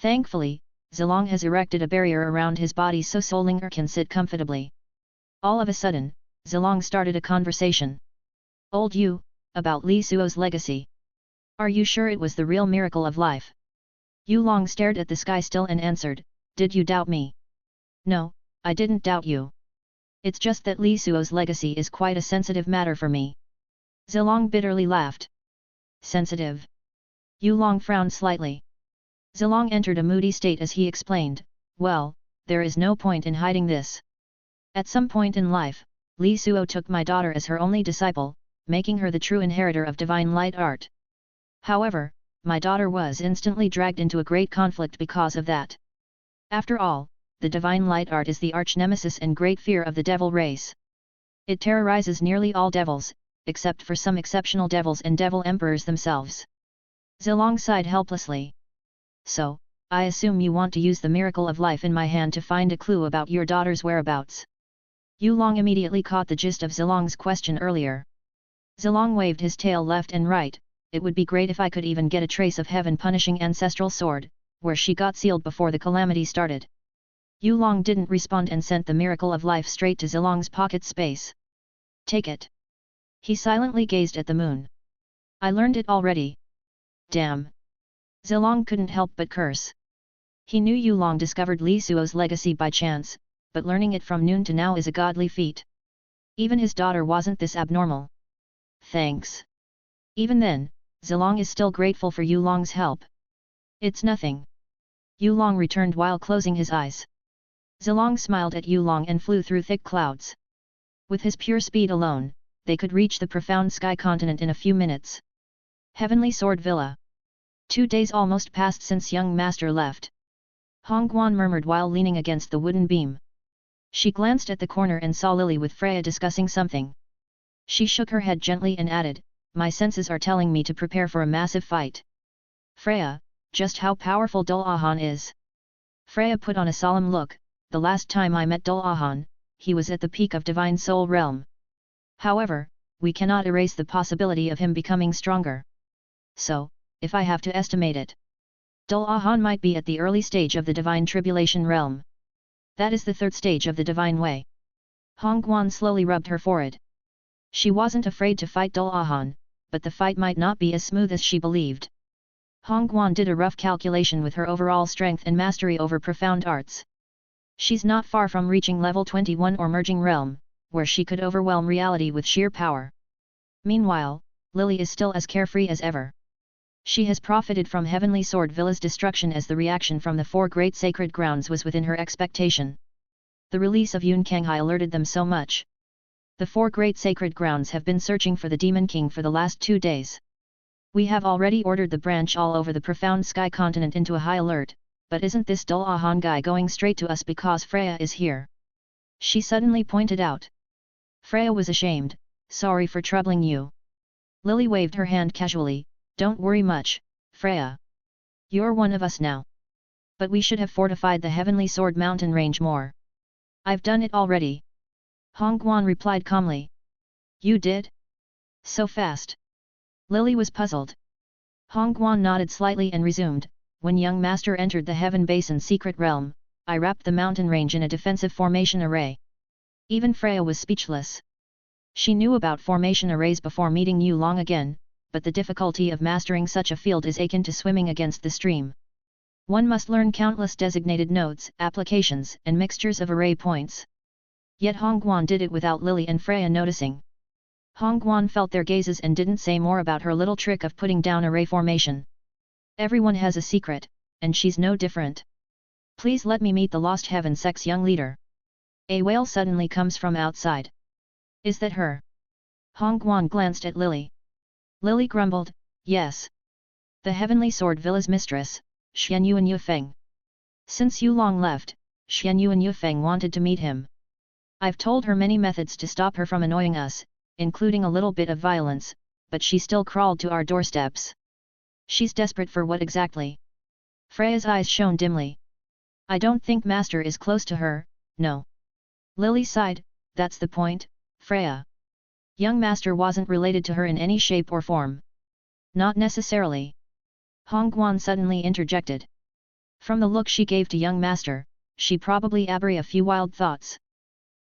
Thankfully, Zilong has erected a barrier around his body so Solinger can sit comfortably. All of a sudden, Zilong started a conversation. Old Yu, about Li Suo's legacy. Are you sure it was the real miracle of life? Yu Long stared at the sky still and answered, Did you doubt me? No, I didn't doubt you. It's just that Li Suo's legacy is quite a sensitive matter for me. Zilong bitterly laughed. Sensitive? Yulong frowned slightly. Zilong entered a moody state as he explained, well, there is no point in hiding this. At some point in life, Li Suo took my daughter as her only disciple, making her the true inheritor of divine light art. However, my daughter was instantly dragged into a great conflict because of that. After all, the divine light art is the arch-nemesis and great fear of the devil race. It terrorizes nearly all devils, except for some exceptional devils and devil emperors themselves. Zilong sighed helplessly. So, I assume you want to use the miracle of life in my hand to find a clue about your daughter's whereabouts. Yulong immediately caught the gist of Zilong's question earlier. Zilong waved his tail left and right. It would be great if I could even get a trace of heaven-punishing ancestral sword, where she got sealed before the calamity started. Yulong didn't respond and sent the miracle of life straight to Zilong's pocket space. Take it. He silently gazed at the moon. I learned it already. Damn. Zilong couldn't help but curse. He knew Yulong discovered Li Suo's legacy by chance, but learning it from noon to now is a godly feat. Even his daughter wasn't this abnormal. Thanks. Even then, Zilong is still grateful for Yulong's help. It's nothing. Yulong returned while closing his eyes. Zilong smiled at Yulong and flew through thick clouds. With his pure speed alone, they could reach the profound sky continent in a few minutes. Heavenly Sword Villa. 2 days almost passed since young master left. Hongguan murmured while leaning against the wooden beam. She glanced at the corner and saw Lily with Freya discussing something. She shook her head gently and added, my senses are telling me to prepare for a massive fight. Freya, just how powerful Dol-Ahan is. Freya put on a solemn look, the last time I met Dol-Ahan, he was at the peak of Divine Soul Realm. However, we cannot erase the possibility of him becoming stronger. So, if I have to estimate it, Dol-Ahan might be at the early stage of the Divine Tribulation Realm. That is the third stage of the Divine Way. Hongguan slowly rubbed her forehead. She wasn't afraid to fight Dol-Ahan, but the fight might not be as smooth as she believed. Hongguan did a rough calculation with her overall strength and mastery over profound arts. She's not far from reaching level 21 or merging realm, where she could overwhelm reality with sheer power. Meanwhile, Lily is still as carefree as ever. She has profited from Heavenly Sword Villa's destruction as the reaction from the 4 great sacred grounds was within her expectation. The release of Yun Kanghai alerted them so much. The 4 great sacred grounds have been searching for the Demon King for the last 2 days. We have already ordered the branch all over the profound sky continent into a high alert, but isn't this Dol-Ahan guy going straight to us because Freya is here? She suddenly pointed out. Freya was ashamed, sorry for troubling you. Lily waved her hand casually, don't worry much, Freya. You're one of us now. But we should have fortified the Heavenly Sword mountain range more. I've done it already. Hongguan replied calmly. You did? So fast. Lily was puzzled. Hongguan nodded slightly and resumed, when young master entered the Heaven Basin secret realm, I wrapped the mountain range in a defensive formation array. Even Freya was speechless. She knew about formation arrays before meeting Yulong again, but the difficulty of mastering such a field is akin to swimming against the stream. One must learn countless designated nodes, applications, and mixtures of array points. Yet Hongguan did it without Lily and Freya noticing. Hongguan felt their gazes and didn't say more about her little trick of putting down array formation. Everyone has a secret, and she's no different. Please let me meet the Lost Heaven Sect's young leader. A wail suddenly comes from outside. Is that her? Hongguan glanced at Lily. Lily grumbled, yes. The Heavenly Sword Villa's mistress, Xianyuan Yufeng. Since Yulong left, Xianyuan Yufeng wanted to meet him. I've told her many methods to stop her from annoying us, including a little bit of violence, but she still crawled to our doorsteps. She's desperate for what exactly? Freya's eyes shone dimly. I don't think Master is close to her, no. Lily sighed, that's the point, Freya. Young Master wasn't related to her in any shape or form. Not necessarily. Hongguan suddenly interjected. From the look she gave to young Master, she probably harbored a few wild thoughts.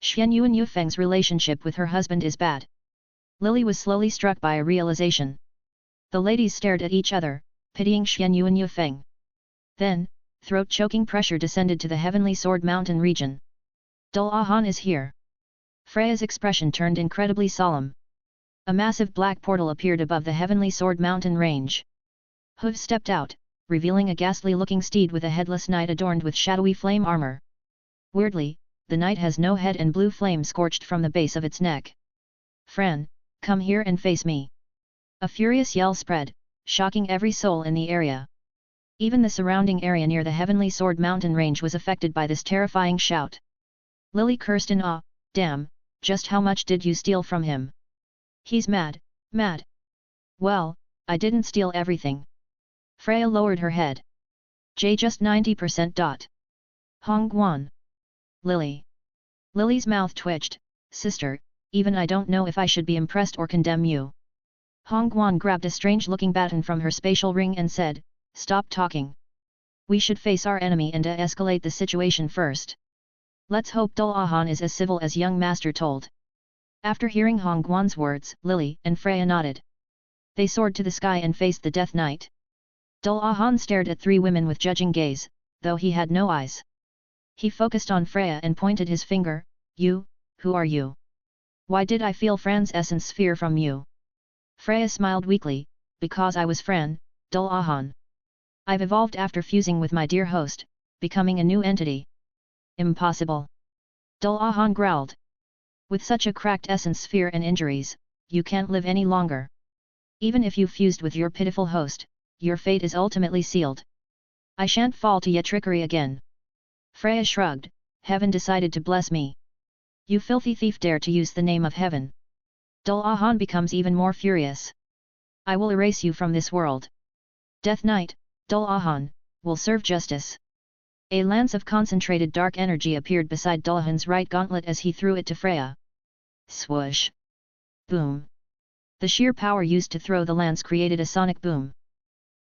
Xianyuan Yufeng's relationship with her husband is bad. Lily was slowly struck by a realization. The ladies stared at each other, pitying Xianyuan Yufeng. Then, throat-choking pressure descended to the Heavenly Sword Mountain region. Dol-Ahan is here. Freya's expression turned incredibly solemn. A massive black portal appeared above the Heavenly Sword Mountain range. Hooves stepped out, revealing a ghastly-looking steed with a headless knight adorned with shadowy flame armor. Weirdly, the knight has no head and blue flame scorched from the base of its neck. "Fran, come here and face me." A furious yell spread, shocking every soul in the area. Even the surrounding area near the Heavenly Sword mountain range was affected by this terrifying shout. Lily cursed in awe, "Damn, just how much did you steal from him? He's mad, mad." "Well, I didn't steal everything." Freya lowered her head. Just 90%. Hong Guan. Lily. Lily's mouth twitched. "Sister, even I don't know if I should be impressed or condemn you." Hong Guan grabbed a strange-looking baton from her spatial ring and said, "Stop talking. We should face our enemy and de-escalate the situation first. Let's hope Dullahan is as civil as young master told." After hearing Hong Guan's words, Lily and Freya nodded. They soared to the sky and faced the Death Knight. Dullahan stared at three women with judging gaze, though he had no eyes. He focused on Freya and pointed his finger, "You, who are you? Why did I feel Fran's essence sphere from you?" Freya smiled weakly, "Because I was Fran, Dullahan. I've evolved after fusing with my dear host, becoming a new entity." "Impossible!" Dullahan growled. "With such a cracked essence sphere and injuries, you can't live any longer. Even if you fused with your pitiful host, your fate is ultimately sealed. I shan't fall to your trickery again." Freya shrugged, "Heaven decided to bless me. You filthy thief dare to use the name of heaven." Dullahan becomes even more furious. "I will erase you from this world. Death Knight, Dullahan, will serve justice." A lance of concentrated dark energy appeared beside Dullahan's right gauntlet as he threw it to Freya. Swoosh! Boom! The sheer power used to throw the lance created a sonic boom.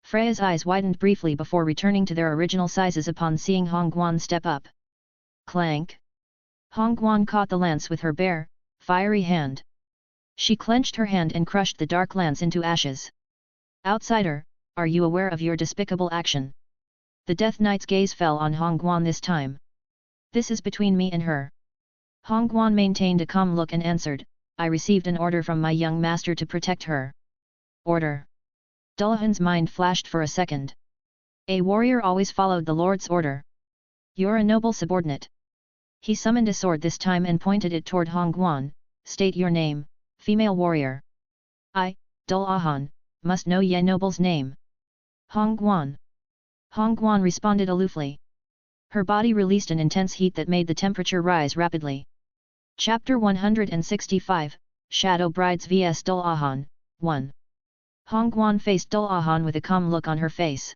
Freya's eyes widened briefly before returning to their original sizes upon seeing Hong Guan step up. Clank! Hong Guan caught the lance with her bare, fiery hand. She clenched her hand and crushed the dark lance into ashes. "Outsider, are you aware of your despicable action?" The Death Knight's gaze fell on Hong Guan this time. "This is between me and her." Hong Guan maintained a calm look and answered, "I received an order from my young master to protect her." "Order?" Dullahan's mind flashed for a second. A warrior always followed the Lord's order. "You're a noble subordinate." He summoned a sword this time and pointed it toward Hong Guan. "State your name, female warrior." "I, Dullahan, must know ye noble's name." "Hong Guan." Hong Guan responded aloofly. Her body released an intense heat that made the temperature rise rapidly. Chapter 165, Shadow Brides vs Dullahan, 1. Hong Guan faced Dullahan with a calm look on her face.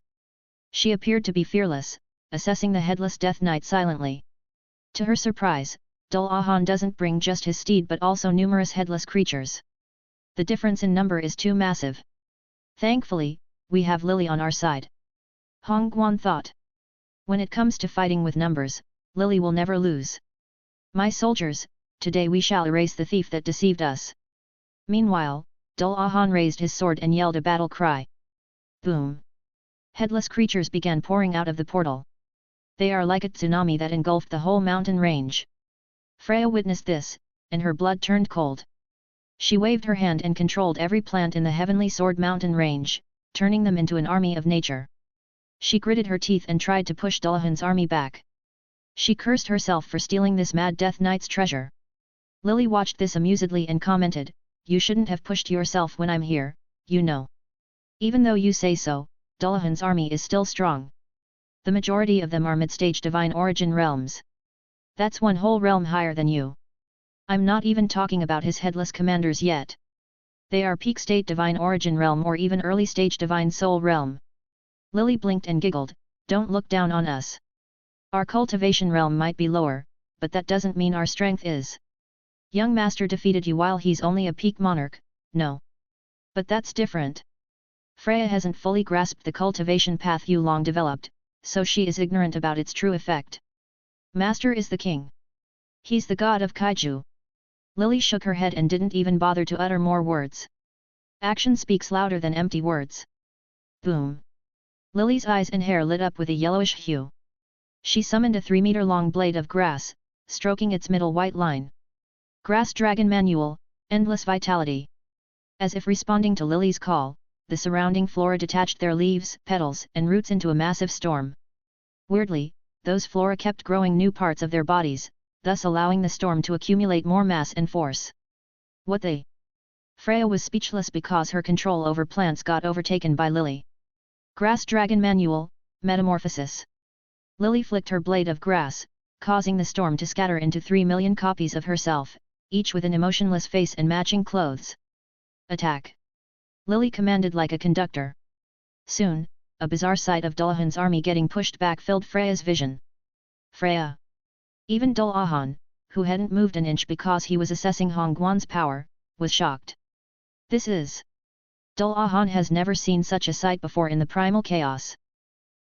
She appeared to be fearless, assessing the headless Death Knight silently. To her surprise, Dullahan doesn't bring just his steed but also numerous headless creatures. The difference in number is too massive. "Thankfully, we have Lily on our side," Hong Guan thought. "When it comes to fighting with numbers, Lily will never lose. My soldiers, today we shall erase the thief that deceived us." Meanwhile, Dullahan raised his sword and yelled a battle cry. Boom! Headless creatures began pouring out of the portal. They are like a tsunami that engulfed the whole mountain range. Freya witnessed this, and her blood turned cold. She waved her hand and controlled every plant in the Heavenly Sword mountain range, turning them into an army of nature. She gritted her teeth and tried to push Dullahan's army back. She cursed herself for stealing this mad Death Knight's treasure. Lily watched this amusedly and commented, "You shouldn't have pushed yourself when I'm here, you know." "Even though you say so, Dullahan's army is still strong. The majority of them are mid-stage divine origin realms. That's one whole realm higher than you. I'm not even talking about his headless commanders yet. They are peak state divine origin realm or even early stage divine soul realm." Lily blinked and giggled, "Don't look down on us. Our cultivation realm might be lower, but that doesn't mean our strength is. Young master defeated you while he's only a peak monarch, no. But that's different. Freya hasn't fully grasped the cultivation path you long developed, so she is ignorant about its true effect. Master is the king. He's the god of Kaiju." Lily shook her head and didn't even bother to utter more words. Action speaks louder than empty words. Boom! Lily's eyes and hair lit up with a yellowish hue. She summoned a 3-meter-long blade of grass, stroking its middle white line. Grass Dragon Manual, Endless Vitality. As if responding to Lily's call, the surrounding flora detached their leaves, petals, and roots into a massive storm. Weirdly, those flora kept growing new parts of their bodies, thus allowing the storm to accumulate more mass and force. What they? Freya was speechless because her control over plants got overtaken by Lily. Grass Dragon Manual, Metamorphosis. Lily flicked her blade of grass, causing the storm to scatter into 3 million copies of herself, each with an emotionless face and matching clothes. Attack! Lily commanded like a conductor. Soon, a bizarre sight of Dullahan's army getting pushed back filled Freya's vision. Freya! Even Dullahan, who hadn't moved an inch because he was assessing Hongguan's power, was shocked. This is... Dullahan has never seen such a sight before in the primal chaos.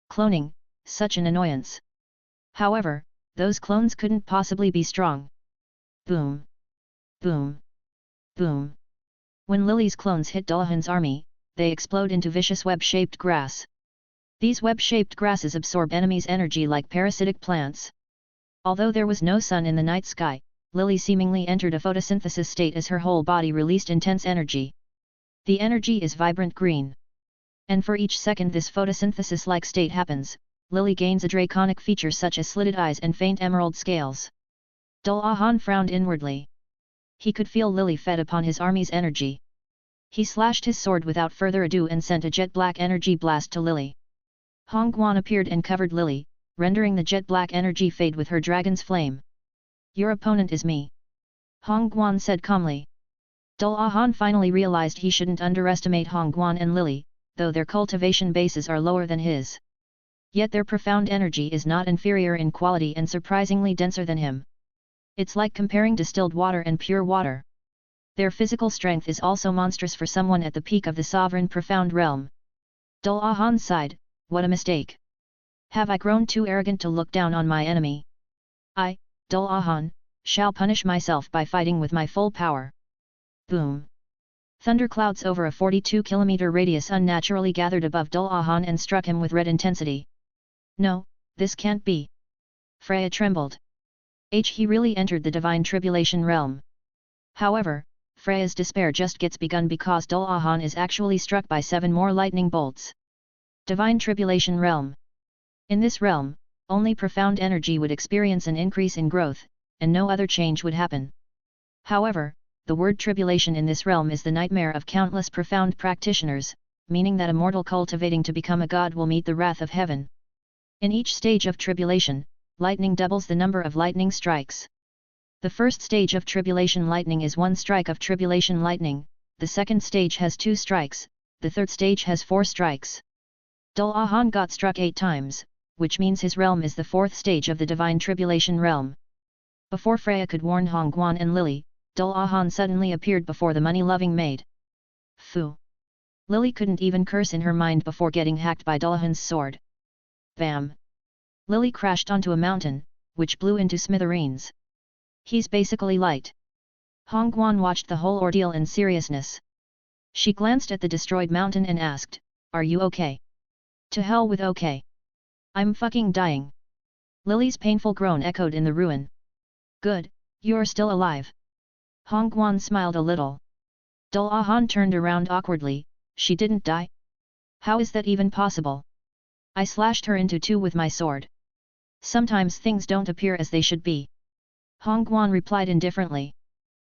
Cloning, such an annoyance. However, those clones couldn't possibly be strong. Boom! Boom! Boom! When Lily's clones hit Dullahan's army, they explode into vicious web-shaped grass. These web-shaped grasses absorb enemies' energy like parasitic plants. Although there was no sun in the night sky, Lily seemingly entered a photosynthesis state as her whole body released intense energy. The energy is vibrant green. And for each second this photosynthesis-like state happens, Lily gains a draconic feature such as slitted eyes and faint emerald scales. Dullahan frowned inwardly. He could feel Lily fed upon his army's energy. He slashed his sword without further ado and sent a jet-black energy blast to Lily. Hongguan appeared and covered Lily, rendering the jet-black energy fade with her dragon's flame. Your opponent is me. Hongguan said calmly. Dullahan finally realized he shouldn't underestimate Hongguan and Lily, though their cultivation bases are lower than his. Yet their profound energy is not inferior in quality and surprisingly denser than him. It's like comparing distilled water and pure water. Their physical strength is also monstrous for someone at the peak of the sovereign profound realm. Dullahan sighed, what a mistake. Have I grown too arrogant to look down on my enemy? I, Dullahan, shall punish myself by fighting with my full power. Boom! Thunderclouds over a 42-kilometer radius unnaturally gathered above Dullahan and struck him with red intensity. No, this can't be. Freya trembled. He really entered the divine tribulation realm. However, Freya's despair just gets begun because Dullahan is actually struck by 7 more lightning bolts. Divine tribulation realm. In this realm, only profound energy would experience an increase in growth, and no other change would happen. However, the word tribulation in this realm is the nightmare of countless profound practitioners, meaning that a mortal cultivating to become a god will meet the wrath of heaven. In each stage of tribulation, lightning doubles the number of lightning strikes. The first stage of tribulation lightning is 1 strike of tribulation lightning, the second stage has 2 strikes, the third stage has 4 strikes. Dullahan got struck 8 times, which means his realm is the 4th stage of the divine tribulation realm. Before Freya could warn Hongguan and Lily, Dullahan suddenly appeared before the money-loving maid. Phew! Lily couldn't even curse in her mind before getting hacked by Dullahan's sword. Bam! Lily crashed onto a mountain, which blew into smithereens. He's basically light. Hongguan watched the whole ordeal in seriousness. She glanced at the destroyed mountain and asked, "Are you okay?" "To hell with okay. I'm fucking dying." Lily's painful groan echoed in the ruin. "Good, you're still alive." Hongguan smiled a little. Dullahan turned around awkwardly, "She didn't die? How is that even possible?" "I slashed her into 2 with my sword. Sometimes things don't appear as they should be." Hongguan replied indifferently.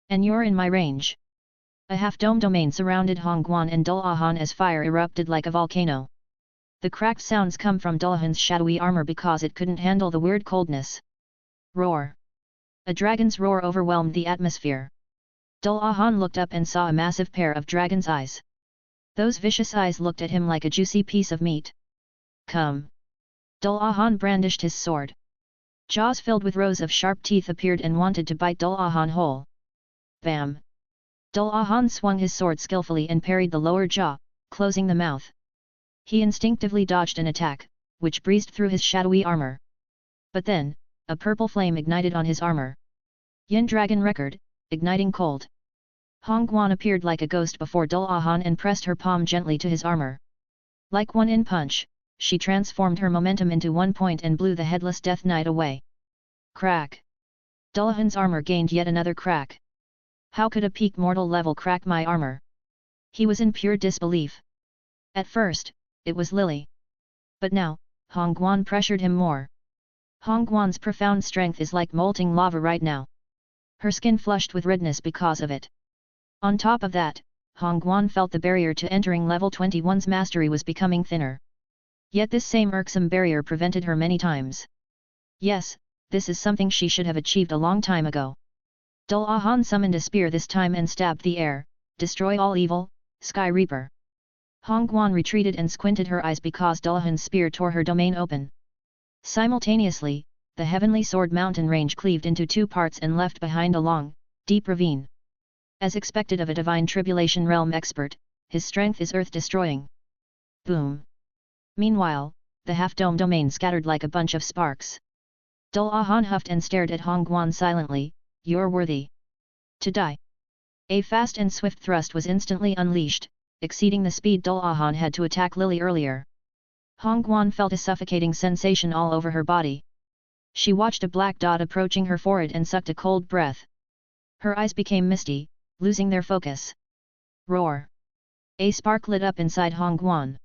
"And you're in my range." A half-dome domain surrounded Hongguan and Dullahan as fire erupted like a volcano. The cracked sounds come from Dullahan's shadowy armor because it couldn't handle the weird coldness. Roar! A dragon's roar overwhelmed the atmosphere. Dullahan looked up and saw a massive pair of dragon's eyes. Those vicious eyes looked at him like a juicy piece of meat. "Come!" Dullahan brandished his sword. Jaws filled with rows of sharp teeth appeared and wanted to bite Dullahan whole. Bam! Dullahan swung his sword skillfully and parried the lower jaw, closing the mouth. He instinctively dodged an attack, which breezed through his shadowy armor. But then, a purple flame ignited on his armor. Yin Dragon Record, igniting cold. Hongguan appeared like a ghost before Dullahan and pressed her palm gently to his armor. Like one in punch, she transformed her momentum into 1 point and blew the headless Death Knight away. Crack! Dullahan's armor gained yet another crack. How could a peak mortal level crack my armor? He was in pure disbelief. At first, it was Lily. But now, Hongguan pressured him more. Hongguan's profound strength is like molten lava right now. Her skin flushed with redness because of it. On top of that, Hongguan felt the barrier to entering level 21's mastery was becoming thinner. Yet this same irksome barrier prevented her many times. Yes, this is something she should have achieved a long time ago. Dullahan summoned a spear this time and stabbed the air, destroy all evil, Sky Reaper. Hongguan retreated and squinted her eyes because Dullahan's spear tore her domain open. Simultaneously, the heavenly sword mountain range cleaved into two parts and left behind a long, deep ravine. As expected of a divine tribulation realm expert, his strength is earth-destroying. Boom! Meanwhile, the half-dome domain scattered like a bunch of sparks. Dullahan huffed and stared at Hongguan silently, "You're worthy to die." A fast and swift thrust was instantly unleashed, exceeding the speed Dullahan had to attack Lily earlier. Hongguan felt a suffocating sensation all over her body. She watched a black dot approaching her forehead and sucked a cold breath. Her eyes became misty, losing their focus. Roar! A spark lit up inside Hongguan.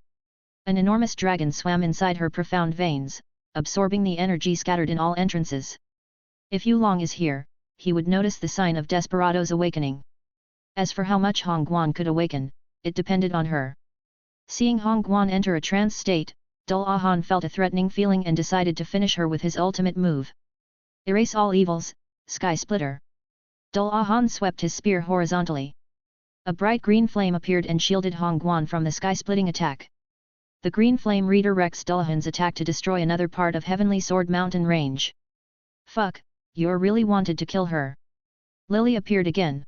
An enormous dragon swam inside her profound veins, absorbing the energy scattered in all entrances. If Yulong is here, he would notice the sign of Desperado's awakening. As for how much Hongguan could awaken, it depended on her. Seeing Hongguan enter a trance state, Dullahan felt a threatening feeling and decided to finish her with his ultimate move. Erase all evils, Sky Splitter. Dullahan swept his spear horizontally. A bright green flame appeared and shielded Hongguan from the sky-splitting attack. The green flame redirects Dullahan's attack to destroy another part of Heavenly Sword Mountain range. Fuck, you really wanted to kill her. Lily appeared again.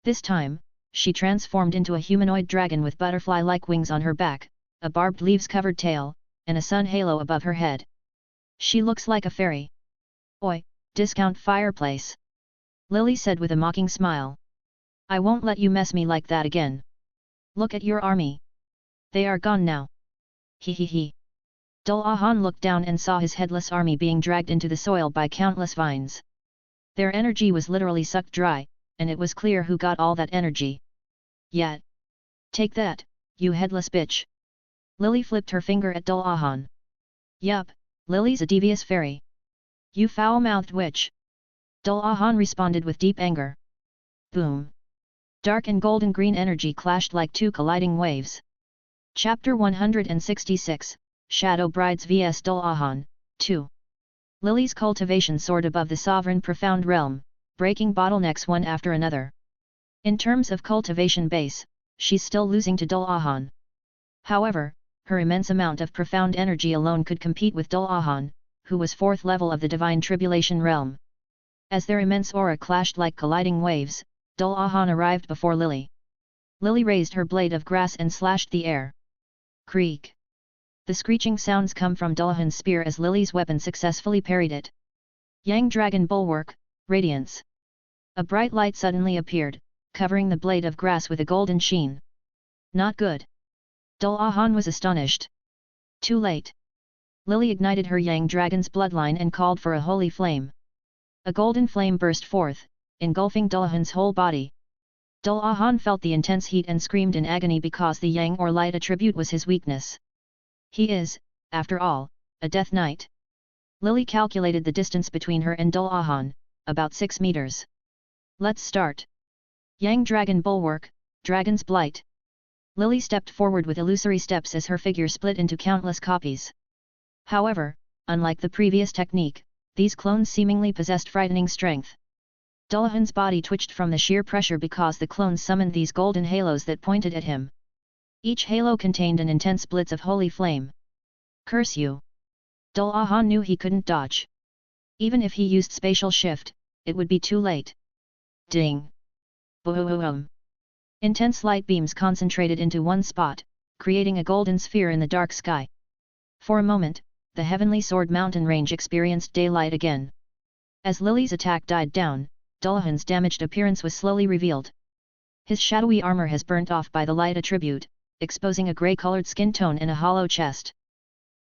This time, she transformed into a humanoid dragon with butterfly-like wings on her back, a barbed leaves-covered tail, and a sun halo above her head. She looks like a fairy. Oi, discount fireplace. Lily said with a mocking smile. I won't let you mess me like that again. Look at your army. They are gone now. Hee hee hee. Dullahan looked down and saw his headless army being dragged into the soil by countless vines. Their energy was literally sucked dry, and it was clear who got all that energy. Yet. Take that, you headless bitch. Lily flipped her finger at Dullahan. Yup, Lily's a devious fairy. You foul-mouthed witch. Dullahan responded with deep anger. Boom. Dark and golden green energy clashed like two colliding waves. Chapter 166, Shadow Brides vs Dullahan, 2. Lily's cultivation soared above the sovereign profound realm, breaking bottlenecks one after another. In terms of cultivation base, she's still losing to Dullahan. However, her immense amount of profound energy alone could compete with Dullahan, who was 4th level of the divine tribulation realm. As their immense aura clashed like colliding waves, Dullahan arrived before Lily. Lily raised her blade of grass and slashed the air. Creak. The screeching sounds come from Dullahan's spear as Lily's weapon successfully parried it. Yang Dragon Bulwark, Radiance. A bright light suddenly appeared, covering the blade of grass with a golden sheen. Not good. Dullahan was astonished. Too late. Lily ignited her Yang Dragon's bloodline and called for a holy flame. A golden flame burst forth, engulfing Dullahan's whole body. Dullahan felt the intense heat and screamed in agony because the Yang or light attribute was his weakness. He is, after all, a Death Knight. Lily calculated the distance between her and Dullahan, about 6 meters. Let's start. Yang Dragon Bulwark, Dragon's Blight. Lily stepped forward with illusory steps as her figure split into countless copies. However, unlike the previous technique, these clones seemingly possessed frightening strength. Dullahan's body twitched from the sheer pressure because the clones summoned these golden halos that pointed at him. Each halo contained an intense blitz of holy flame. Curse you! Dullahan knew he couldn't dodge. Even if he used spatial shift, it would be too late. Ding! Boom! Intense light beams concentrated into one spot, creating a golden sphere in the dark sky. For a moment, the Heavenly Sword Mountain range experienced daylight again. As Lily's attack died down, Dullahan's damaged appearance was slowly revealed. His shadowy armor has burnt off by the light attribute, exposing a grey-colored skin tone and a hollow chest.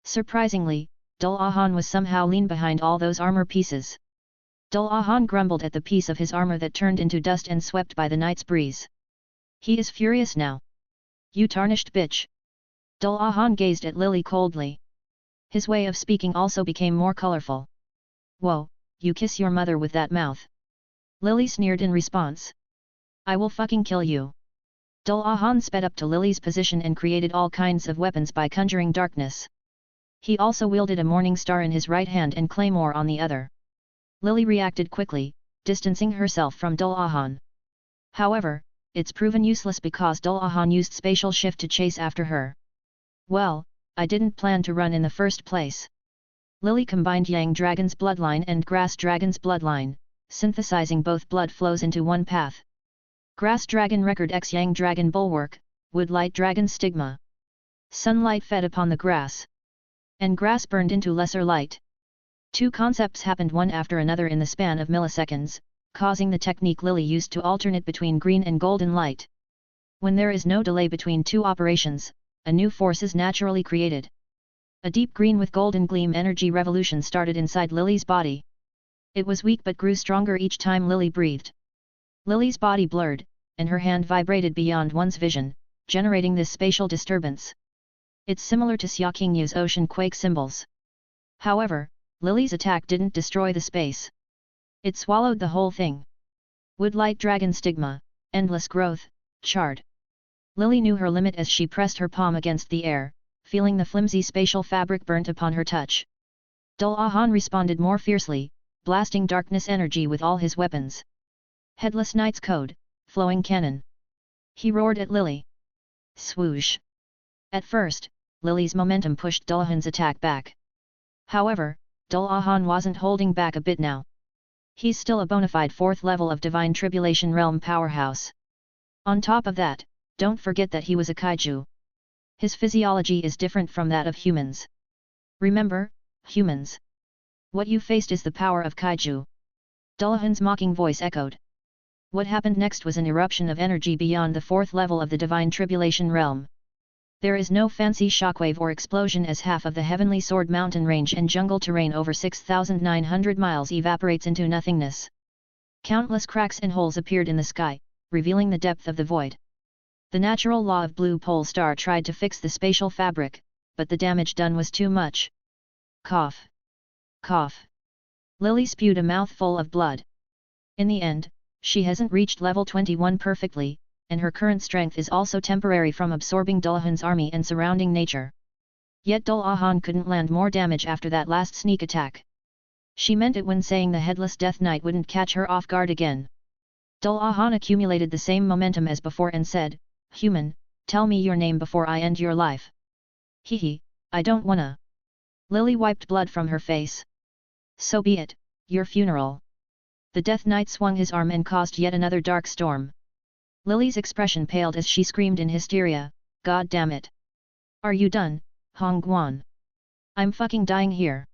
Surprisingly, Dullahan was somehow lean behind all those armor pieces. Dullahan grumbled at the piece of his armor that turned into dust and swept by the night's breeze. He is furious now. You tarnished bitch! Dullahan gazed at Lily coldly. His way of speaking also became more colorful. Whoa, you kiss your mother with that mouth. Lily sneered in response. I will fucking kill you. Dullahan sped up to Lily's position and created all kinds of weapons by conjuring darkness. He also wielded a morning star in his right hand and claymore on the other. Lily reacted quickly, distancing herself from Dullahan. However, it's proven useless because Dullahan used spatial shift to chase after her. Well, I didn't plan to run in the first place. Lily combined Yang Dragon's bloodline and Grass Dragon's bloodline, synthesizing both blood flows into one path. Grass Dragon Record X Yang Dragon Bulwark, Wood Light Dragon Stigma. Sunlight fed upon the grass. And grass burned into lesser light. Two concepts happened one after another in the span of milliseconds, causing the technique Lily used to alternate between green and golden light. When there is no delay between two operations, a new force is naturally created. A deep green with golden gleam energy revolution started inside Lily's body. It was weak but grew stronger each time Lily breathed. Lily's body blurred, and her hand vibrated beyond one's vision, generating this spatial disturbance. It's similar to Xiaoqingyu's ocean quake symbols. However, Lily's attack didn't destroy the space. It swallowed the whole thing. Woodlight Dragon Stigma, Endless Growth, Charred. Lily knew her limit as she pressed her palm against the air, feeling the flimsy spatial fabric burnt upon her touch. Dullahan responded more fiercely, blasting darkness energy with all his weapons. Headless Knight's Code, Flowing Cannon. He roared at Lily. Swoosh. At first, Lily's momentum pushed Dullahan's attack back. However, Dullahan wasn't holding back a bit now. He's still a bona fide 4th level of Divine Tribulation Realm powerhouse. On top of that, don't forget that he was a kaiju. His physiology is different from that of humans. Remember, humans. What you faced is the power of kaiju. Dullahan's mocking voice echoed. What happened next was an eruption of energy beyond the 4th level of the Divine Tribulation Realm. There is no fancy shockwave or explosion as half of the Heavenly Sword mountain range and jungle terrain over 6,900 miles evaporates into nothingness. Countless cracks and holes appeared in the sky, revealing the depth of the void. The natural law of Blue Pole Star tried to fix the spatial fabric, but the damage done was too much. Cough. Cough. Lily spewed a mouthful of blood. In the end, she hasn't reached level 21 perfectly, and her current strength is also temporary from absorbing Dullahan's army and surrounding nature. Yet Dullahan couldn't land more damage after that last sneak attack. She meant it when saying the Headless Death Knight wouldn't catch her off guard again. Dullahan accumulated the same momentum as before and said, "Human, tell me your name before I end your life." "Hehe, I don't wanna." Lily wiped blood from her face. "So be it, your funeral." The Death Knight swung his arm and caused yet another dark storm. Lily's expression paled as she screamed in hysteria, "God damn it! Are you done, Hong Guan? I'm fucking dying here."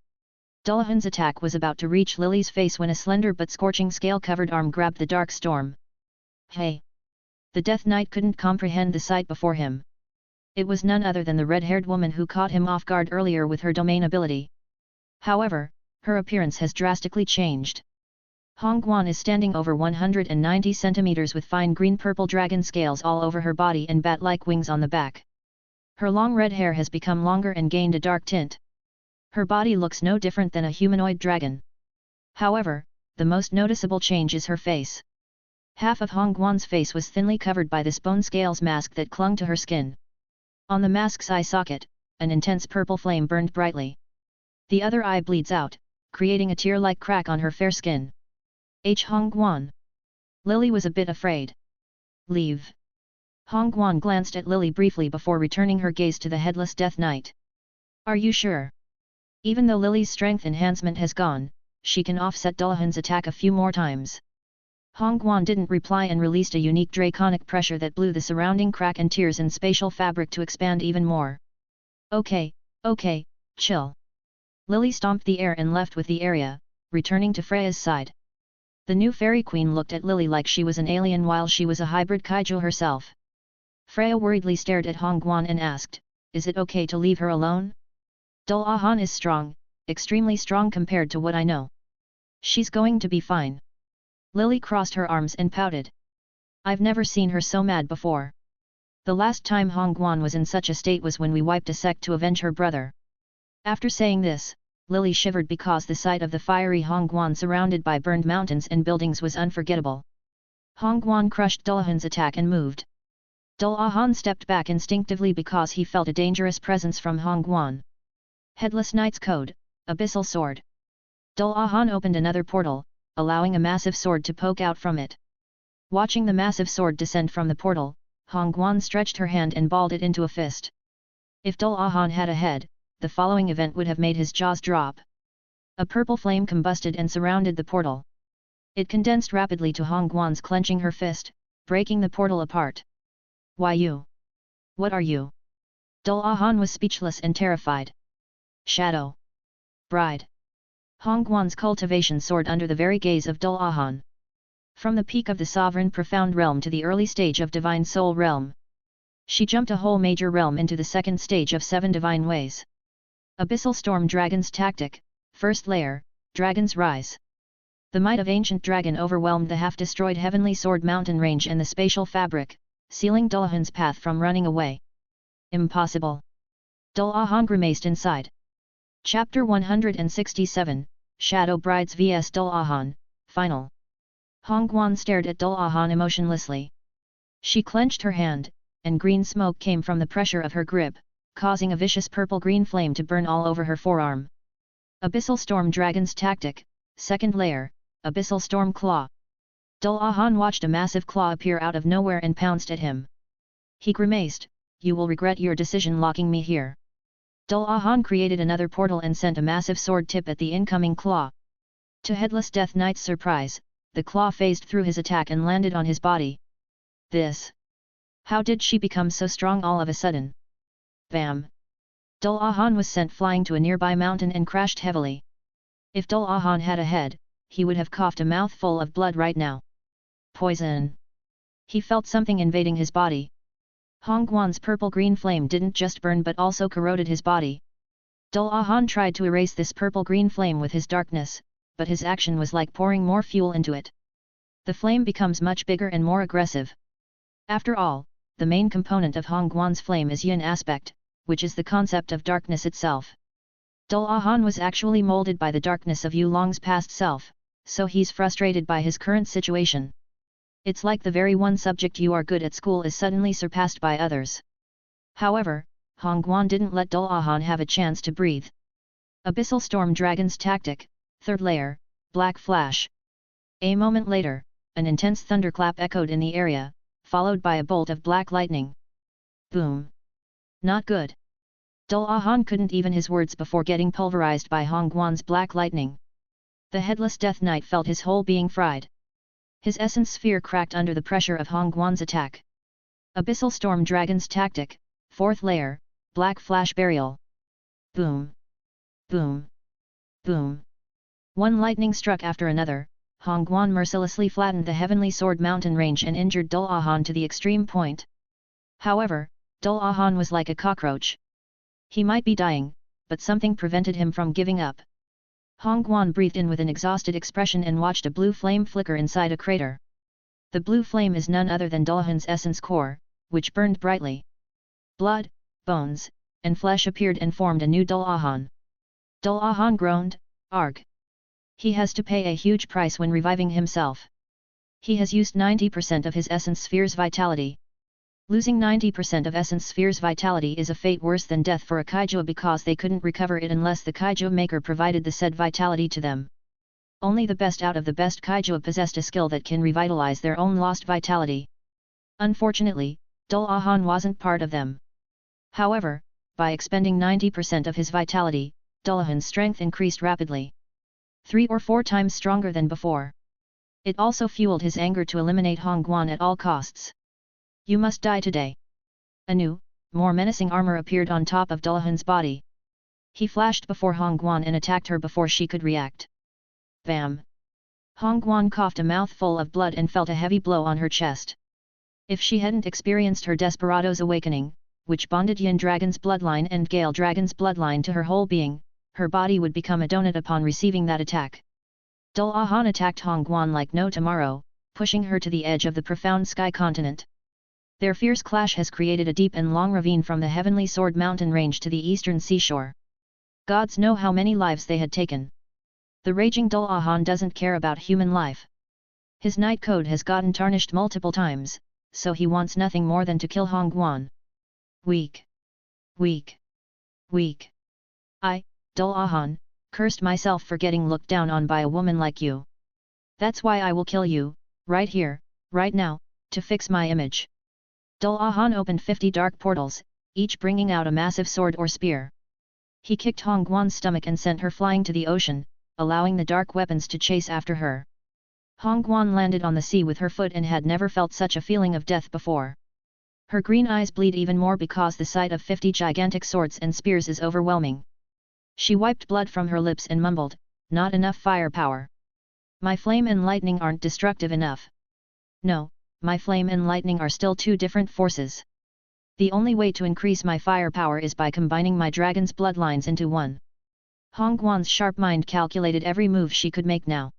Dullahan's attack was about to reach Lily's face when a slender but scorching scale-covered arm grabbed the dark storm. "Hey!" The Death Knight couldn't comprehend the sight before him. It was none other than the red-haired woman who caught him off guard earlier with her domain ability. However, her appearance has drastically changed. Hong Guan is standing over 190 centimeters with fine green-purple dragon scales all over her body and bat-like wings on the back. Her long red hair has become longer and gained a dark tint. Her body looks no different than a humanoid dragon. However, the most noticeable change is her face. Half of Hong Guan's face was thinly covered by this bone scales mask that clung to her skin. On the mask's eye socket, an intense purple flame burned brightly. The other eye bleeds out, creating a tear-like crack on her fair skin. Hong Guan. Lily was a bit afraid. "Leave." Hong Guan glanced at Lily briefly before returning her gaze to the Headless Death Knight. "Are you sure?" Even though Lily's strength enhancement has gone, she can offset Dullahan's attack a few more times. Hong Guan didn't reply and released a unique draconic pressure that blew the surrounding crack and tears in spatial fabric to expand even more. Okay, chill." Lily stomped the air and left with the area, returning to Freya's side. The new fairy queen looked at Lily like she was an alien while she was a hybrid kaiju herself. Freya worriedly stared at Hong Guan and asked, "Is it okay to leave her alone?" "Dullahan is strong, extremely strong compared to what I know. She's going to be fine." Lily crossed her arms and pouted. "I've never seen her so mad before." The last time Hongguan was in such a state was when we wiped a sect to avenge her brother. After saying this, Lily shivered because the sight of the fiery Hongguan surrounded by burned mountains and buildings was unforgettable. Hongguan crushed Dullahan's attack and moved. Dullahan stepped back instinctively because he felt a dangerous presence from Hongguan. Headless Knight's Code, Abyssal Sword. Dullahan opened another portal, allowing a massive sword to poke out from it. Watching the massive sword descend from the portal, Hongguan stretched her hand and balled it into a fist. If Dullahan had a head, the following event would have made his jaws drop. A purple flame combusted and surrounded the portal. It condensed rapidly to Hongguan's clenching her fist, breaking the portal apart. Why you? What are you? Dullahan was speechless and terrified. Shadow. Bride. Hongguan's cultivation soared under the very gaze of Dullahan. From the peak of the sovereign profound realm to the early stage of divine soul realm. She jumped a whole major realm into the second stage of 7 divine ways. Abyssal Storm Dragon's Tactic, First Layer, Dragon's Rise. The might of ancient dragon overwhelmed the half-destroyed Heavenly Sword mountain range and the spatial fabric, sealing Dullahan's path from running away. Impossible. Dullahan grimaced inside. Chapter 167, Shadow Brides vs Dullahan, Final. Hongguan stared at Dullahan emotionlessly. She clenched her hand, and green smoke came from the pressure of her grip, causing a vicious purple-green flame to burn all over her forearm. Abyssal Storm Dragon's Tactic, Second Layer, Abyssal Storm Claw. Dullahan watched a massive claw appear out of nowhere and pounced at him. He grimaced, "You will regret your decision locking me here." Dullahan created another portal and sent a massive sword tip at the incoming claw. To Headless Death Knight's surprise, the claw phased through his attack and landed on his body. This. How did she become so strong all of a sudden? Bam! Dullahan was sent flying to a nearby mountain and crashed heavily. If Dullahan had a head, he would have coughed a mouthful of blood right now. Poison! He felt something invading his body. Hongguan's purple-green flame didn't just burn but also corroded his body. Dullahan tried to erase this purple-green flame with his darkness, but his action was like pouring more fuel into it. The flame becomes much bigger and more aggressive. After all, the main component of Hongguan's flame is yin aspect, which is the concept of darkness itself. Dullahan was actually molded by the darkness of Yulong's past self, so he's frustrated by his current situation. It's like the very one subject you are good at school is suddenly surpassed by others. However, Hongguan didn't let Dullahan have a chance to breathe. Abyssal Storm Dragon's Tactic, Third Layer, Black Flash. A moment later, an intense thunderclap echoed in the area, followed by a bolt of black lightning. Boom! Not good. Dullahan couldn't even his words before getting pulverized by Hongguan's black lightning. The Headless Death Knight felt his whole being fried. His essence sphere cracked under the pressure of Hongguan's attack. Abyssal Storm Dragon's Tactic, Fourth Layer, Black Flash Burial. Boom! Boom! Boom! One lightning struck after another. Hongguan mercilessly flattened the Heavenly Sword mountain range and injured Dullahan to the extreme point. However, Dullahan was like a cockroach. He might be dying, but something prevented him from giving up. Hongguan breathed in with an exhausted expression and watched a blue flame flicker inside a crater. The blue flame is none other than Dullahan's essence core, which burned brightly. Blood, bones, and flesh appeared and formed a new Dullahan. Dullahan groaned, "Arg! He has to pay a huge price when reviving himself. He has used 90% of his essence sphere's vitality. Losing 90% of essence sphere's vitality is a fate worse than death for a kaiju because they couldn't recover it unless the Kaiju Maker provided the said vitality to them. Only the best out of the best kaiju possessed a skill that can revitalize their own lost vitality. Unfortunately, Dullahan wasn't part of them. However, by expending 90% of his vitality, Dullahan's strength increased rapidly. 3 or 4 times stronger than before. It also fueled his anger to eliminate Hongguan at all costs. You must die today. A new, more menacing armor appeared on top of Dullahan's body. He flashed before Hongguan and attacked her before she could react. Bam! Hongguan coughed a mouthful of blood and felt a heavy blow on her chest. If she hadn't experienced her Desperado's awakening, which bonded Yin Dragon's bloodline and Gale Dragon's bloodline to her whole being, her body would become a donut upon receiving that attack. Dullahan attacked Hongguan like no tomorrow, pushing her to the edge of the profound sky continent. Their fierce clash has created a deep and long ravine from the heavenly sword mountain range to the eastern seashore. Gods know how many lives they had taken. The raging Dullahan doesn't care about human life. His night code has gotten tarnished multiple times, so he wants nothing more than to kill Hongguan. Weak. Weak. Weak. I, Dullahan, cursed myself for getting looked down on by a woman like you. That's why I will kill you, right here, right now, to fix my image. Dullahan opened 50 dark portals, each bringing out a massive sword or spear. He kicked Hongguan's stomach and sent her flying to the ocean, allowing the dark weapons to chase after her. Hongguan landed on the sea with her foot and had never felt such a feeling of death before. Her green eyes bleed even more because the sight of 50 gigantic swords and spears is overwhelming. She wiped blood from her lips and mumbled, "Not enough firepower. My flame and lightning aren't destructive enough. No, my flame and lightning are still two different forces. The only way to increase my firepower is by combining my dragon's bloodlines into one." Hongguan's sharp mind calculated every move she could make now.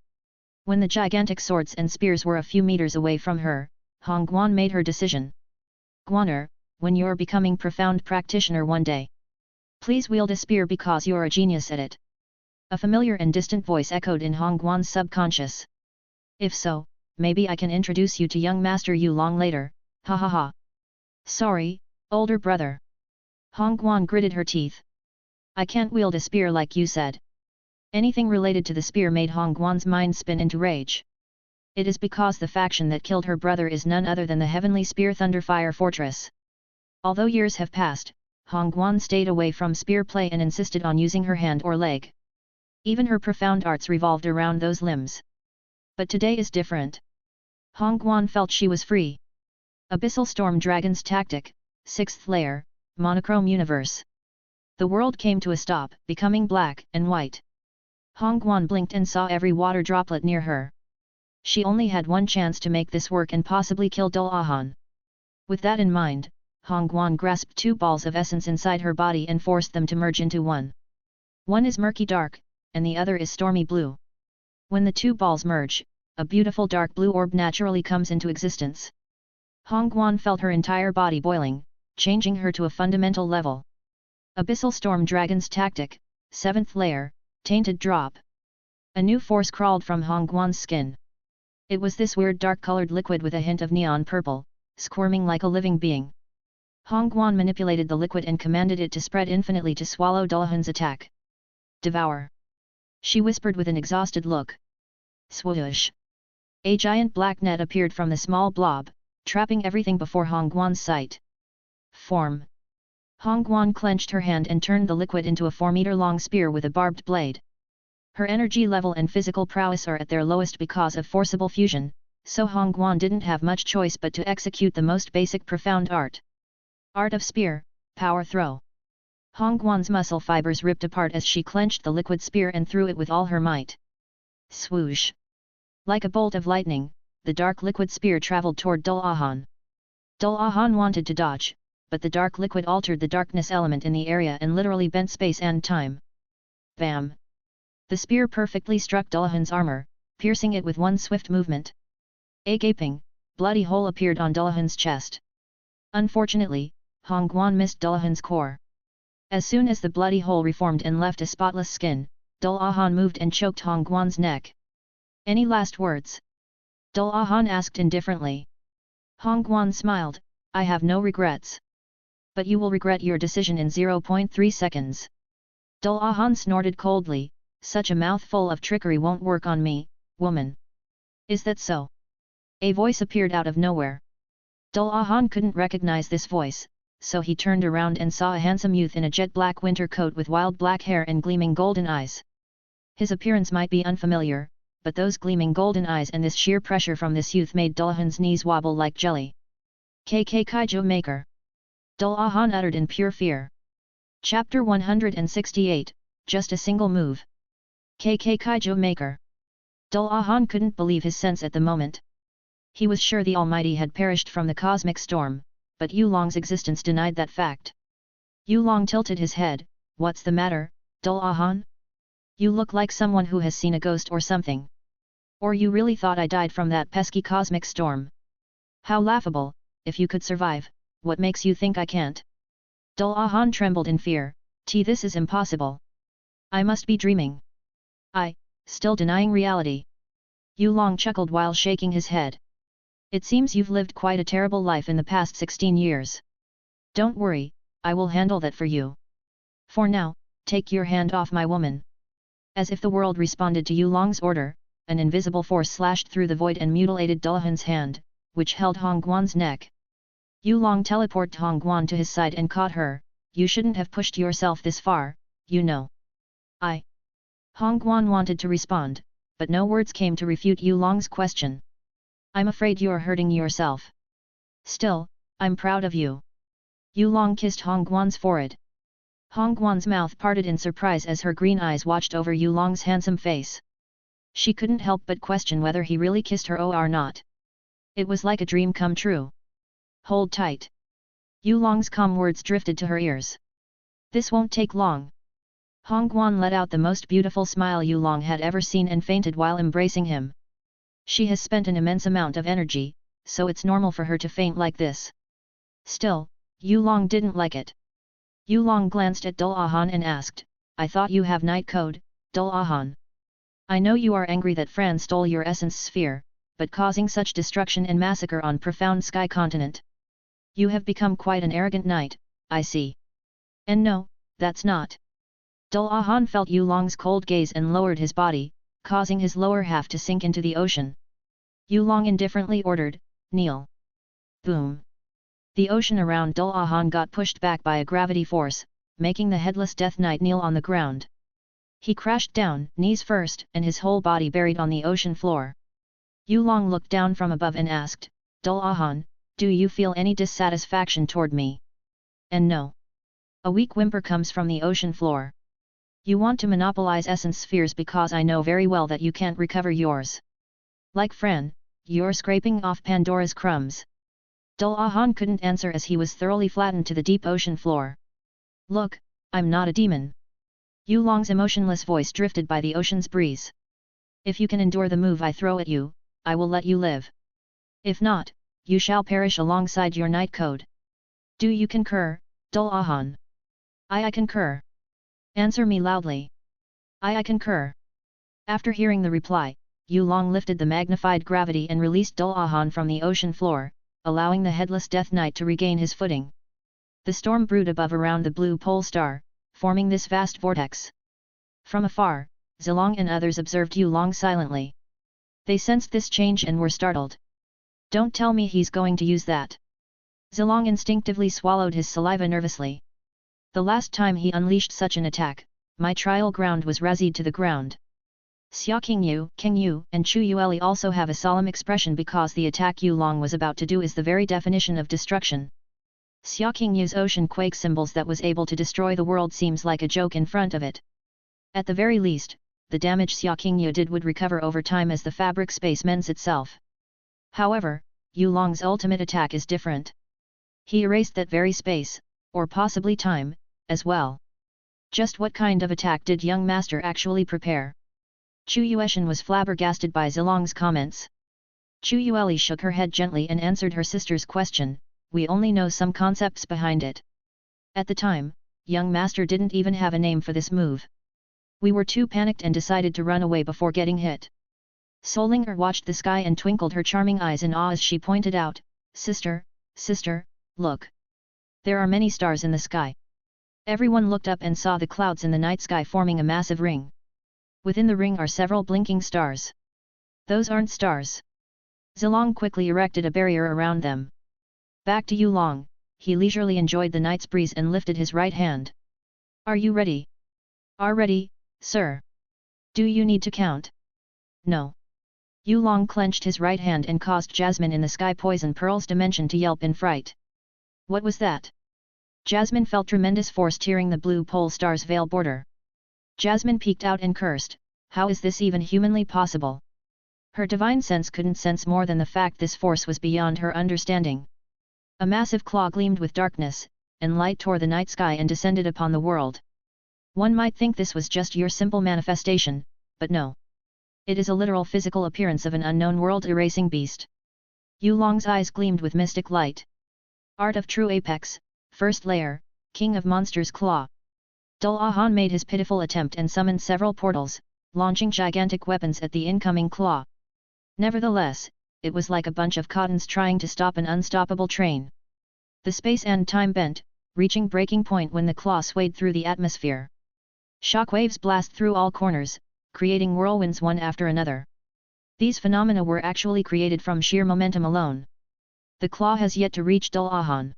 When the gigantic swords and spears were a few meters away from her, Hongguan made her decision. "Guaner, when you're becoming profound practitioner one day, please wield a spear because you're a genius at it." A familiar and distant voice echoed in Hongguan's subconscious. "If so, maybe I can introduce you to young Master Yu Long later, ha ha ha." "Sorry, older brother." Hongguan gritted her teeth. "I can't wield a spear like you said." Anything related to the spear made Hongguan's mind spin into rage. It is because the faction that killed her brother is none other than the Heavenly Spear Thunderfire Fortress. Although years have passed, Hongguan stayed away from spear play and insisted on using her hand or leg. Even her profound arts revolved around those limbs. But today is different. Hongguan felt she was free. Abyssal Storm Dragon's Tactic, 6th Layer, Monochrome Universe. The world came to a stop, becoming black and white. Hongguan blinked and saw every water droplet near her. She only had one chance to make this work and possibly kill Dullahan. With that in mind, Hongguan grasped 2 balls of essence inside her body and forced them to merge into one. One is murky dark, and the other is stormy blue. When the 2 balls merge, a beautiful dark blue orb naturally comes into existence. Hongguan felt her entire body boiling, changing her to a fundamental level. Abyssal Storm Dragon's Tactic, 7th Layer, Tainted Drop. A new force crawled from Hongguan's skin. It was this weird dark-colored liquid with a hint of neon purple, squirming like a living being. Hongguan manipulated the liquid and commanded it to spread infinitely to swallow Dullahan's attack. "Devour!" she whispered with an exhausted look. Swoosh! A giant black net appeared from the small blob, trapping everything before Hongguan's sight. Form. Hongguan clenched her hand and turned the liquid into a 4-meter-long spear with a barbed blade. Her energy level and physical prowess are at their lowest because of forcible fusion, so Hongguan didn't have much choice but to execute the most basic profound art. Art of Spear, Power Throw. Hongguan's muscle fibers ripped apart as she clenched the liquid spear and threw it with all her might. Swoosh! Like a bolt of lightning, the dark liquid spear traveled toward Dullahan. Dullahan wanted to dodge, but the dark liquid altered the darkness element in the area and literally bent space and time. Bam! The spear perfectly struck Dullahan's armor, piercing it with one swift movement. A gaping, bloody hole appeared on Dullahan's chest. Unfortunately, Hongguan missed Dullahan's core. As soon as the bloody hole reformed and left a spotless skin, Dullahan moved and choked Hongguan's neck. "Any last words?" Dullahan asked indifferently. Hongguan smiled, "I have no regrets. But you will regret your decision in 0.3 seconds. Dullahan snorted coldly, "Such a mouthful of trickery won't work on me, woman." "Is that so?" A voice appeared out of nowhere. Dullahan couldn't recognize this voice, so he turned around and saw a handsome youth in a jet-black winter coat with wild black hair and gleaming golden eyes. His appearance might be unfamiliar, but those gleaming golden eyes and this sheer pressure from this youth made Dullahan's knees wobble like jelly. Kaiju Maker. Dullahan uttered in pure fear. Chapter 168, Just a Single Move. Kaiju Maker. Dullahan couldn't believe his sense at the moment. He was sure the Almighty had perished from the cosmic storm, but Yulong's existence denied that fact. Yulong tilted his head. "What's the matter, Dullahan? You look like someone who has seen a ghost or something. Or you really thought I died from that pesky cosmic storm? How laughable, if you could survive, what makes you think I can't? Dullahan trembled in fear, this is impossible. I must be dreaming. Still denying reality. Yulong chuckled while shaking his head. It seems you've lived quite a terrible life in the past 16 years. Don't worry, I will handle that for you. For now, take your hand off my woman. As if the world responded to Yulong's order, an invisible force slashed through the void and mutilated Dullahan's hand, which held Hongguan's neck. Yulong teleported Hongguan to his side and caught her. You shouldn't have pushed yourself this far, you know. Hongguan wanted to respond, but no words came to refute Yulong's question. I'm afraid you're hurting yourself. Still, I'm proud of you. Yulong kissed Hongguan's forehead. Hongguan's mouth parted in surprise as her green eyes watched over Yulong's handsome face. She couldn't help but question whether he really kissed her or not. It was like a dream come true. Hold tight. Yulong's calm words drifted to her ears. This won't take long. Hongguan let out the most beautiful smile Yulong had ever seen and fainted while embracing him. She has spent an immense amount of energy, so it's normal for her to faint like this. Still, Yulong didn't like it. Yulong glanced at Dullahan and asked, I thought you have night code, Dullahan. I know you are angry that Fran stole your essence sphere, but causing such destruction and massacre on profound sky continent. You have become quite an arrogant knight, I see. And no, that's not. Dullahan felt Yulong's cold gaze and lowered his body, causing his lower half to sink into the ocean. Yulong indifferently ordered, kneel. Boom. The ocean around Dullahan got pushed back by a gravity force, making the headless Death Knight kneel on the ground. He crashed down, knees first, and his whole body buried on the ocean floor. Yulong looked down from above and asked, Dullahan, do you feel any dissatisfaction toward me? And no. A weak whimper comes from the ocean floor. You want to monopolize essence spheres because I know very well that you can't recover yours. Like Fran, you're scraping off Pandora's crumbs. Dullahan couldn't answer as he was thoroughly flattened to the deep ocean floor. Look, I'm not a demon. Yulong's emotionless voice drifted by the ocean's breeze. If you can endure the move I throw at you, I will let you live. If not, you shall perish alongside your night code. Do you concur, Dullahan? I concur. Answer me loudly. I concur. After hearing the reply, Yulong lifted the magnified gravity and released Dullahan from the ocean floor, allowing the headless Death Knight to regain his footing. The storm brewed above around the blue pole star, forming this vast vortex. From afar, Zilong and others observed Yulong silently. They sensed this change and were startled. Don't tell me he's going to use that. Zilong instinctively swallowed his saliva nervously. The last time he unleashed such an attack, my trial ground was razzied to the ground. Xia Qingyu, and Chu Yueli also have a solemn expression because the attack Yulong was about to do is the very definition of destruction. Xia Qingyu's ocean quake symbols that was able to destroy the world seems like a joke in front of it. At the very least, the damage Xia Qingyu did would recover over time as the fabric space mends itself. However, Yulong's ultimate attack is different. He erased that very space, or possibly time, as well. Just what kind of attack did young master actually prepare? Chu Yueshan was flabbergasted by Zilong's comments. Chu Yueli shook her head gently and answered her sister's question, we only know some concepts behind it. At the time, young master didn't even have a name for this move. We were too panicked and decided to run away before getting hit. Solinger watched the sky and twinkled her charming eyes in awe as she pointed out, sister, look. There are many stars in the sky. Everyone looked up and saw the clouds in the night sky forming a massive ring. Within the ring are several blinking stars. Those aren't stars. Zilong quickly erected a barrier around them. Back to Yulong, he leisurely enjoyed the night's breeze and lifted his right hand. Are you ready? Are ready, sir. Do you need to count? No. Yulong clenched his right hand and caused Jasmine in the Sky Poison Pearl's dimension to yelp in fright. What was that? Jasmine felt tremendous force tearing the blue pole star's veil border. Jasmine peeked out and cursed, how is this even humanly possible? Her divine sense couldn't sense more than the fact this force was beyond her understanding. A massive claw gleamed with darkness, and light tore the night sky and descended upon the world. One might think this was just your simple manifestation, but no. It is a literal physical appearance of an unknown world-erasing beast. Yulong's eyes gleamed with mystic light. Art of True Apex, First Layer, King of Monsters Claw. Dullahan made his pitiful attempt and summoned several portals, launching gigantic weapons at the incoming claw. Nevertheless, it was like a bunch of cottons trying to stop an unstoppable train. The space and time bent, reaching breaking point when the claw swayed through the atmosphere. Shockwaves blast through all corners, creating whirlwinds one after another. These phenomena were actually created from sheer momentum alone. The claw has yet to reach Dullahan.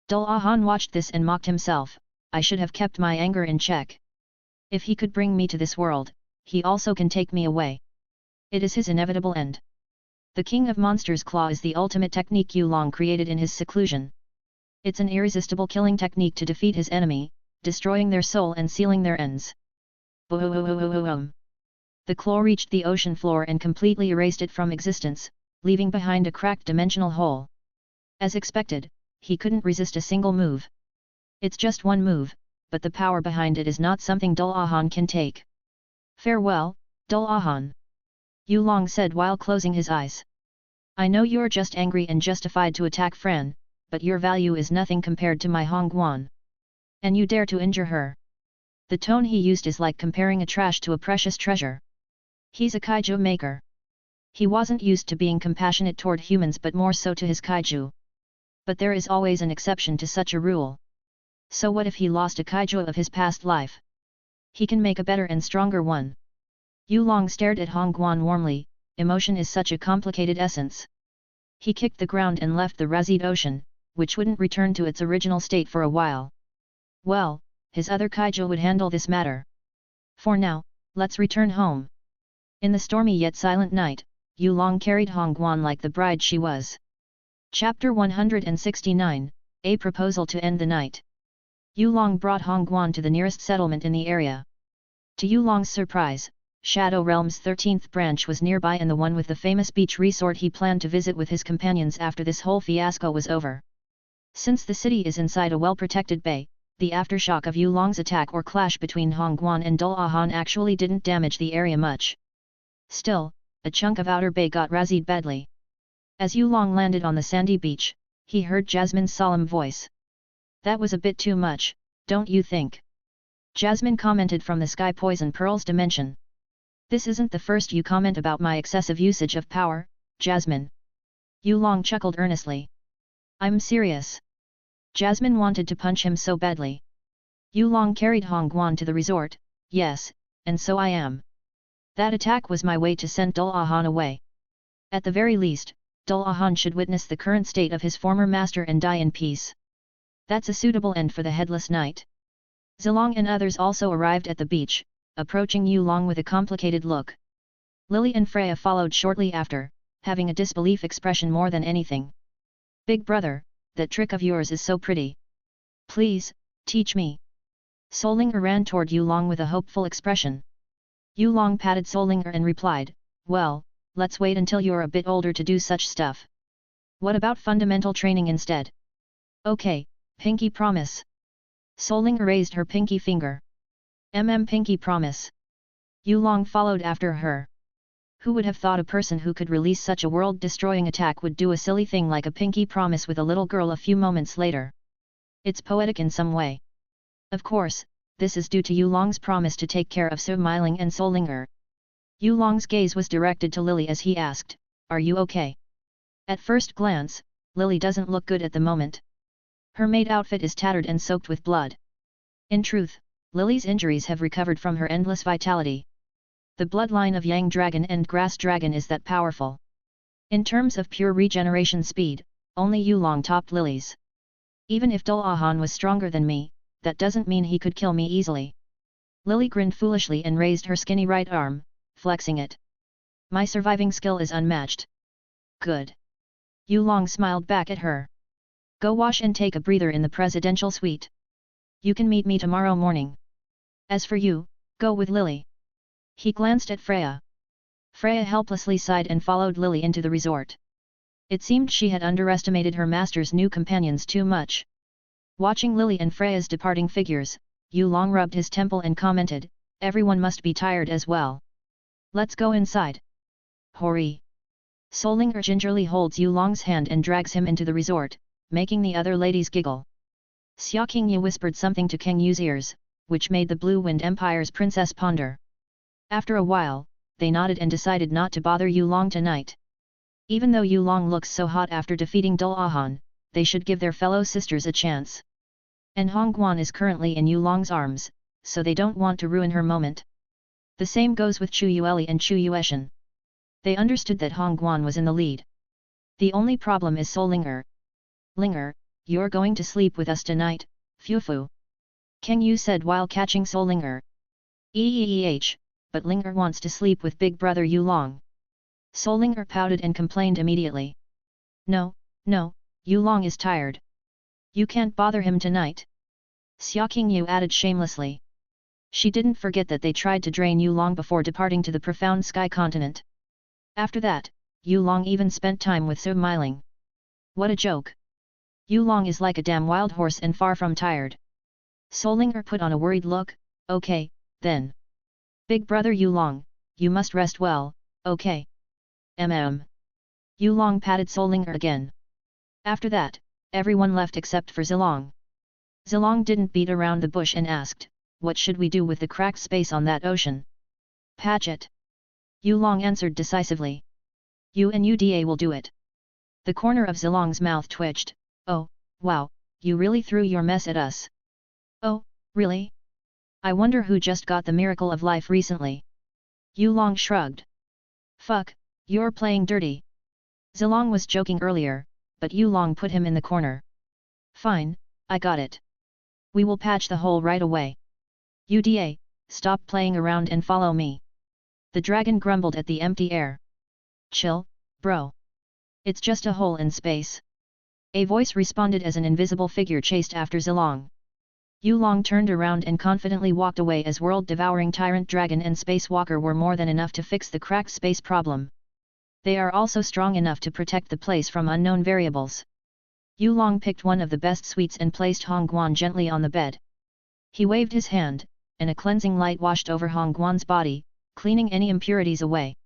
Dullahan watched this and mocked himself. I should have kept my anger in check. If he could bring me to this world, he also can take me away. It is his inevitable end. The King of Monsters Claw is the ultimate technique Yulong created in his seclusion. It's an irresistible killing technique to defeat his enemy, destroying their soul and sealing their ends. Boom! The claw reached the ocean floor and completely erased it from existence, leaving behind a cracked dimensional hole. As expected, he couldn't resist a single move. It's just one move, but the power behind it is not something Dullahan can take. Farewell, Dullahan. Yulong said while closing his eyes. I know you're just angry and justified to attack Fran, but your value is nothing compared to my Hongguan. And you dare to injure her. The tone he used is like comparing a trash to a precious treasure. He's a Kaiju Maker. He wasn't used to being compassionate toward humans but more so to his kaiju. But there is always an exception to such a rule. So what if he lost a kaiju of his past life? He can make a better and stronger one. Yulong stared at Hongguan warmly. Emotion is such a complicated essence. He kicked the ground and left the Razid Ocean, which wouldn't return to its original state for a while. Well, his other kaiju would handle this matter. For now, let's return home. In the stormy yet silent night, Yulong carried Hongguan like the bride she was. Chapter 169, A Proposal to End the Night. Yulong brought Hongguan to the nearest settlement in the area. To Yulong's surprise, Shadow Realm's 13th branch was nearby and the one with the famous beach resort he planned to visit with his companions after this whole fiasco was over. Since the city is inside a well-protected bay, the aftershock of Yulong's attack or clash between Hongguan and Dullahan actually didn't damage the area much. Still, a chunk of outer bay got razzied badly. As Yulong landed on the sandy beach, he heard Jasmine's solemn voice. That was a bit too much, don't you think? Jasmine commented from the Sky Poison Pearl's dimension. This isn't the first you comment about my excessive usage of power, Jasmine. Yulong chuckled earnestly. I'm serious. Jasmine wanted to punch him so badly. Yulong carried Hongguan to the resort, yes, and so I am. That attack was my way to send Dullahan away. At the very least, Dullahan should witness the current state of his former master and die in peace. That's a suitable end for the Headless Knight. Zilong and others also arrived at the beach, approaching Yulong with a complicated look. Lily and Freya followed shortly after, having a disbelief expression more than anything. Big brother, that trick of yours is so pretty. Please, teach me. Solinger ran toward Yulong with a hopeful expression. Yulong patted Solinger and replied, well, let's wait until you're a bit older to do such stuff. What about fundamental training instead? Okay, pinky promise. Solinger raised her pinky finger. Pinky promise. Yulong followed after her. Who would have thought a person who could release such a world-destroying attack would do a silly thing like a pinky promise with a little girl a few moments later? It's poetic in some way. Of course, this is due to Yulong's promise to take care of Smiling and Solinger. Yulong's gaze was directed to Lily as he asked, are you okay? At first glance, Lily doesn't look good at the moment. Her maid outfit is tattered and soaked with blood. In truth, Lily's injuries have recovered from her endless vitality. The bloodline of Yang Dragon and Grass Dragon is that powerful. In terms of pure regeneration speed, only Yulong topped Lily's. Even if Dullahan was stronger than me, that doesn't mean he could kill me easily. Lily grinned foolishly and raised her skinny right arm, flexing it. My surviving skill is unmatched. Good. Yulong smiled back at her. Go wash and take a breather in the presidential suite. You can meet me tomorrow morning. As for you, go with Lily. He glanced at Freya. Freya helplessly sighed and followed Lily into the resort. It seemed she had underestimated her master's new companions too much. Watching Lily and Freya's departing figures, Yulong rubbed his temple and commented, everyone must be tired as well. Let's go inside. Hori. Solinger gingerly holds Yulong's hand and drags him into the resort, making the other ladies giggle. Xia Qingyu whispered something to Kang Yu's ears, which made the Blue Wind Empire's princess ponder. After a while, they nodded and decided not to bother Yulong tonight. Even though Yulong looks so hot after defeating Dulahan, they should give their fellow sisters a chance. And Hongguan is currently in Yulong's arms, so they don't want to ruin her moment. The same goes with Chu Yueli and Chu Yueshan. They understood that Hongguan was in the lead. The only problem is Solinger. Linger, you're going to sleep with us tonight, Fufu. Kang Yu said while catching Solinger. But Linger wants to sleep with big brother Yulong. Solinger pouted and complained immediately. No, Yulong is tired. You can't bother him tonight. Xia Qingyu added shamelessly. She didn't forget that they tried to drain Yulong before departing to the profound sky continent. After that, Yulong even spent time with Su Miling. What a joke. Yulong is like a damn wild horse and far from tired. Solinger put on a worried look. Okay, then. Big brother Yulong, you must rest well, okay? Yulong patted Solinger again. After that, everyone left except for Zilong. Zilong didn't beat around the bush and asked, what should we do with the cracked space on that ocean? Patch it. Yulong answered decisively. You and Uda will do it. The corner of Zilong's mouth twitched. Oh, wow, you really threw your mess at us. Oh, really? I wonder who just got the miracle of life recently. Yulong shrugged. Fuck, you're playing dirty. Zilong was joking earlier, but Yulong put him in the corner. Fine, I got it. We will patch the hole right away. Uda, stop playing around and follow me. The dragon grumbled at the empty air. Chill, bro. It's just a hole in space. A voice responded as an invisible figure chased after Zilong. Yulong turned around and confidently walked away as world-devouring tyrant dragon and spacewalker were more than enough to fix the cracked space problem. They are also strong enough to protect the place from unknown variables. Yulong picked one of the best suites and placed Hongguan gently on the bed. He waved his hand, and a cleansing light washed over Hongguan's body, cleaning any impurities away.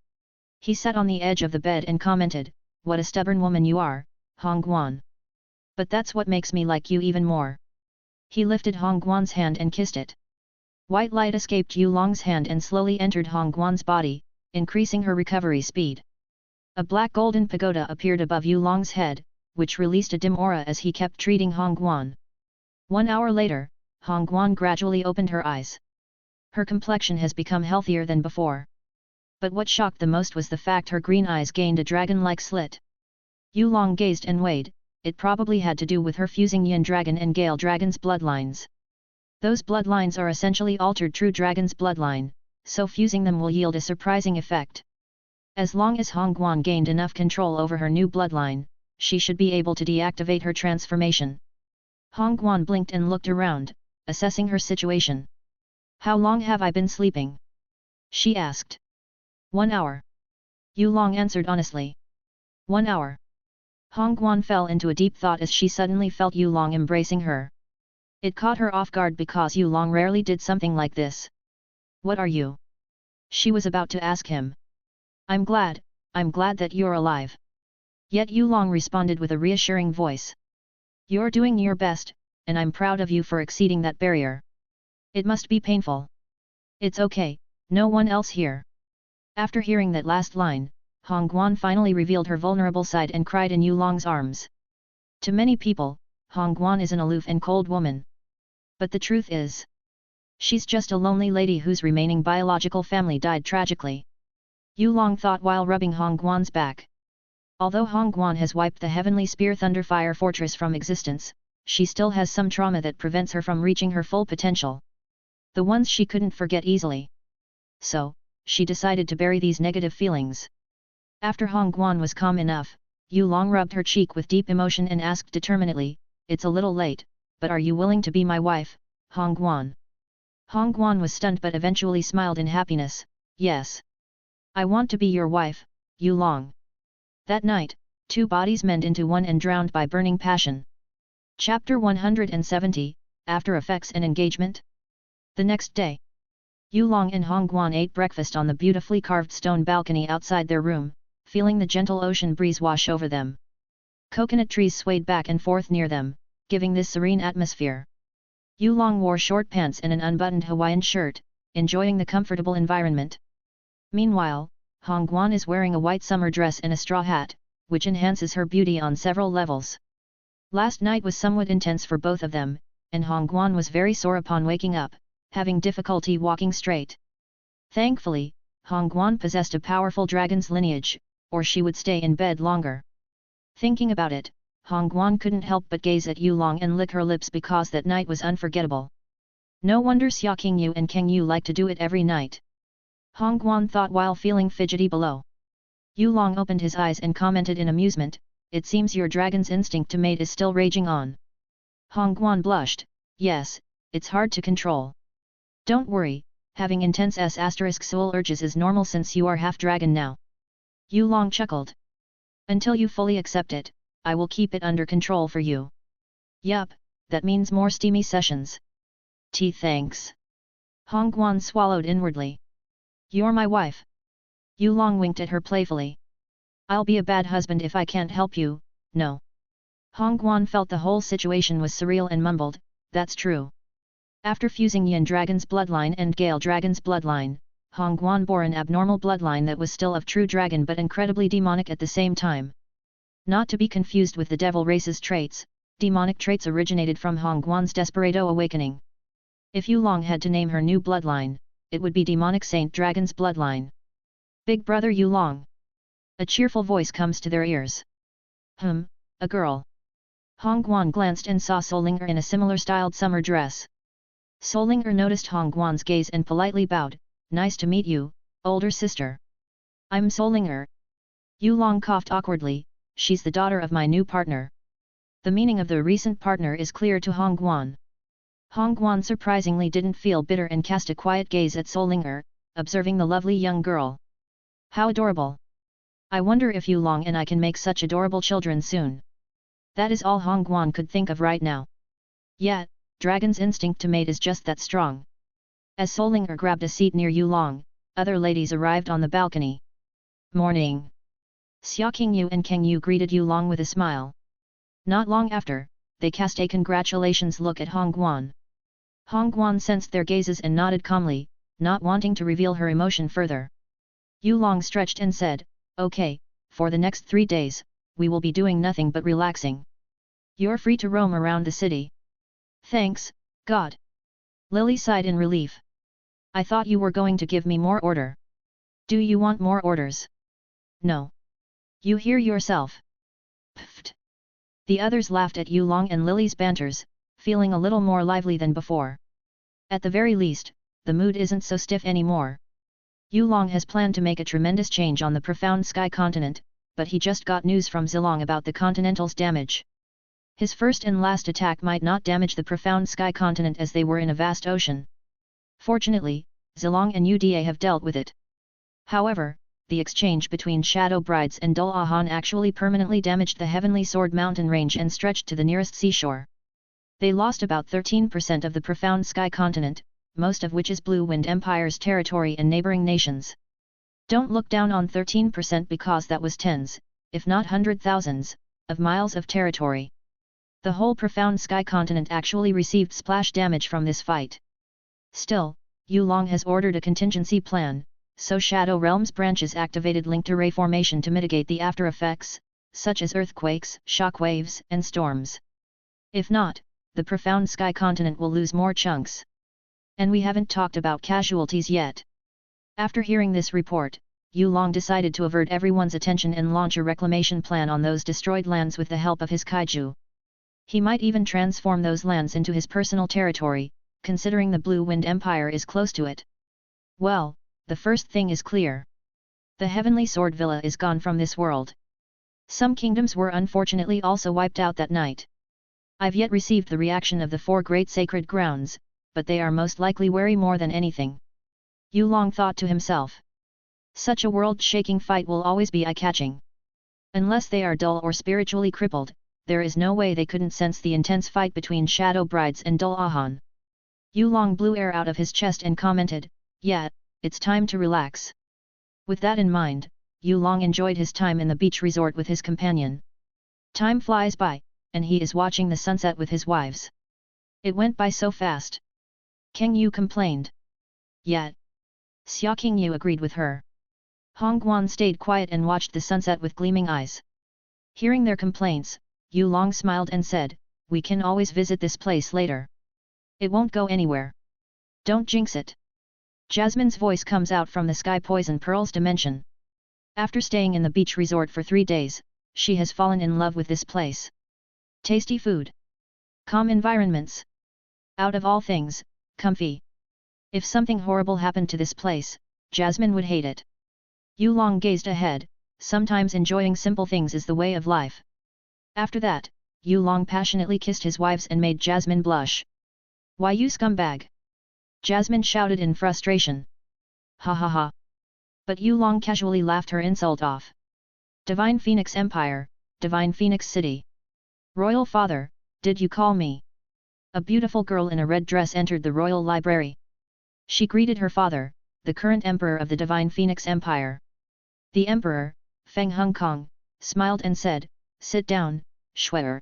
He sat on the edge of the bed and commented, "What a stubborn woman you are, Hongguan. But that's what makes me like you even more." He lifted Hongguan's hand and kissed it. White light escaped Yulong's hand and slowly entered Hongguan's body, increasing her recovery speed. A black golden pagoda appeared above Yulong's head, which released a dim aura as he kept treating Hongguan. 1 hour later, Hongguan gradually opened her eyes. Her complexion has become healthier than before. But what shocked the most was the fact her green eyes gained a dragon-like slit. Yulong gazed and weighed. It probably had to do with her fusing Yin Dragon and Gale Dragon's bloodlines. Those bloodlines are essentially altered True Dragon's bloodline, so fusing them will yield a surprising effect. As long as Hongguan gained enough control over her new bloodline, she should be able to deactivate her transformation. Hongguan blinked and looked around, assessing her situation. How long have I been sleeping? She asked. 1 hour. Yulong answered honestly. 1 hour. Hongguan fell into a deep thought as she suddenly felt Yulong embracing her. It caught her off guard because Yulong rarely did something like this. What are you? She was about to ask him. I'm glad that you're alive. Yet Yulong responded with a reassuring voice. You're doing your best, and I'm proud of you for exceeding that barrier. It must be painful. It's okay, no one else here. After hearing that last line, Hongguan finally revealed her vulnerable side and cried in Yulong's arms. To many people, Hongguan is an aloof and cold woman. But the truth is, she's just a lonely lady whose remaining biological family died tragically. Yulong thought while rubbing Hongguan's back. Although Hongguan has wiped the heavenly spear Thunderfire Fortress from existence, she still has some trauma that prevents her from reaching her full potential. The ones she couldn't forget easily. So, she decided to bury these negative feelings. After Hongguan was calm enough, Yulong rubbed her cheek with deep emotion and asked determinedly, "It's a little late, but are you willing to be my wife, Hongguan?" Hongguan was stunned but eventually smiled in happiness, "Yes. I want to be your wife, Yulong." That night, two bodies mend into one and drowned by burning passion. Chapter 170, After Effects and Engagement. The next day, Yulong and Hongguan ate breakfast on the beautifully carved stone balcony outside their room, feeling the gentle ocean breeze wash over them. Coconut trees swayed back and forth near them, giving this serene atmosphere. Yulong wore short pants and an unbuttoned Hawaiian shirt, enjoying the comfortable environment. Meanwhile, Hongguan is wearing a white summer dress and a straw hat, which enhances her beauty on several levels. Last night was somewhat intense for both of them, and Hongguan was very sore upon waking up, having difficulty walking straight. Thankfully, Hongguan possessed a powerful dragon's lineage, or she would stay in bed longer. Thinking about it, Hongguan couldn't help but gaze at Yulong and lick her lips because that night was unforgettable. No wonder Xia Qingyu and Kangyu like to do it every night. Hongguan thought while feeling fidgety below. Yulong opened his eyes and commented in amusement, "It seems your dragon's instinct to mate is still raging on." Hongguan blushed, "Yes, it's hard to control. Don't worry, having intense soul urges is normal since you are half-dragon now." Yulong chuckled. "Until you fully accept it, I will keep it under control for you." "Yup, that means more steamy sessions." Thanks." Hongguan swallowed inwardly. "You're my wife." Yulong winked at her playfully. "I'll be a bad husband if I can't help you, no." Hongguan felt the whole situation was surreal and mumbled, "That's true." After fusing Yin Dragon's bloodline and Gale Dragon's bloodline, Hongguan bore an abnormal bloodline that was still of true dragon but incredibly demonic at the same time. Not to be confused with the devil race's traits, demonic traits originated from Hongguan's Desperado awakening. If Yulong had to name her new bloodline, it would be Demonic Saint Dragon's bloodline. "Big brother Yulong." A cheerful voice comes to their ears. A girl." Hongguan glanced and saw Solinger in a similar styled summer dress. Solinger noticed Hongguan's gaze and politely bowed, "Nice to meet you, older sister." "I'm Solinger." Yulong coughed awkwardly, "She's the daughter of my new partner." The meaning of the recent partner is clear to Hongguan. Hongguan surprisingly didn't feel bitter and cast a quiet gaze at Solinger, observing the lovely young girl. "How adorable! I wonder if Yulong and I can make such adorable children soon." That is all Hongguan could think of right now. Yet, dragon's instinct to mate is just that strong. As Solinger grabbed a seat near Yulong, other ladies arrived on the balcony. "Morning." Xia Qingyu and Kangyu greeted Yulong with a smile. Not long after, they cast a congratulations look at Hongguan. Hongguan sensed their gazes and nodded calmly, not wanting to reveal her emotion further. Yulong stretched and said, "Okay, for the next 3 days, we will be doing nothing but relaxing. You're free to roam around the city." "Thanks, God." Lily sighed in relief. "I thought you were going to give me more order." "Do you want more orders?" "No. You hear yourself." Pfft. The others laughed at Yulong and Lily's banters, feeling a little more lively than before. At the very least, the mood isn't so stiff anymore. Yulong has planned to make a tremendous change on the profound sky continent, but he just got news from Zilong about the Continental's damage. His first and last attack might not damage the profound sky continent as they were in a vast ocean. Fortunately, Zilong and Uda have dealt with it. However, the exchange between Shadow Brides and Dul Ahan actually permanently damaged the Heavenly Sword mountain range and stretched to the nearest seashore. They lost about 13% of the profound sky continent, most of which is Blue Wind Empire's territory and neighboring nations. Don't look down on 13% because that was tens, if not hundred thousands, of miles of territory. The whole profound sky continent actually received splash damage from this fight. Still, Yulong has ordered a contingency plan, so Shadow Realm's branches activated linked array formation to mitigate the after effects, such as earthquakes, shockwaves, and storms. If not, the profound sky continent will lose more chunks. And we haven't talked about casualties yet. After hearing this report, Yulong decided to avert everyone's attention and launch a reclamation plan on those destroyed lands with the help of his kaiju. He might even transform those lands into his personal territory, considering the Blue Wind Empire is close to it. Well, the first thing is clear. The Heavenly Sword Villa is gone from this world. Some kingdoms were unfortunately also wiped out that night. I've yet received the reaction of the 4 great sacred grounds, but they are most likely wary more than anything. Yulong thought to himself. Such a world-shaking fight will always be eye-catching. Unless they are dull or spiritually crippled, there is no way they couldn't sense the intense fight between Shadow Brides and Dul Ahan. Yulong blew air out of his chest and commented, "Yeah, it's time to relax." With that in mind, Yulong enjoyed his time in the beach resort with his companion. Time flies by, and he is watching the sunset with his wives. It went by so fast. Kang Yu complained. Yet, Xia King Yu agreed with her. Hong Guan stayed quiet and watched the sunset with gleaming eyes. Hearing their complaints, Yu Long smiled and said, "We can always visit this place later. It won't go anywhere. Don't jinx it." Jasmine's voice comes out from the Sky Poison Pearls dimension. After staying in the beach resort for 3 days, she has fallen in love with this place. Tasty food. Calm environments. Out of all things, comfy. If something horrible happened to this place, Jasmine would hate it. Yu Long gazed ahead, sometimes enjoying simple things is the way of life. After that, Yu Long passionately kissed his wives and made Jasmine blush. "Why, you scumbag!" Jasmine shouted in frustration. "Ha ha ha!" But Yu Long casually laughed her insult off. Divine Phoenix Empire, Divine Phoenix City. "Royal Father, did you call me?" A beautiful girl in a red dress entered the royal library. She greeted her father, the current emperor of the Divine Phoenix Empire. The emperor, Feng Hong Kong, smiled and said, "Sit down, Shuer."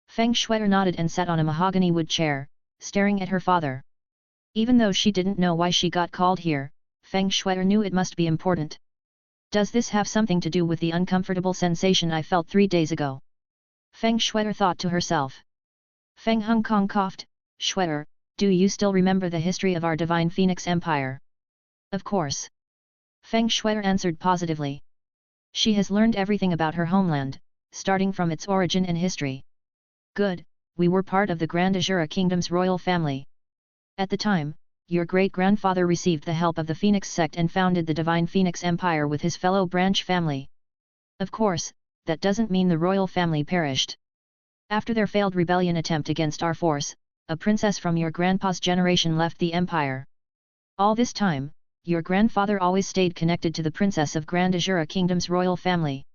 Feng Shuer nodded and sat on a mahogany wood chair, staring at her father. Even though she didn't know why she got called here, Feng Shuer knew it must be important. Does this have something to do with the uncomfortable sensation I felt 3 days ago? Feng Shuer thought to herself. Feng Hong Kong coughed. "Shuer, do you still remember the history of our Divine Phoenix Empire?" "Of course." Feng Shuer answered positively. She has learned everything about her homeland, starting from its origin and history. "Good, we were part of the Grand Azura Kingdom's royal family. At the time, your great-grandfather received the help of the Phoenix sect and founded the Divine Phoenix Empire with his fellow branch family. Of course, that doesn't mean the royal family perished. After their failed rebellion attempt against our force, a princess from your grandpa's generation left the empire. All this time, your grandfather always stayed connected to the princess of Grand Azura Kingdom's royal family."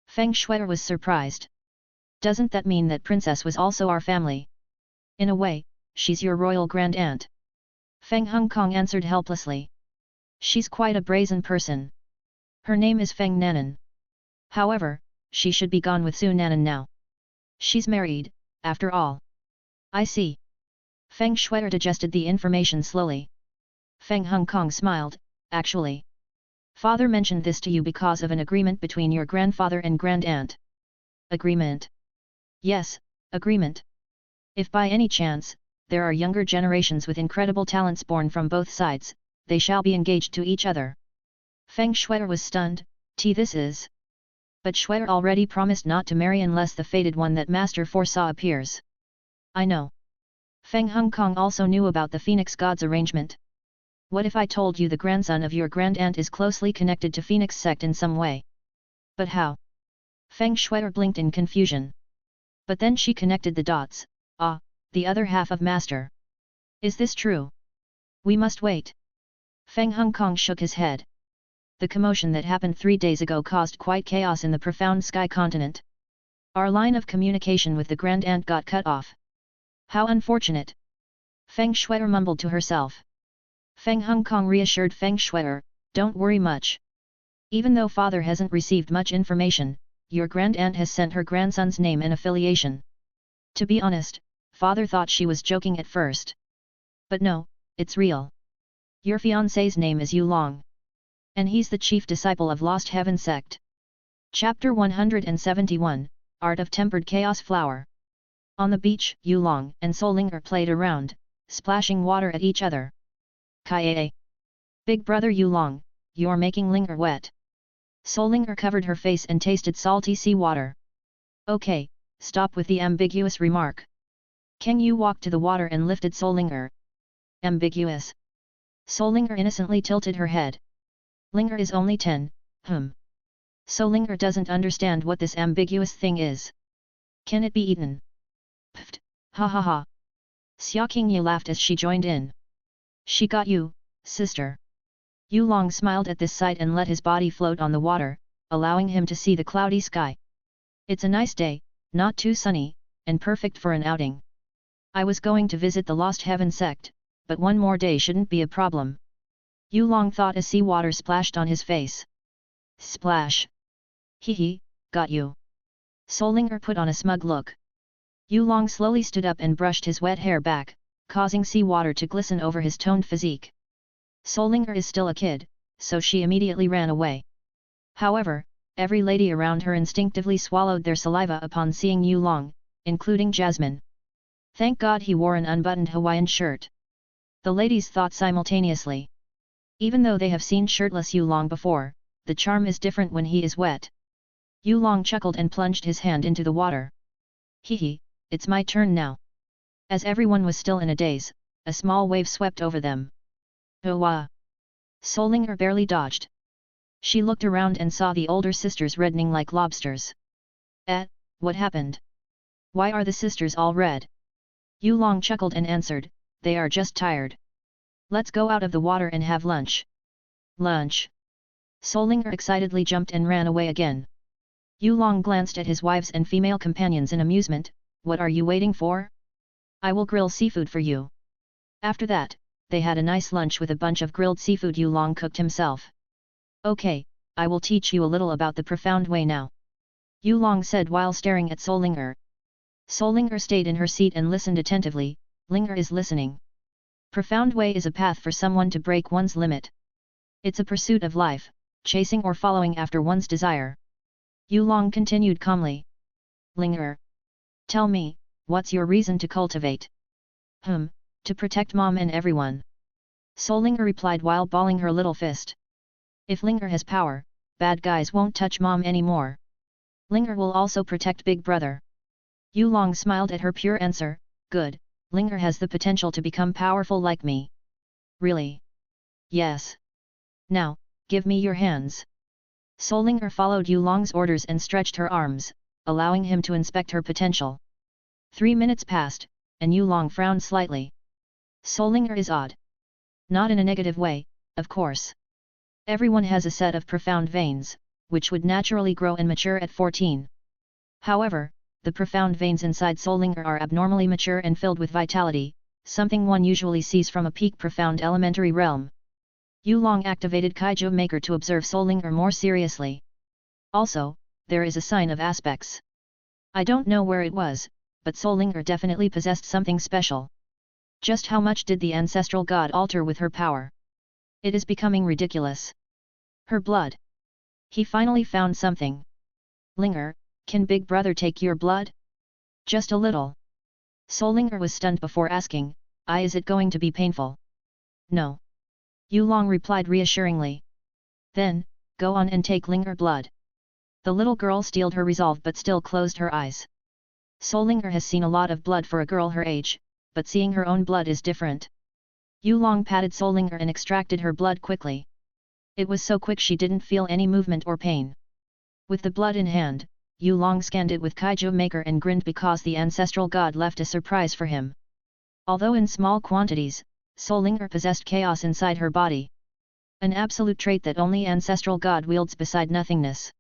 Feng Shuer was surprised. "Doesn't that mean that princess was also our family?" "In a way, she's your royal grand-aunt." Feng Hong Kong answered helplessly. "She's quite a brazen person. Her name is Feng Nanan. However, she should be gone with Su Nanan now. She's married, after all." "I see." Feng Shuer digested the information slowly. Feng Hong Kong smiled. "Actually, father mentioned this to you because of an agreement between your grandfather and grand-aunt." "Agreement?" "Yes, agreement. If by any chance, there are younger generations with incredible talents born from both sides, they shall be engaged to each other." Feng Shuer was stunned. This is. But Shuer already promised not to marry unless the fated one that Master foresaw appears. "I know." Feng Hong Kong also knew about the Phoenix God's arrangement. "What if I told you the grandson of your grand-aunt is closely connected to Phoenix sect in some way?" "But how?" Feng Shuer blinked in confusion. But then she connected the dots. "Ah, the other half of Master. Is this true? We must wait." Feng Hong Kong shook his head. The commotion that happened 3 days ago caused quite chaos in the profound sky continent. Our line of communication with the grand-aunt got cut off. How unfortunate. Feng Shuer mumbled to herself. Feng Hong Kong reassured Feng Shuer, "Don't worry much. Even though father hasn't received much information, your grand-aunt has sent her grandson's name and affiliation. To be honest, father thought she was joking at first. But no, it's real. Your fiancé's name is Yu Long. And he's the chief disciple of Lost Heaven sect." Chapter 171, Art of Tempered Chaos Flower. On the beach, Yu Long and Solinger played around, splashing water at each other. "Kaie! Big brother Yu Long, you're making Linger wet." Solinger covered her face and tasted salty seawater. "Okay, stop with the ambiguous remark." Kang Yu walked to the water and lifted Solinger. "Ambiguous?" Solinger innocently tilted her head. "Linger is only 10, Solinger doesn't understand what this ambiguous thing is. Can it be eaten?" "Pfft, ha ha ha." Xia Qingye laughed as she joined in. "She got you, sister." Yu Long smiled at this sight and let his body float on the water, allowing him to see the cloudy sky. "It's a nice day, not too sunny, and perfect for an outing. I was going to visit the Lost Heaven sect, but one more day shouldn't be a problem." Yu Long thought as seawater splashed on his face. "Splash! Hee hee, got you." Solinger put on a smug look. Yulong slowly stood up and brushed his wet hair back, causing seawater to glisten over his toned physique. Solinger is still a kid, so she immediately ran away. However, every lady around her instinctively swallowed their saliva upon seeing Yulong, including Jasmine. Thank God he wore an unbuttoned Hawaiian shirt. The ladies thought simultaneously. Even though they have seen shirtless Yulong before, the charm is different when he is wet. Yulong chuckled and plunged his hand into the water. Hee, it's my turn now. As everyone was still in a daze, a small wave swept over them. Oh wah! Solinger barely dodged. She looked around and saw the older sisters reddening like lobsters. What happened? Why are the sisters all red? Yulong chuckled and answered, they are just tired. Let's go out of the water and have lunch. Lunch? Solinger excitedly jumped and ran away again. Yulong glanced at his wives and female companions in amusement. What are you waiting for? I will grill seafood for you. After that, they had a nice lunch with a bunch of grilled seafood Yulong cooked himself. Okay, I will teach you a little about the profound way now. Yulong said while staring at Solinger. Solinger stayed in her seat and listened attentively. Linger is listening. Profound way is a path for someone to break one's limit. It's a pursuit of life, chasing or following after one's desire. Yulong continued calmly. Linger. Tell me, what's your reason to cultivate? To protect Mom and everyone. Solinger replied while balling her little fist. If Linger has power, bad guys won't touch Mom anymore. Linger will also protect Big Brother. Yulong smiled at her pure answer. Good, Linger has the potential to become powerful like me. Really? Yes. Now, give me your hands. Solinger followed Yulong's orders and stretched her arms, allowing him to inspect her potential. 3 minutes passed, and Yulong frowned slightly. Solinger is odd. Not in a negative way, of course. Everyone has a set of profound veins, which would naturally grow and mature at 14. However, the profound veins inside Solinger are abnormally mature and filled with vitality, something one usually sees from a peak profound elementary realm. Yulong activated Kaiju Maker to observe Solinger more seriously. Also, there is a sign of aspects. I don't know where it was, but Solinger definitely possessed something special. Just how much did the ancestral god alter with her power? It is becoming ridiculous. Her blood. He finally found something. Linger, can Big Brother take your blood? Just a little. Solinger was stunned before asking, is it going to be painful? No. Yulong replied reassuringly. Then, go on and take Linger blood. The little girl steeled her resolve but still closed her eyes. Solinger has seen a lot of blood for a girl her age, but seeing her own blood is different. Yulong patted Solinger and extracted her blood quickly. It was so quick she didn't feel any movement or pain. With the blood in hand, Yulong scanned it with Kaiju Maker and grinned because the ancestral god left a surprise for him. Although in small quantities, Solinger possessed chaos inside her body. An absolute trait that only ancestral god wields beside nothingness.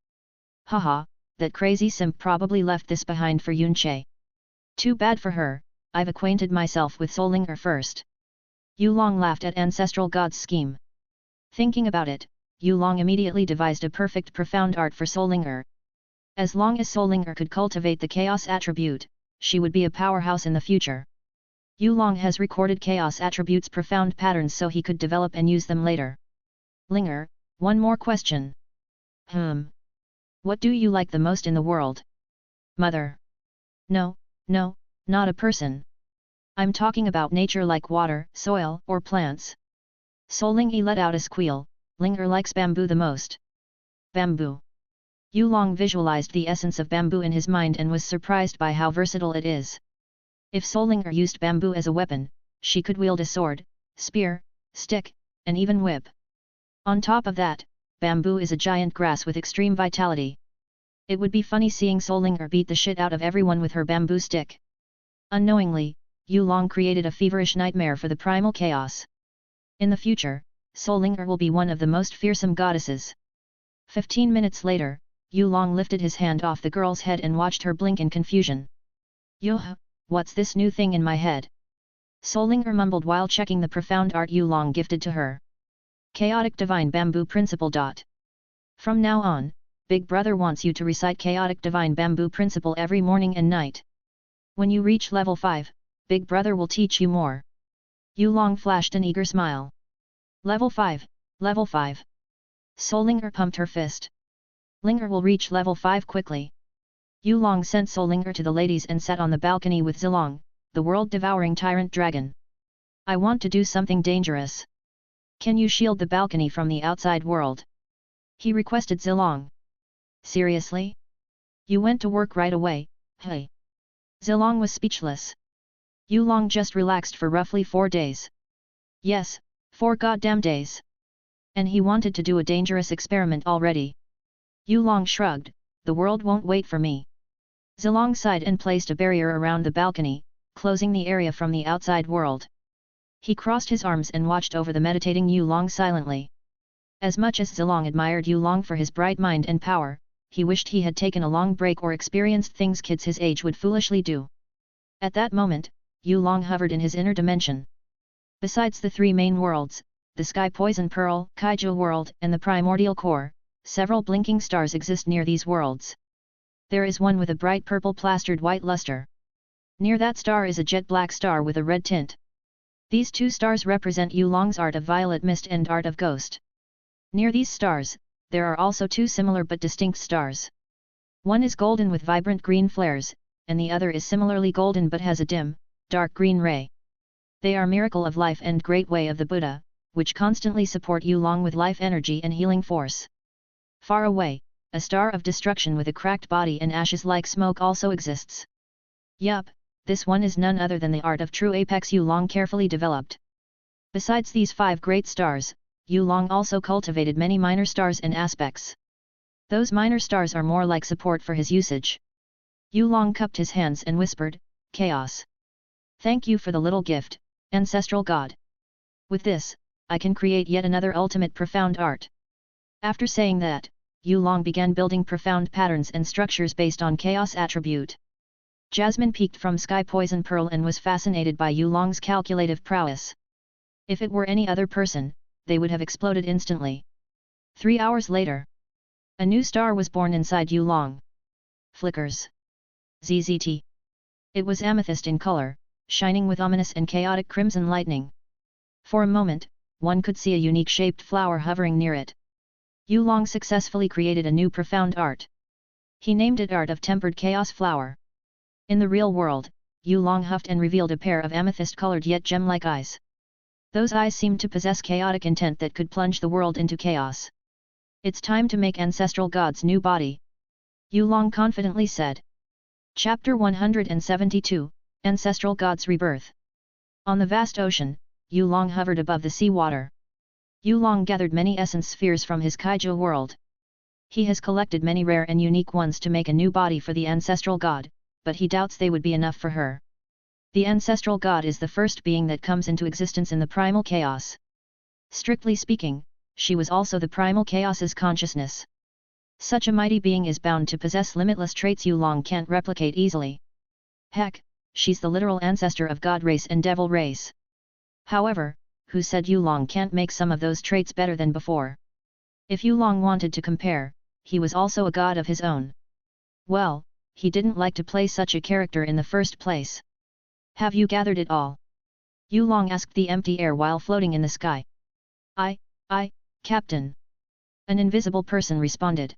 Haha, that crazy simp probably left this behind for Yunche. Too bad for her, I've acquainted myself with Solinger first. Yulong laughed at ancestral god's scheme. Thinking about it, Yulong immediately devised a perfect profound art for Solinger. As long as Solinger could cultivate the chaos attribute, she would be a powerhouse in the future. Yulong has recorded chaos attributes' profound patterns so he could develop and use them later. Linger, one more question. What do you like the most in the world? Mother. No, not a person. I'm talking about nature like water, soil, or plants. Solinger let out a squeal. Linger likes bamboo the most. Bamboo. Yulong visualized the essence of bamboo in his mind and was surprised by how versatile it is. If Solinger used bamboo as a weapon, she could wield a sword, spear, stick, and even whip. On top of that, bamboo is a giant grass with extreme vitality. It would be funny seeing Solinger beat the shit out of everyone with her bamboo stick. Unknowingly, Yulong created a feverish nightmare for the primal chaos. In the future, Solinger will be one of the most fearsome goddesses. 15 minutes later, Yulong lifted his hand off the girl's head and watched her blink in confusion. Yoh, what's this new thing in my head? Solinger mumbled while checking the profound art Yulong gifted to her. Chaotic Divine Bamboo Principle. From now on, Big Brother wants you to recite chaotic divine bamboo principle every morning and night. When you reach level 5, Big Brother will teach you more. Yulong flashed an eager smile. Level 5, level 5. Solinger pumped her fist. Linger will reach level 5 quickly. Yulong sent Solinger to the ladies and sat on the balcony with Zilong, the world-devouring tyrant dragon. I want to do something dangerous. Can you shield the balcony from the outside world? He requested Zilong. Seriously? You went to work right away, hey? Zilong was speechless. Yulong just relaxed for roughly 4 days. Yes, 4 goddamn days. And he wanted to do a dangerous experiment already. Yulong shrugged, the world won't wait for me. Zilong sighed and placed a barrier around the balcony, closing the area from the outside world. He crossed his arms and watched over the meditating Yulong silently. As much as Zilong admired Yulong for his bright mind and power, he wished he had taken a long break or experienced things kids his age would foolishly do. At that moment, Yulong hovered in his inner dimension. Besides the 3 main worlds, the Sky Poison Pearl, Kaiju World and the Primordial Core, several blinking stars exist near these worlds. There is one with a bright purple plastered white luster. Near that star is a jet black star with a red tint. These 2 stars represent Yulong's art of violet mist and art of ghost. Near these stars, there are also 2 similar but distinct stars. One is golden with vibrant green flares, and the other is similarly golden but has a dim, dark green ray. They are Miracle of Life and Great Way of the Buddha, which constantly support Yulong with life energy and healing force. Far away, a star of destruction with a cracked body and ashes like smoke also exists. Yup, this one is none other than the art of true apex Yulong carefully developed. Besides these 5 great stars, Yulong also cultivated many minor stars and aspects. Those minor stars are more like support for his usage. Yulong cupped his hands and whispered, Chaos. Thank you for the little gift, ancestral god. With this, I can create yet another ultimate profound art. After saying that, Yulong began building profound patterns and structures based on chaos attribute. Jasmine peeked from Sky Poison Pearl and was fascinated by Yulong's calculative prowess. If it were any other person, they would have exploded instantly. 3 hours later, a new star was born inside Yulong. Flickers. ZZT. It was amethyst in color, shining with ominous and chaotic crimson lightning. For a moment, one could see a unique shaped flower hovering near it. Yulong successfully created a new profound art. He named it Art of Tempered Chaos Flower. In the real world, Yulong huffed and revealed a pair of amethyst-colored yet gem-like eyes. Those eyes seemed to possess chaotic intent that could plunge the world into chaos. It's time to make ancestral god's new body. Yulong confidently said. Chapter 172, Ancestral God's Rebirth. On the vast ocean, Yulong hovered above the sea water. Yulong gathered many essence spheres from his Kaiju world. He has collected many rare and unique ones to make a new body for the ancestral god, but he doubts they would be enough for her. The ancestral god is the first being that comes into existence in the primal chaos. Strictly speaking, she was also the primal chaos's consciousness. Such a mighty being is bound to possess limitless traits Yulong can't replicate easily. Heck, she's the literal ancestor of god race and devil race. However, who said Yulong can't make some of those traits better than before? If Yulong wanted to compare, he was also a god of his own. Well, he didn't like to play such a character in the first place. Have you gathered it all? Yulong asked the empty air while floating in the sky. I, Captain. An invisible person responded.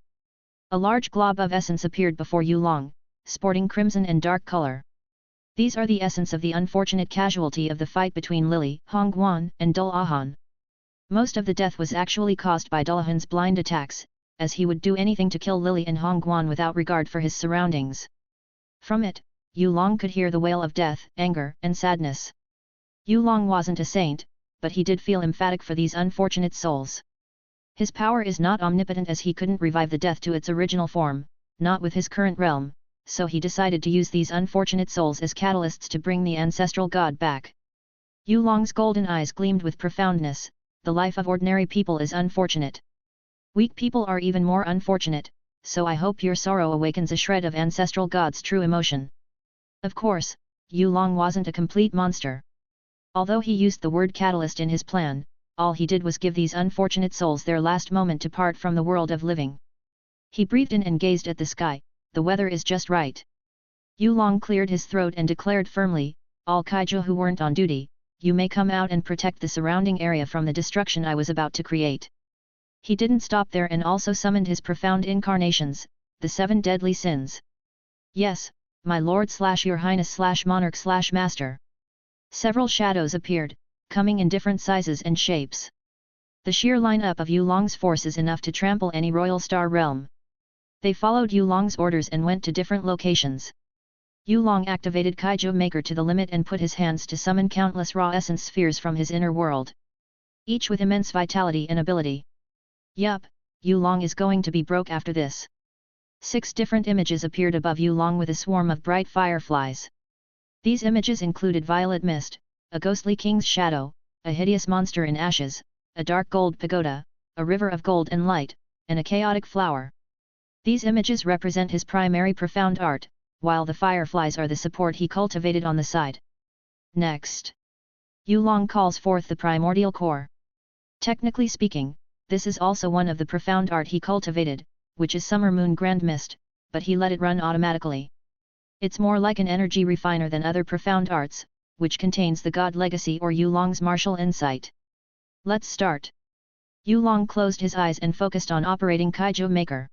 A large glob of essence appeared before Yulong, sporting crimson and dark color. These are the essence of the unfortunate casualty of the fight between Lily, Hongguan, and Dullahan. Most of the death was actually caused by Dullahan's blind attacks, as he would do anything to kill Lily and Hongguan without regard for his surroundings. From it, Yulong could hear the wail of death, anger, and sadness. Yulong wasn't a saint, but he did feel emphatic for these unfortunate souls. His power is not omnipotent as he couldn't revive the death to its original form, not with his current realm, so he decided to use these unfortunate souls as catalysts to bring the ancestral god back. Yulong's golden eyes gleamed with profoundness. The life of ordinary people is unfortunate. Weak people are even more unfortunate, so I hope your sorrow awakens a shred of ancestral god's true emotion. Of course, Yulong wasn't a complete monster. Although he used the word catalyst in his plan, all he did was give these unfortunate souls their last moment to part from the world of living. He breathed in and gazed at the sky. The weather is just right. Yu Long cleared his throat and declared firmly, all kaiju who weren't on duty, you may come out and protect the surrounding area from the destruction I was about to create. He didn't stop there and also summoned his profound incarnations, the 7 deadly sins. Yes, my lord / your highness / monarch / master. Several shadows appeared, coming in different sizes and shapes. The sheer lineup of Yu Long's force is enough to trample any royal star realm. They followed Yu Long's orders and went to different locations. Yu Long activated Kaiju Maker to the limit and put his hands to summon countless raw essence spheres from his inner world. Each with immense vitality and ability. Yup, Yu Long is going to be broke after this. 6 different images appeared above Yu Long with a swarm of bright fireflies. These images included violet mist, a ghostly king's shadow, a hideous monster in ashes, a dark gold pagoda, a river of gold and light, and a chaotic flower. These images represent his primary profound art, while the fireflies are the support he cultivated on the side. Next, Yu Long calls forth the primordial core. Technically speaking, this is also one of the profound art he cultivated, which is Summer Moon Grand Mist, but he let it run automatically. It's more like an energy refiner than other profound arts, which contains the God Legacy or Yu Long's martial insight. Let's start. Yu Long closed his eyes and focused on operating Kaiju Maker.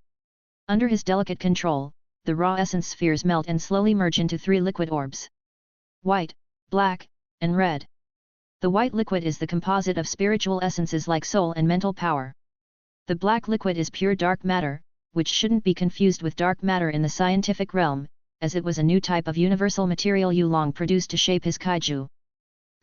Under his delicate control, the raw essence spheres melt and slowly merge into 3 liquid orbs. White, black, and red. The white liquid is the composite of spiritual essences like soul and mental power. The black liquid is pure dark matter, which shouldn't be confused with dark matter in the scientific realm, as it was a new type of universal material Yu Long produced to shape his kaiju.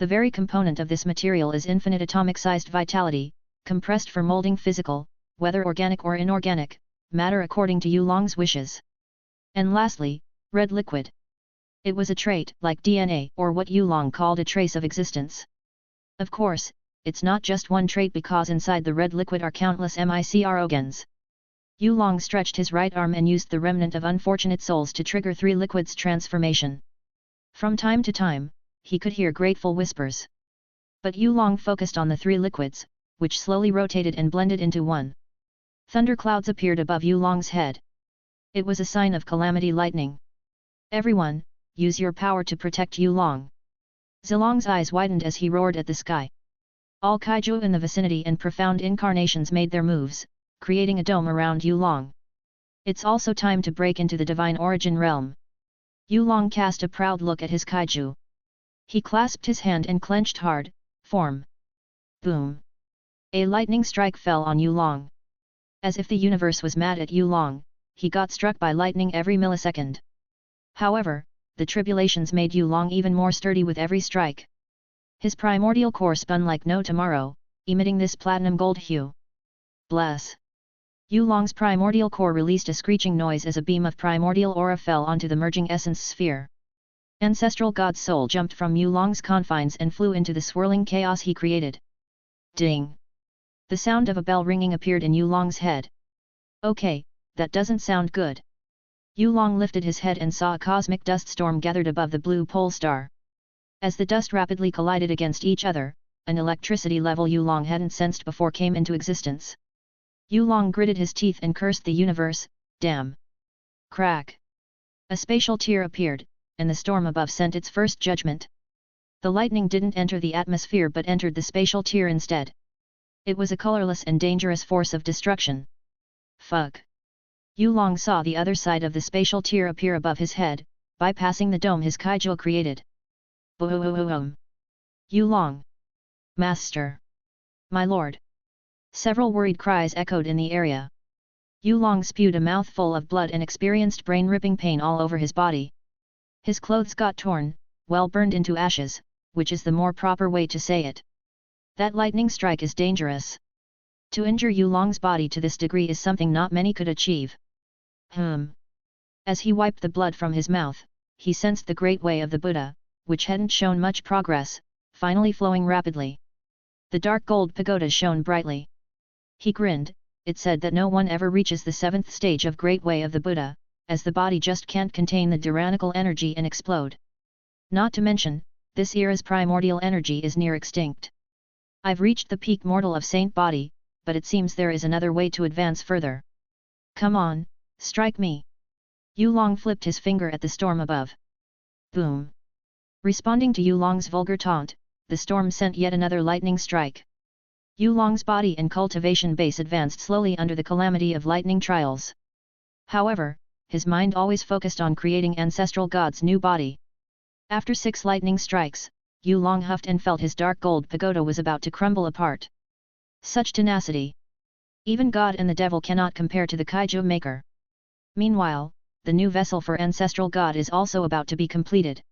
The very component of this material is infinite atomic-sized vitality, compressed for molding physical, whether organic or inorganic, matter according to Yu Long's wishes. And lastly, red liquid. It was a trait like DNA or what Yu Long called a trace of existence. Of course, it's not just one trait because inside the red liquid are countless microorganisms. Yu Long stretched his right arm and used the remnant of unfortunate souls to trigger 3 liquids transformation. From time to time, he could hear grateful whispers. But Yu Long focused on the 3 liquids, which slowly rotated and blended into one. Thunderclouds appeared above Yu Long's head. It was a sign of calamity lightning. Everyone, use your power to protect Yu Long. Zilong's eyes widened as he roared at the sky. All kaiju in the vicinity and profound incarnations made their moves, creating a dome around Yu Long. It's also time to break into the divine origin realm. Yu Long cast a proud look at his kaiju. He clasped his hand and clenched hard, form. Boom! A lightning strike fell on Yu Long. As if the universe was mad at Yu Long, he got struck by lightning every millisecond. However, the tribulations made Yu Long even more sturdy with every strike. His primordial core spun like no tomorrow, emitting this platinum gold hue. Bless! Yu Long's primordial core released a screeching noise as a beam of primordial aura fell onto the merging essence sphere. Ancestral God's soul jumped from Yu Long's confines and flew into the swirling chaos he created. Ding! The sound of a bell ringing appeared in Yu Long's head. Okay, that doesn't sound good. Yu Long lifted his head and saw a cosmic dust storm gathered above the blue pole star. As the dust rapidly collided against each other, an electricity level Yu Long hadn't sensed before came into existence. Yu Long gritted his teeth and cursed the universe, damn! Crack! A spatial tear appeared, and the storm above sent its first judgment. The lightning didn't enter the atmosphere but entered the spatial tear instead. It was a colorless and dangerous force of destruction. Fuck! Yu Long saw the other side of the spatial tear appear above his head, bypassing the dome his kaiju created. Boom! Yu Long! Master! My lord! Several worried cries echoed in the area. Yu Long spewed a mouthful of blood and experienced brain-ripping pain all over his body. His clothes got torn, well burned into ashes, which is the more proper way to say it. That lightning strike is dangerous. To injure Yu Long's body to this degree is something not many could achieve. As he wiped the blood from his mouth, he sensed the great way of the Buddha, which hadn't shown much progress, finally flowing rapidly. The dark gold pagoda shone brightly. He grinned. It said that no one ever reaches the 7th stage of Great Way of the Buddha, as the body just can't contain the tyrannical energy and explode. Not to mention, this era's primordial energy is near extinct. I've reached the peak mortal of Saint Body, but it seems there is another way to advance further. Come on, strike me. Yu Long flipped his finger at the storm above. Boom. Responding to Yu Long's vulgar taunt, the storm sent yet another lightning strike. Yu Long's body and cultivation base advanced slowly under the calamity of lightning trials. However, his mind always focused on creating ancestral god's new body. After 6 lightning strikes, Yu Long huffed and felt his dark gold pagoda was about to crumble apart. Such tenacity! Even God and the devil cannot compare to the Kaiju Maker. Meanwhile, the new vessel for ancestral god is also about to be completed.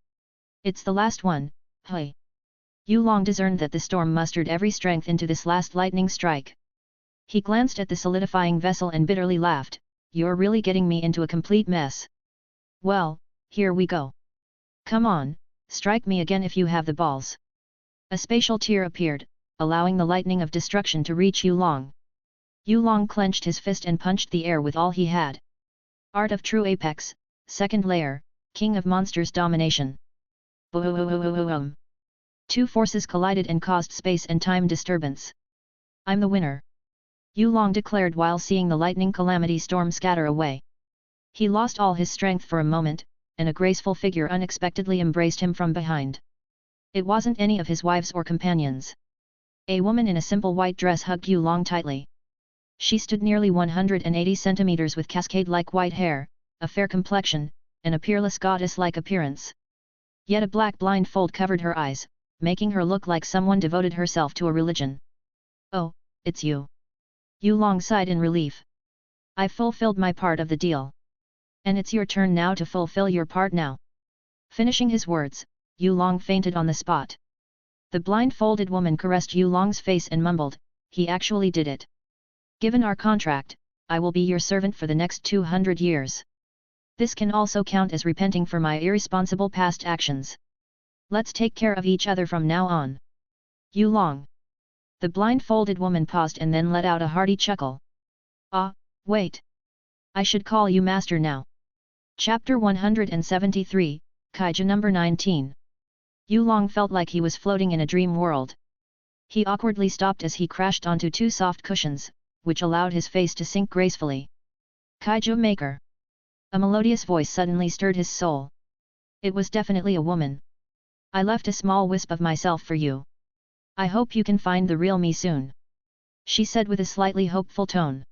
It's the last one, hey! Yu Long discerned that the storm mustered every strength into this last lightning strike. He glanced at the solidifying vessel and bitterly laughed, "You're really getting me into a complete mess. Well, here we go. Come on, strike me again if you have the balls." A spatial tear appeared, allowing the lightning of destruction to reach Yu Long. Yu Long clenched his fist and punched the air with all he had. Art of True Apex, Second Layer, King of Monsters Domination. Boom! 2 forces collided and caused space and time disturbance. "I'm the winner," Yu Long declared while seeing the lightning calamity storm scatter away. He lost all his strength for a moment, and a graceful figure unexpectedly embraced him from behind. It wasn't any of his wives or companions. A woman in a simple white dress hugged Yu Long tightly. She stood nearly 180 centimeters with cascade-like white hair, a fair complexion, and a peerless goddess-like appearance. Yet a black blindfold covered her eyes, making her look like someone devoted herself to a religion. "Oh, it's you." Yu Long sighed in relief. "I've fulfilled my part of the deal. And it's your turn now to fulfill your part now." Finishing his words, Yu Long fainted on the spot. The blindfolded woman caressed Yu Long's face and mumbled, "He actually did it. Given our contract, I will be your servant for the next 200 years. This can also count as repenting for my irresponsible past actions. Let's take care of each other from now on. Yu Long." The blindfolded woman paused and then let out a hearty chuckle. "Ah, wait. I should call you master now." Chapter 173, Kaiju number 19. Yu Long felt like he was floating in a dream world. He awkwardly stopped as he crashed onto 2 soft cushions, which allowed his face to sink gracefully. "Kaiju Maker." A melodious voice suddenly stirred his soul. It was definitely a woman. "I left a small wisp of myself for you. I hope you can find the real me soon," she said with a slightly hopeful tone.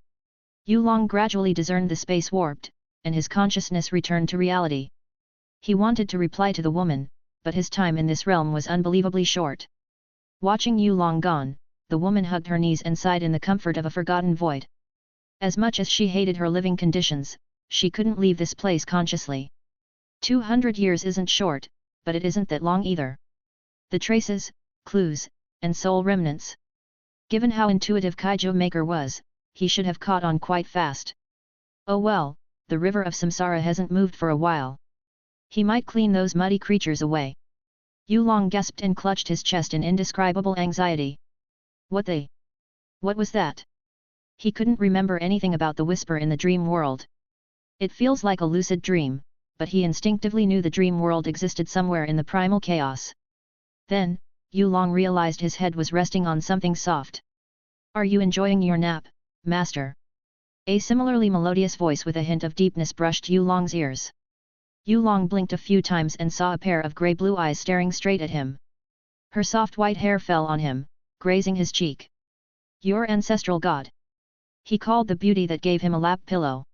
Yu Long gradually discerned the space warped, and his consciousness returned to reality. He wanted to reply to the woman, but his time in this realm was unbelievably short. Watching Yu Long gone, the woman hugged her knees and sighed in the comfort of a forgotten void. As much as she hated her living conditions, she couldn't leave this place consciously. 200 years isn't short, but it isn't that long either. The traces, clues, and soul remnants. Given how intuitive Kaiju Maker was, he should have caught on quite fast. Oh well, the river of samsara hasn't moved for a while. He might clean those muddy creatures away. Yu Long gasped and clutched his chest in indescribable anxiety. What was that? He couldn't remember anything about the whisper in the dream world. It feels like a lucid dream, but he instinctively knew the dream world existed somewhere in the primal chaos. Then, Yu Long realized his head was resting on something soft. "Are you enjoying your nap, master?" A similarly melodious voice with a hint of deepness brushed Yu Long's ears. Yu Long blinked a few times and saw a pair of grey-blue eyes staring straight at him. Her soft white hair fell on him, grazing his cheek. "Your ancestral god," he called the beauty that gave him a lap pillow.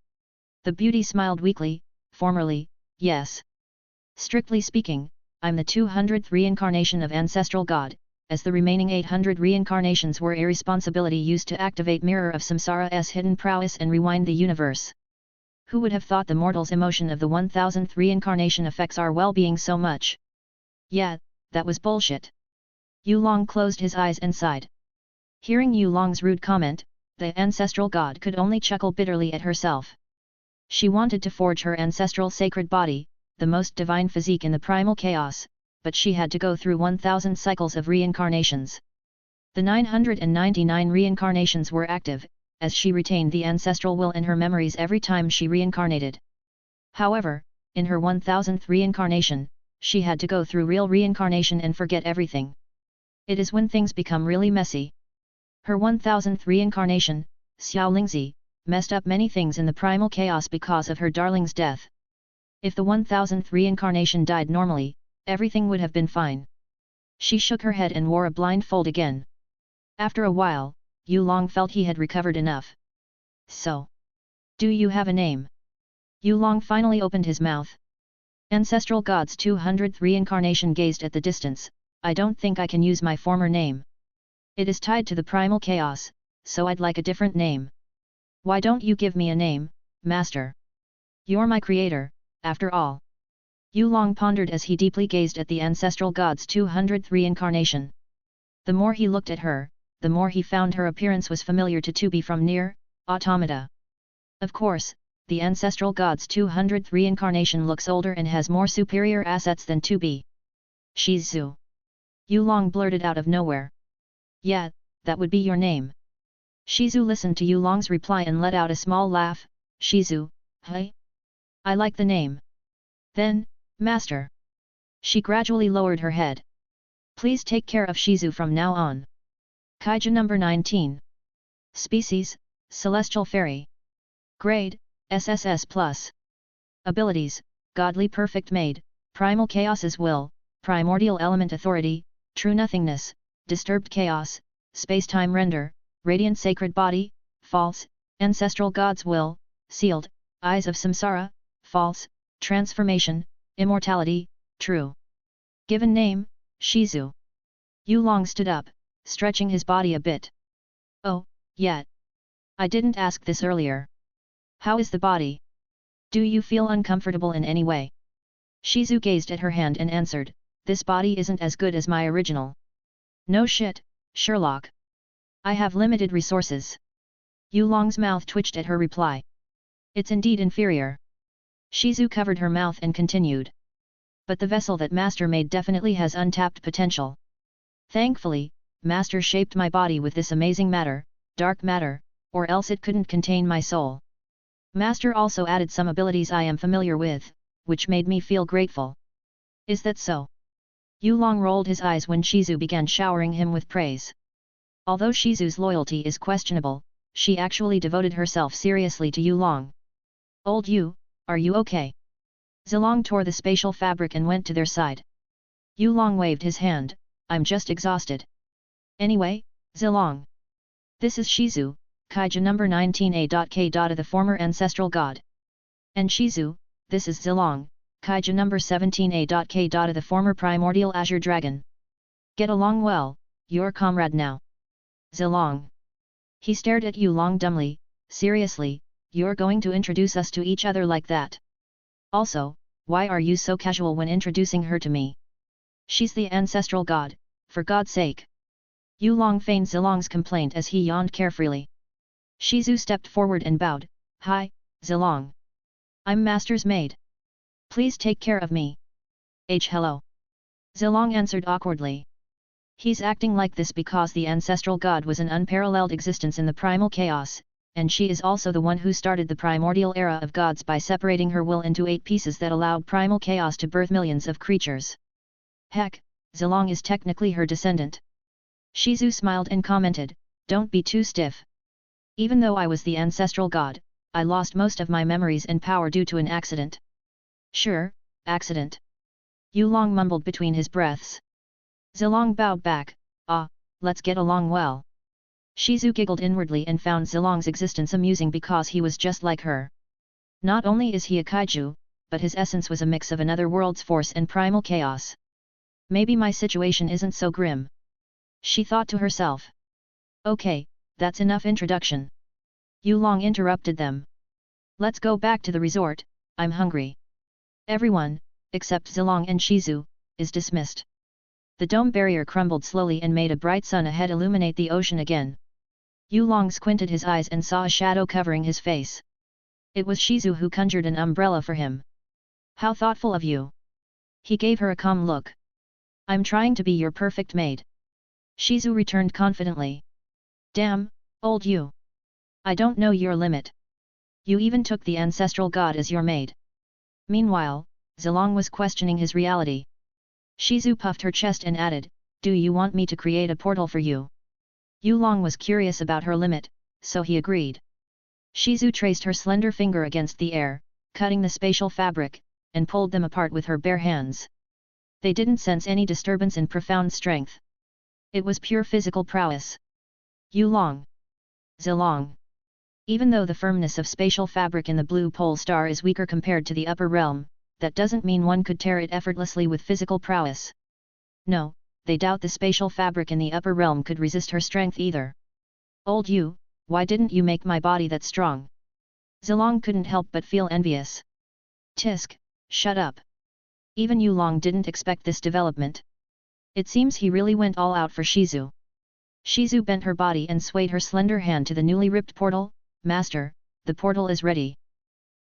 The beauty smiled weakly. "Formerly, yes. Strictly speaking, I'm the 200th reincarnation of ancestral god, as the remaining 800 reincarnations were irresponsibility used to activate Mirror of Samsara's hidden prowess and rewind the universe. Who would have thought the mortal's emotion of the 1000th reincarnation affects our well-being so much? Yeah, that was bullshit." Yu Long closed his eyes and sighed. Hearing Yu Long's rude comment, the ancestral god could only chuckle bitterly at herself. She wanted to forge her ancestral sacred body, the most divine physique in the primal chaos, but she had to go through 1000 cycles of reincarnations. The 999 reincarnations were active, as she retained the ancestral will and her memories every time she reincarnated. However, in her 1000th reincarnation, she had to go through real reincarnation and forget everything. It is when things become really messy. Her 1000th reincarnation, Xiao Lingzi, messed up many things in the primal chaos because of her darling's death. If the 1000th reincarnation died normally, everything would have been fine. She shook her head and wore a blindfold again. After a while, Yu Long felt he had recovered enough. So, do you have a name? Yu Long finally opened his mouth. Ancestral God's 200th reincarnation gazed at the distance. I don't think I can use my former name. It is tied to the primal chaos, so I'd like a different name. Why don't you give me a name, Master? You're my creator, after all. Yu Long pondered as he deeply gazed at the ancestral God's 200th reincarnation. The more he looked at her, the more he found her appearance was familiar to be from Nier Automata. Of course, the ancestral God's 200th reincarnation looks older and has more superior assets than be. Shizu. Yu Long blurted out of nowhere. Yeah, that would be your name. Shizu listened to Yu Long's reply and let out a small laugh. Shizu, hey? I like the name. Then, Master. She gradually lowered her head. Please take care of Shizu from now on. Kaiju number 19. Species, Celestial Fairy. Grade, SSS+. Abilities, Godly Perfect Made, Primal Chaos's Will, Primordial Element Authority, True Nothingness, Disturbed Chaos, Space-Time Render, Radiant Sacred Body, False, Ancestral God's Will, Sealed, Eyes of Samsara, False, Transformation, Immortality, True. Given name, Shizu. Yu Long stood up, stretching his body a bit. Oh, yeah. I didn't ask this earlier. How is the body? Do you feel uncomfortable in any way? Shizu gazed at her hand and answered, this body isn't as good as my original. No shit, Sherlock. I have limited resources. Yu Long's mouth twitched at her reply. It's indeed inferior. Shizu covered her mouth and continued. But the vessel that Master made definitely has untapped potential. Thankfully, Master shaped my body with this amazing matter, dark matter, or else it couldn't contain my soul. Master also added some abilities I am familiar with, which made me feel grateful. Is that so? Yu Long rolled his eyes when Shizu began showering him with praise. Although Shizu's loyalty is questionable, she actually devoted herself seriously to Yu Long. Old Yu, are you okay? Zilong tore the spatial fabric and went to their side. Yu Long waved his hand, I'm just exhausted. Anyway, Zilong. This is Shizu, Kaiju number 19A.K. of the former ancestral god. And Shizu, this is Zilong, Kaiju number 17A.K. of the former primordial azure dragon. Get along well, your comrade now. Zilong. He stared at Yu Long dumbly. Seriously, you're going to introduce us to each other like that? Also, why are you so casual when introducing her to me? She's the ancestral god, for God's sake. Yu Long feigned Zilong's complaint as he yawned carefreely. Shizu stepped forward and bowed. Hi, Zilong. I'm Master's maid. Please take care of me. Hello. Zilong answered awkwardly. He's acting like this because the ancestral god was an unparalleled existence in the primal chaos, and she is also the one who started the primordial era of gods by separating her will into 8 pieces that allowed primal chaos to birth millions of creatures. Heck, Zilong is technically her descendant. Shizu smiled and commented, don't be too stiff. Even though I was the ancestral god, I lost most of my memories and power due to an accident. Sure, accident. Yu Long mumbled between his breaths. Zilong bowed back, let's get along well. Shizu giggled inwardly and found Zilong's existence amusing because he was just like her. Not only is he a kaiju, but his essence was a mix of another world's force and primal chaos. Maybe my situation isn't so grim. She thought to herself. Okay, that's enough introduction. Yu Long interrupted them. Let's go back to the resort, I'm hungry. Everyone, except Zilong and Shizu, is dismissed. The dome barrier crumbled slowly and made a bright sun ahead illuminate the ocean again. Yu Long squinted his eyes and saw a shadow covering his face. It was Shizu who conjured an umbrella for him. How thoughtful of you. He gave her a calm look. I'm trying to be your perfect maid. Shizu returned confidently. Damn, old you. I don't know your limit. You even took the ancestral god as your maid. Meanwhile, Zilong was questioning his reality. Shizu puffed her chest and added, do you want me to create a portal for you? Yu Long was curious about her limit, so he agreed. Shizu traced her slender finger against the air, cutting the spatial fabric, and pulled them apart with her bare hands. They didn't sense any disturbance in profound strength. It was pure physical prowess. Yulong. Zilong. Even though the firmness of spatial fabric in the blue pole star is weaker compared to the upper realm, that doesn't mean one could tear it effortlessly with physical prowess. No, they doubt the spatial fabric in the upper realm could resist her strength either. Old you, why didn't you make my body that strong? Zilong couldn't help but feel envious. Tisk, shut up. Even Yulong didn't expect this development. It seems he really went all out for Shizu. Shizu bent her body and swayed her slender hand to the newly ripped portal. Master, the portal is ready.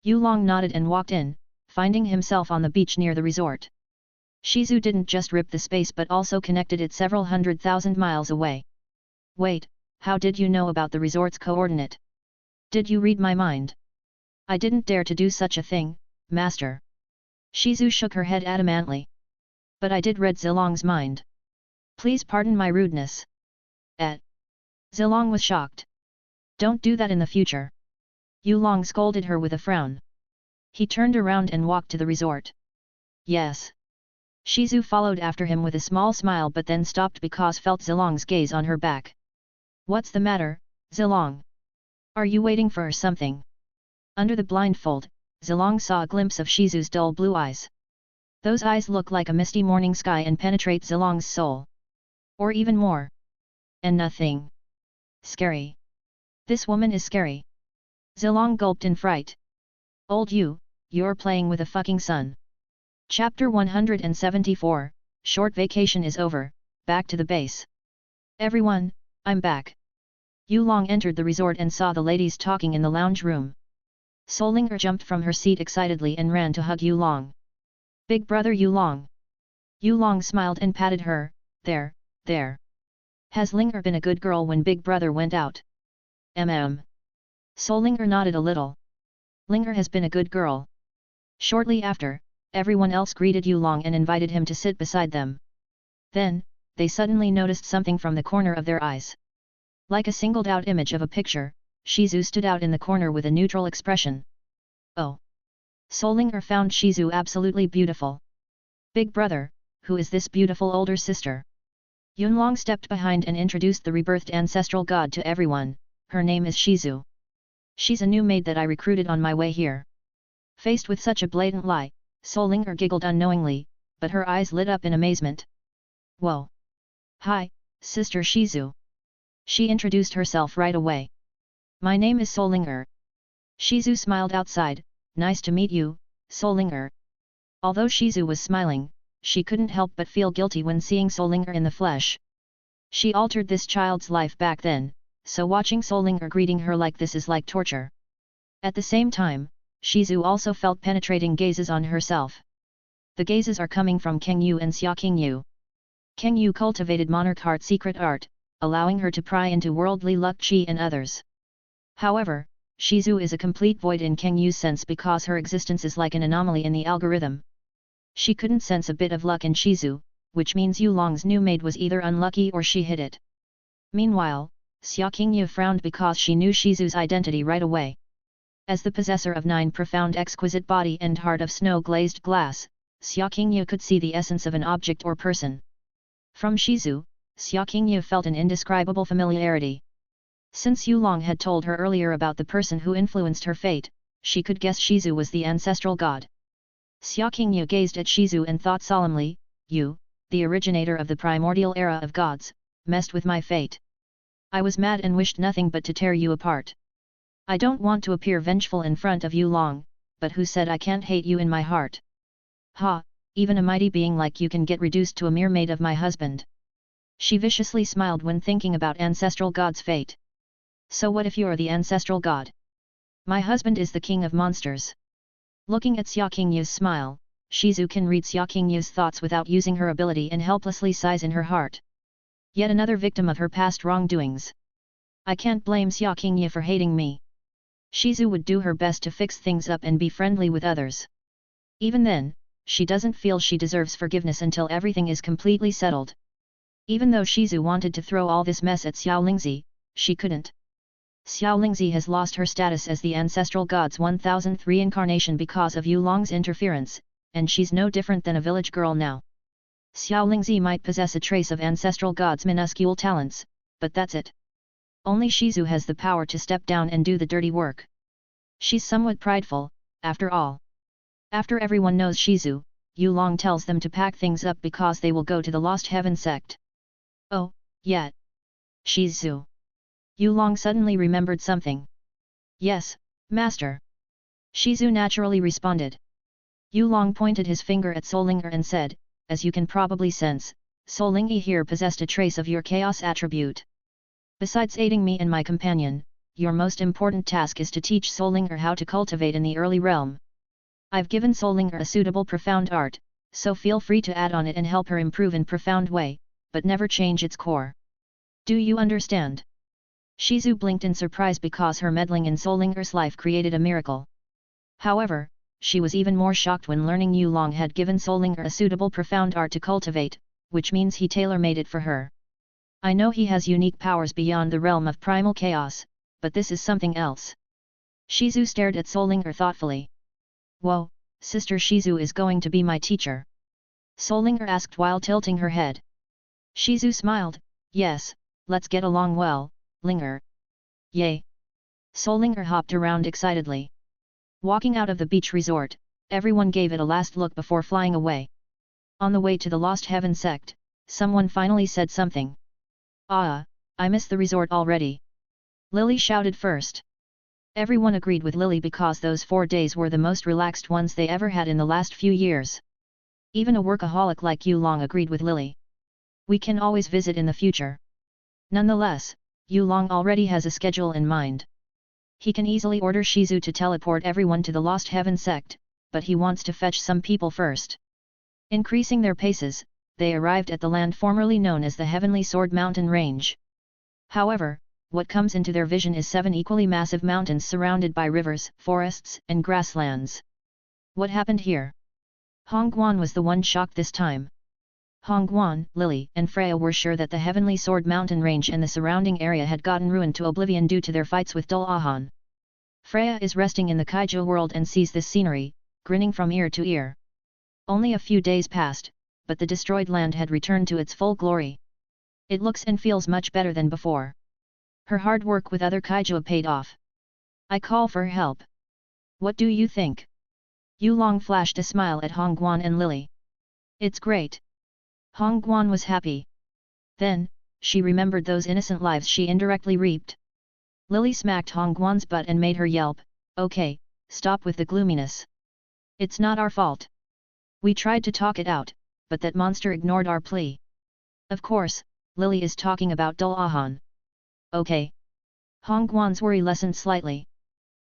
Yulong nodded and walked in, finding himself on the beach near the resort. Shizu didn't just rip the space but also connected it several 100,000 miles away. Wait, how did you know about the resort's coordinate? Did you read my mind? I didn't dare to do such a thing, Master. Shizu shook her head adamantly. But I did read Zilong's mind. Please pardon my rudeness. Zilong was shocked. Don't do that in the future. Yulong scolded her with a frown. He turned around and walked to the resort. Yes. Shizu followed after him with a small smile but then stopped because felt Zilong's gaze on her back. What's the matter, Zilong? Are you waiting for something? Under the blindfold, Zilong saw a glimpse of Shizu's dull blue eyes. Those eyes look like a misty morning sky and penetrate Zilong's soul. Or even more. And nothing. Scary. This woman is scary. Zilong gulped in fright. Old you, you're playing with a fucking sun. Chapter 174, Short vacation is over, back to the base. Everyone, I'm back. Yulong entered the resort and saw the ladies talking in the lounge room. Solinger jumped from her seat excitedly and ran to hug Yulong. Big brother Yulong. Yulong smiled and patted her. There. Has Linger been a good girl when Big Brother went out? Solinger nodded a little. Linger has been a good girl. Shortly after, everyone else greeted Yulong and invited him to sit beside them. Then, they suddenly noticed something from the corner of their eyes. Like a singled-out image of a picture, Shizu stood out in the corner with a neutral expression. Oh! Solinger found Shizu absolutely beautiful. Big brother, who is this beautiful older sister? Yunlong stepped behind and introduced the rebirthed ancestral god to everyone. Her name is Shizu. She's a new maid that I recruited on my way here. Faced with such a blatant lie, Solinger giggled unknowingly, but her eyes lit up in amazement. Whoa! Hi, Sister Shizu. She introduced herself right away. My name is Solinger. Shizu smiled outside. Nice to meet you, Solinger. Although Shizu was smiling, she couldn't help but feel guilty when seeing Solinger in the flesh. She altered this child's life back then, so watching Solinger greeting her like this is like torture. At the same time, Shizu also felt penetrating gazes on herself. The gazes are coming from Kangyu and Xia Qingyu. Kangyu cultivated monarch heart secret art, allowing her to pry into worldly luck chi and others. However, Shizu is a complete void in Kangyu's sense because her existence is like an anomaly in the algorithm. She couldn't sense a bit of luck in Shizu, which means Yulong's new maid was either unlucky or she hid it. Meanwhile, Xia Qingyu frowned because she knew Shizu's identity right away. As the possessor of 9 profound exquisite body and heart of snow-glazed glass, Xia Qingyu could see the essence of an object or person. From Shizu, Xia Qingyu felt an indescribable familiarity. Since Yulong had told her earlier about the person who influenced her fate, she could guess Shizu was the ancestral god. Xia Qingyu gazed at Shizu and thought solemnly, you, the originator of the primordial era of gods, messed with my fate. I was mad and wished nothing but to tear you apart. I don't want to appear vengeful in front of Yulong, but who said I can't hate you in my heart? Ha, even a mighty being like you can get reduced to a mere maid of my husband. She viciously smiled when thinking about ancestral god's fate. So what if you're the ancestral god? My husband is the king of monsters. Looking at Xia Qingyu's smile, Shizu can read Xia Qingyu's thoughts without using her ability and helplessly sighs in her heart. Yet another victim of her past wrongdoings. I can't blame Xia Qingyu for hating me. Shizu would do her best to fix things up and be friendly with others. Even then, she doesn't feel she deserves forgiveness until everything is completely settled. Even though Shizu wanted to throw all this mess at Xiao Lingzi, she couldn't. Xiaolingzi has lost her status as the ancestral god's 1000th reincarnation because of Yulong's interference, and she's no different than a village girl now. Xiaolingzi might possess a trace of ancestral god's minuscule talents, but that's it. Only Shizu has the power to step down and do the dirty work. She's somewhat prideful, after all. After everyone knows Shizu, Yulong tells them to pack things up because they will go to the Lost Heaven sect. Oh, yeah. Shizu. Yulong suddenly remembered something. Yes, master. Shizu naturally responded. Yulong pointed his finger at Solinger and said, as you can probably sense, Solingi here possessed a trace of your chaos attribute. Besides aiding me and my companion, your most important task is to teach Solinger how to cultivate in the early realm. I've given Solinger a suitable profound art, so feel free to add on it and help her improve in profound way, but never change its core. Do you understand? Shizu blinked in surprise because her meddling in Solinger's life created a miracle. However, she was even more shocked when learning Yulong had given Solinger a suitable profound art to cultivate, which means he tailor-made it for her. I know he has unique powers beyond the realm of primal chaos, but this is something else. Shizu stared at Solinger thoughtfully. Whoa, Sister Shizu is going to be my teacher? Solinger asked while tilting her head. Shizu smiled, yes, let's get along well, Linger. Yay! Solinger hopped around excitedly. Walking out of the beach resort, everyone gave it a last look before flying away. On the way to the Lost Heaven sect, someone finally said something. Ah, I miss the resort already. Lily shouted first. Everyone agreed with Lily because those 4 days were the most relaxed ones they ever had in the last few years. Even a workaholic like Yulong agreed with Lily. We can always visit in the future. Nonetheless, Yulong already has a schedule in mind. He can easily order Shizu to teleport everyone to the Lost Heaven sect, but he wants to fetch some people first. Increasing their paces, they arrived at the land formerly known as the Heavenly Sword Mountain Range. However, what comes into their vision is 7 equally massive mountains surrounded by rivers, forests, and grasslands. What happened here? Hongguan was the one shocked this time. Hongguan, Lily, and Freya were sure that the Heavenly Sword Mountain Range and the surrounding area had gotten ruined to oblivion due to their fights with Dul-Ahan. Freya is resting in the Kaiju world and sees this scenery, grinning from ear to ear. Only a few days passed, but the destroyed land had returned to its full glory. It looks and feels much better than before. Her hard work with other Kaiju paid off. I call for help. What do you think? Yulong flashed a smile at Hongguan and Lily. It's great. Hongguan was happy. Then, she remembered those innocent lives she indirectly reaped. Lily smacked Hongguan's butt and made her yelp, okay, stop with the gloominess. It's not our fault. We tried to talk it out, but that monster ignored our plea. Of course, Lily is talking about Dul-Ahan. Okay. Hongguan's worry lessened slightly.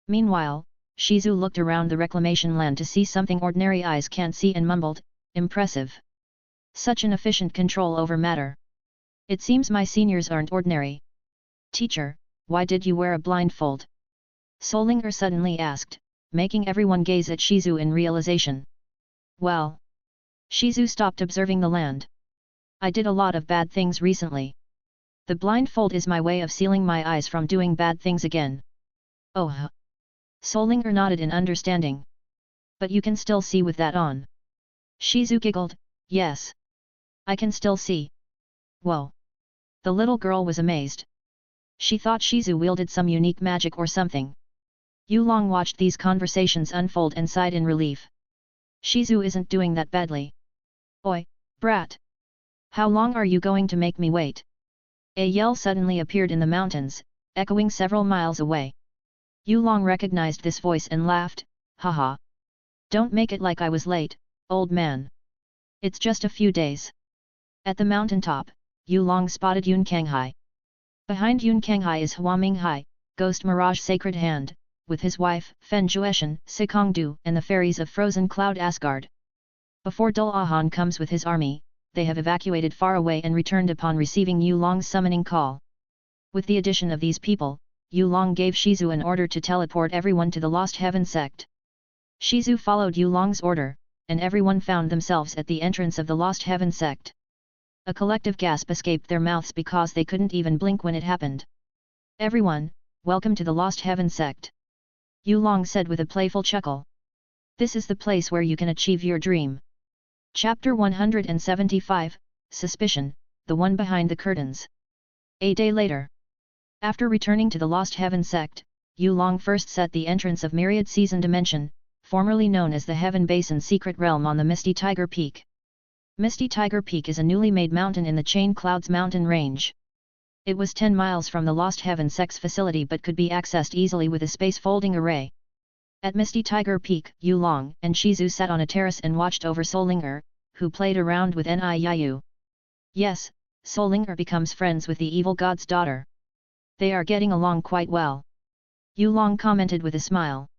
Meanwhile, Shizu looked around the reclamation land to see something ordinary eyes can't see and mumbled, impressive. Such an efficient control over matter. It seems my seniors aren't ordinary. Teacher, why did you wear a blindfold? Solinger suddenly asked, making everyone gaze at Shizu in realization. Well. Shizu stopped observing the land. I did a lot of bad things recently. The blindfold is my way of sealing my eyes from doing bad things again. Oh. Solinger nodded in understanding. But you can still see with that on. Shizu giggled, yes. I can still see. Whoa. The little girl was amazed. She thought Shizu wielded some unique magic or something. Yulong watched these conversations unfold and sighed in relief. Shizu isn't doing that badly. Oi, brat! How long are you going to make me wait? A yell suddenly appeared in the mountains, echoing several miles away. Yulong recognized this voice and laughed, haha. Don't make it like I was late, old man. It's just a few days. At the mountaintop, Yulong spotted Yun Kanghai. Behind Yun Kanghai is Hua Minghai, Ghost Mirage Sacred Hand, with his wife, Fen Jueshan, Sikongdu, and the fairies of Frozen Cloud Asgard. Before Dul-Ahan comes with his army, they have evacuated far away and returned upon receiving Yulong's summoning call. With the addition of these people, Yulong gave Shizu an order to teleport everyone to the Lost Heaven sect. Shizu followed Yulong's order, and everyone found themselves at the entrance of the Lost Heaven sect. A collective gasp escaped their mouths because they couldn't even blink when it happened. Everyone, welcome to the Lost Heaven sect. Yu Long said with a playful chuckle. This is the place where you can achieve your dream. Chapter 175, Suspicion, the one behind the curtains. A day later. After returning to the Lost Heaven sect, Yu Long first set the entrance of Myriad Season Dimension, formerly known as the Heaven Basin Secret Realm on the Misty Tiger Peak. Misty Tiger Peak is a newly made mountain in the Chain Clouds mountain range. It was 10 miles from the Lost Heaven sect's facility but could be accessed easily with a space-folding array. At Misty Tiger Peak, Yu Long and Shizu sat on a terrace and watched over Solinger, who played around with Niyu. Yes, Solinger becomes friends with the evil god's daughter. They are getting along quite well. Yu Long commented with a smile.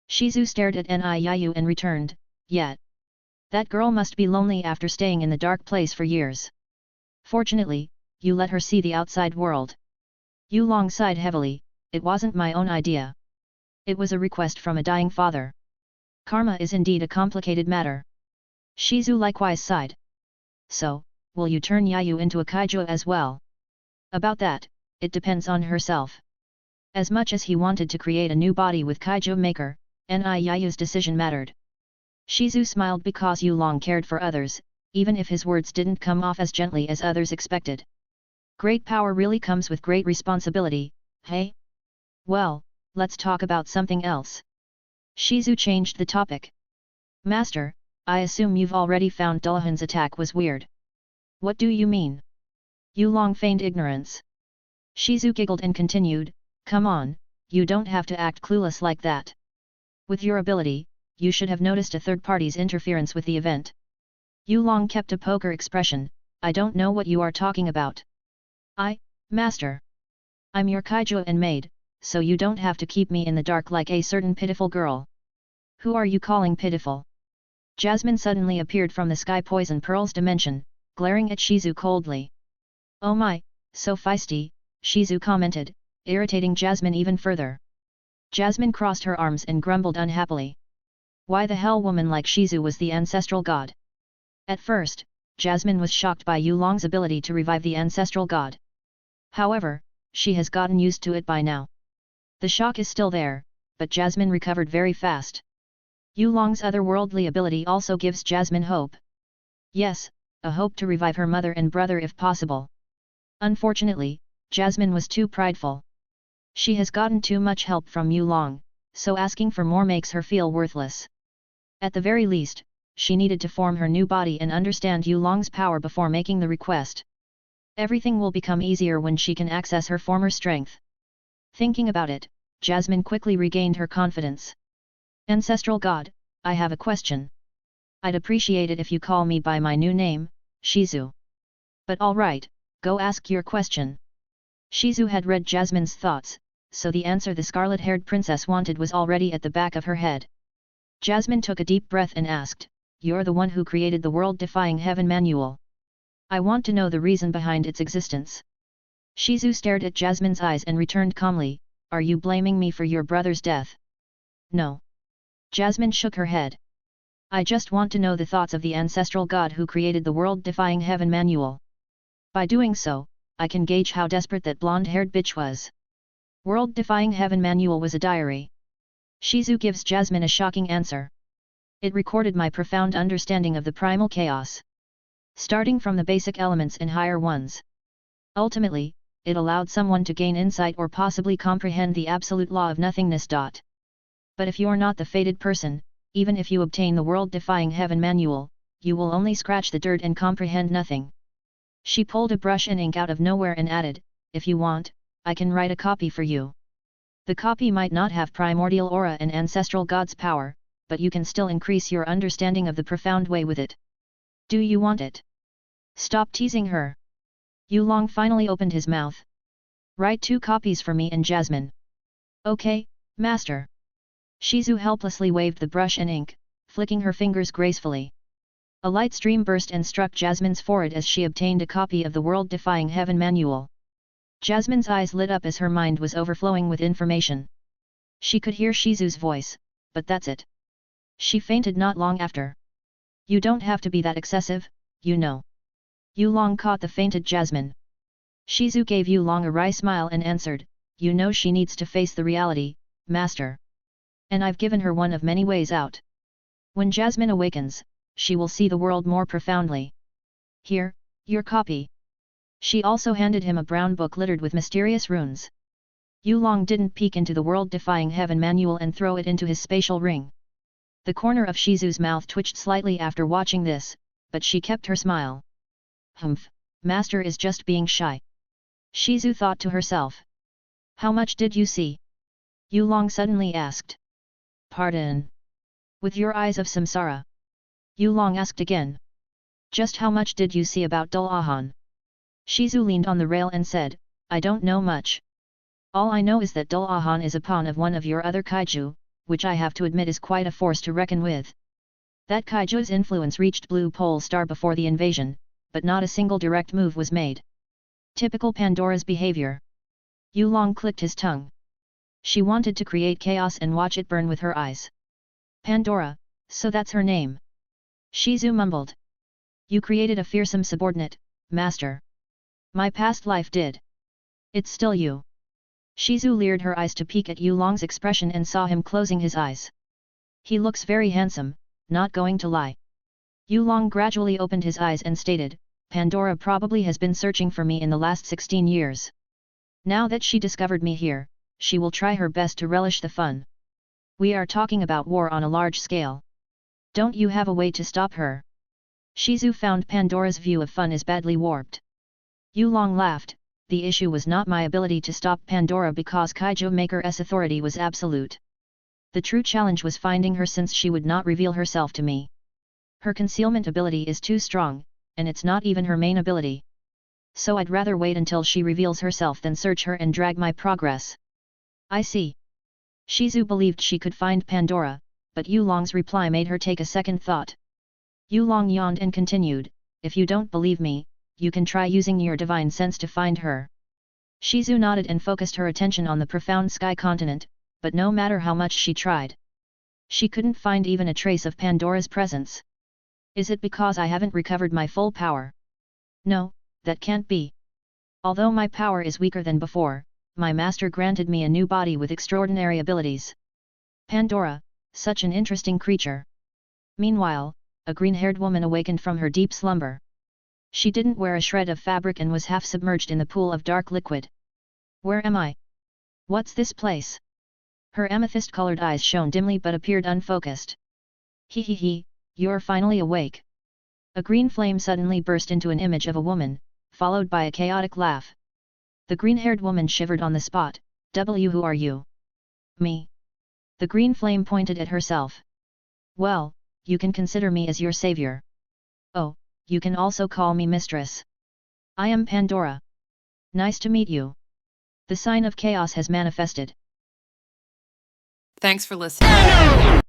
Shizu stared at Niyu and returned, yet. That girl must be lonely after staying in the dark place for years. Fortunately, you let her see the outside world. Yu Long sighed heavily, it wasn't my own idea. It was a request from a dying father. Karma is indeed a complicated matter. Shizu likewise sighed. So, will you turn Yayu into a kaiju as well? About that, it depends on herself. As much as he wanted to create a new body with Kaiju Maker, Niyayu's decision mattered. Shizu smiled because Yu Long cared for others, even if his words didn't come off as gently as others expected. Great power really comes with great responsibility, hey? Well, let's talk about something else. Shizu changed the topic. Master, I assume you've already found Dullahan's attack was weird. What do you mean? Yu Long feigned ignorance. Shizu giggled and continued, come on, you don't have to act clueless like that. With your ability, you should have noticed a third party's interference with the event. Yu Long kept a poker expression, I don't know what you are talking about. Master. I'm your kaiju and maid, so you don't have to keep me in the dark like a certain pitiful girl. Who are you calling pitiful? Jasmine suddenly appeared from the Sky Poison Pearl's dimension, glaring at Shizu coldly. Oh my, so feisty, Shizu commented, irritating Jasmine even further. Jasmine crossed her arms and grumbled unhappily. Why the hell woman like Shizu was the ancestral god? At first, Jasmine was shocked by Yu Long's ability to revive the ancestral god. However, she has gotten used to it by now. The shock is still there, but Jasmine recovered very fast. Yu Long's otherworldly ability also gives Jasmine hope. Yes, a hope to revive her mother and brother if possible. Unfortunately, Jasmine was too prideful. She has gotten too much help from Yu Long, so asking for more makes her feel worthless. At the very least, she needed to form her new body and understand Yu Long's power before making the request. Everything will become easier when she can access her former strength. Thinking about it, Jasmine quickly regained her confidence. Ancestral God, I have a question. I'd appreciate it if you call me by my new name, Shizu. But alright, go ask your question. Shizu had read Jasmine's thoughts, so the answer the scarlet-haired princess wanted was already at the back of her head. Jasmine took a deep breath and asked, you're the one who created the world-defying heaven manual. I want to know the reason behind its existence. Shizu stared at Jasmine's eyes and returned calmly, are you blaming me for your brother's death? No. Jasmine shook her head. I just want to know the thoughts of the ancestral god who created the world-defying heaven manual. By doing so, I can gauge how desperate that blonde-haired bitch was. World-defying heaven manual was a diary. Shizu gives Jasmine a shocking answer. It recorded my profound understanding of the primal chaos. Starting from the basic elements and higher ones. Ultimately, it allowed someone to gain insight or possibly comprehend the absolute law of nothingness. But if you're not the fated person, even if you obtain the world-defying heaven manual, you will only scratch the dirt and comprehend nothing. She pulled a brush and ink out of nowhere and added, if you want, I can write a copy for you. The copy might not have primordial aura and ancestral god's power, but you can still increase your understanding of the profound way with it. Do you want it? Stop teasing her. Yu Long finally opened his mouth. Write 2 copies for me and Jasmine. Okay, master. Shizu helplessly waved the brush and ink, flicking her fingers gracefully. A light stream burst and struck Jasmine's forehead as she obtained a copy of the world-defying heaven manual. Jasmine's eyes lit up as her mind was overflowing with information. She could hear Shizu's voice, but that's it. She fainted not long after. You don't have to be that excessive, you know. Yu Long caught the fainted Jasmine. Shizu gave Yu Long a wry smile and answered, you know she needs to face the reality, Master. And I've given her one of many ways out. When Jasmine awakens, she will see the world more profoundly. Here, your copy. She also handed him a brown book littered with mysterious runes. Yulong didn't peek into the world-defying heaven manual and throw it into his spatial ring. The corner of Shizu's mouth twitched slightly after watching this, but she kept her smile. Humph, Master is just being shy. Shizu thought to herself. How much did you see? Yulong suddenly asked. Pardon? With your eyes of samsara. Yulong asked again. Just how much did you see about Dulahan? Shizu leaned on the rail and said, I don't know much. All I know is that Dulahan is a pawn of one of your other kaiju, which I have to admit is quite a force to reckon with. That kaiju's influence reached Blue Pole Star before the invasion, but not a single direct move was made. Typical Pandora's behavior. Yulong clicked his tongue. She wanted to create chaos and watch it burn with her eyes. Pandora, so that's her name. Shizu mumbled. You created a fearsome subordinate, Master. My past life did. It's still you. Shizu leered her eyes to peek at Yulong's expression and saw him closing his eyes. He looks very handsome, not going to lie. Yulong gradually opened his eyes and stated, Pandora probably has been searching for me in the last 16 years. Now that she discovered me here, she will try her best to relish the fun. We are talking about war on a large scale. Don't you have a way to stop her? Shizu found Pandora's view of fun is badly warped. Yulong laughed. The issue was not my ability to stop Pandora because Kaiju Maker's authority was absolute. The true challenge was finding her since she would not reveal herself to me. Her concealment ability is too strong, and it's not even her main ability. So I'd rather wait until she reveals herself than search her and drag my progress. I see. Shizu believed she could find Pandora, but Yulong's reply made her take a second thought. Yulong yawned and continued, if you don't believe me, you can try using your divine sense to find her. Shizu nodded and focused her attention on the profound sky continent, but no matter how much she tried, she couldn't find even a trace of Pandora's presence. Is it because I haven't recovered my full power? No, that can't be. Although my power is weaker than before, my master granted me a new body with extraordinary abilities. Pandora, such an interesting creature. Meanwhile, a green-haired woman awakened from her deep slumber. She didn't wear a shred of fabric and was half submerged in the pool of dark liquid. Where am I? What's this place? Her amethyst-colored eyes shone dimly but appeared unfocused. He, you're finally awake. A green flame suddenly burst into an image of a woman, followed by a chaotic laugh. The green-haired woman shivered on the spot. Who are you? Me. The green flame pointed at herself. Well, you can consider me as your savior. Oh, you can also call me mistress. I am Pandora. Nice to meet you. The sign of chaos has manifested. Thanks for listening.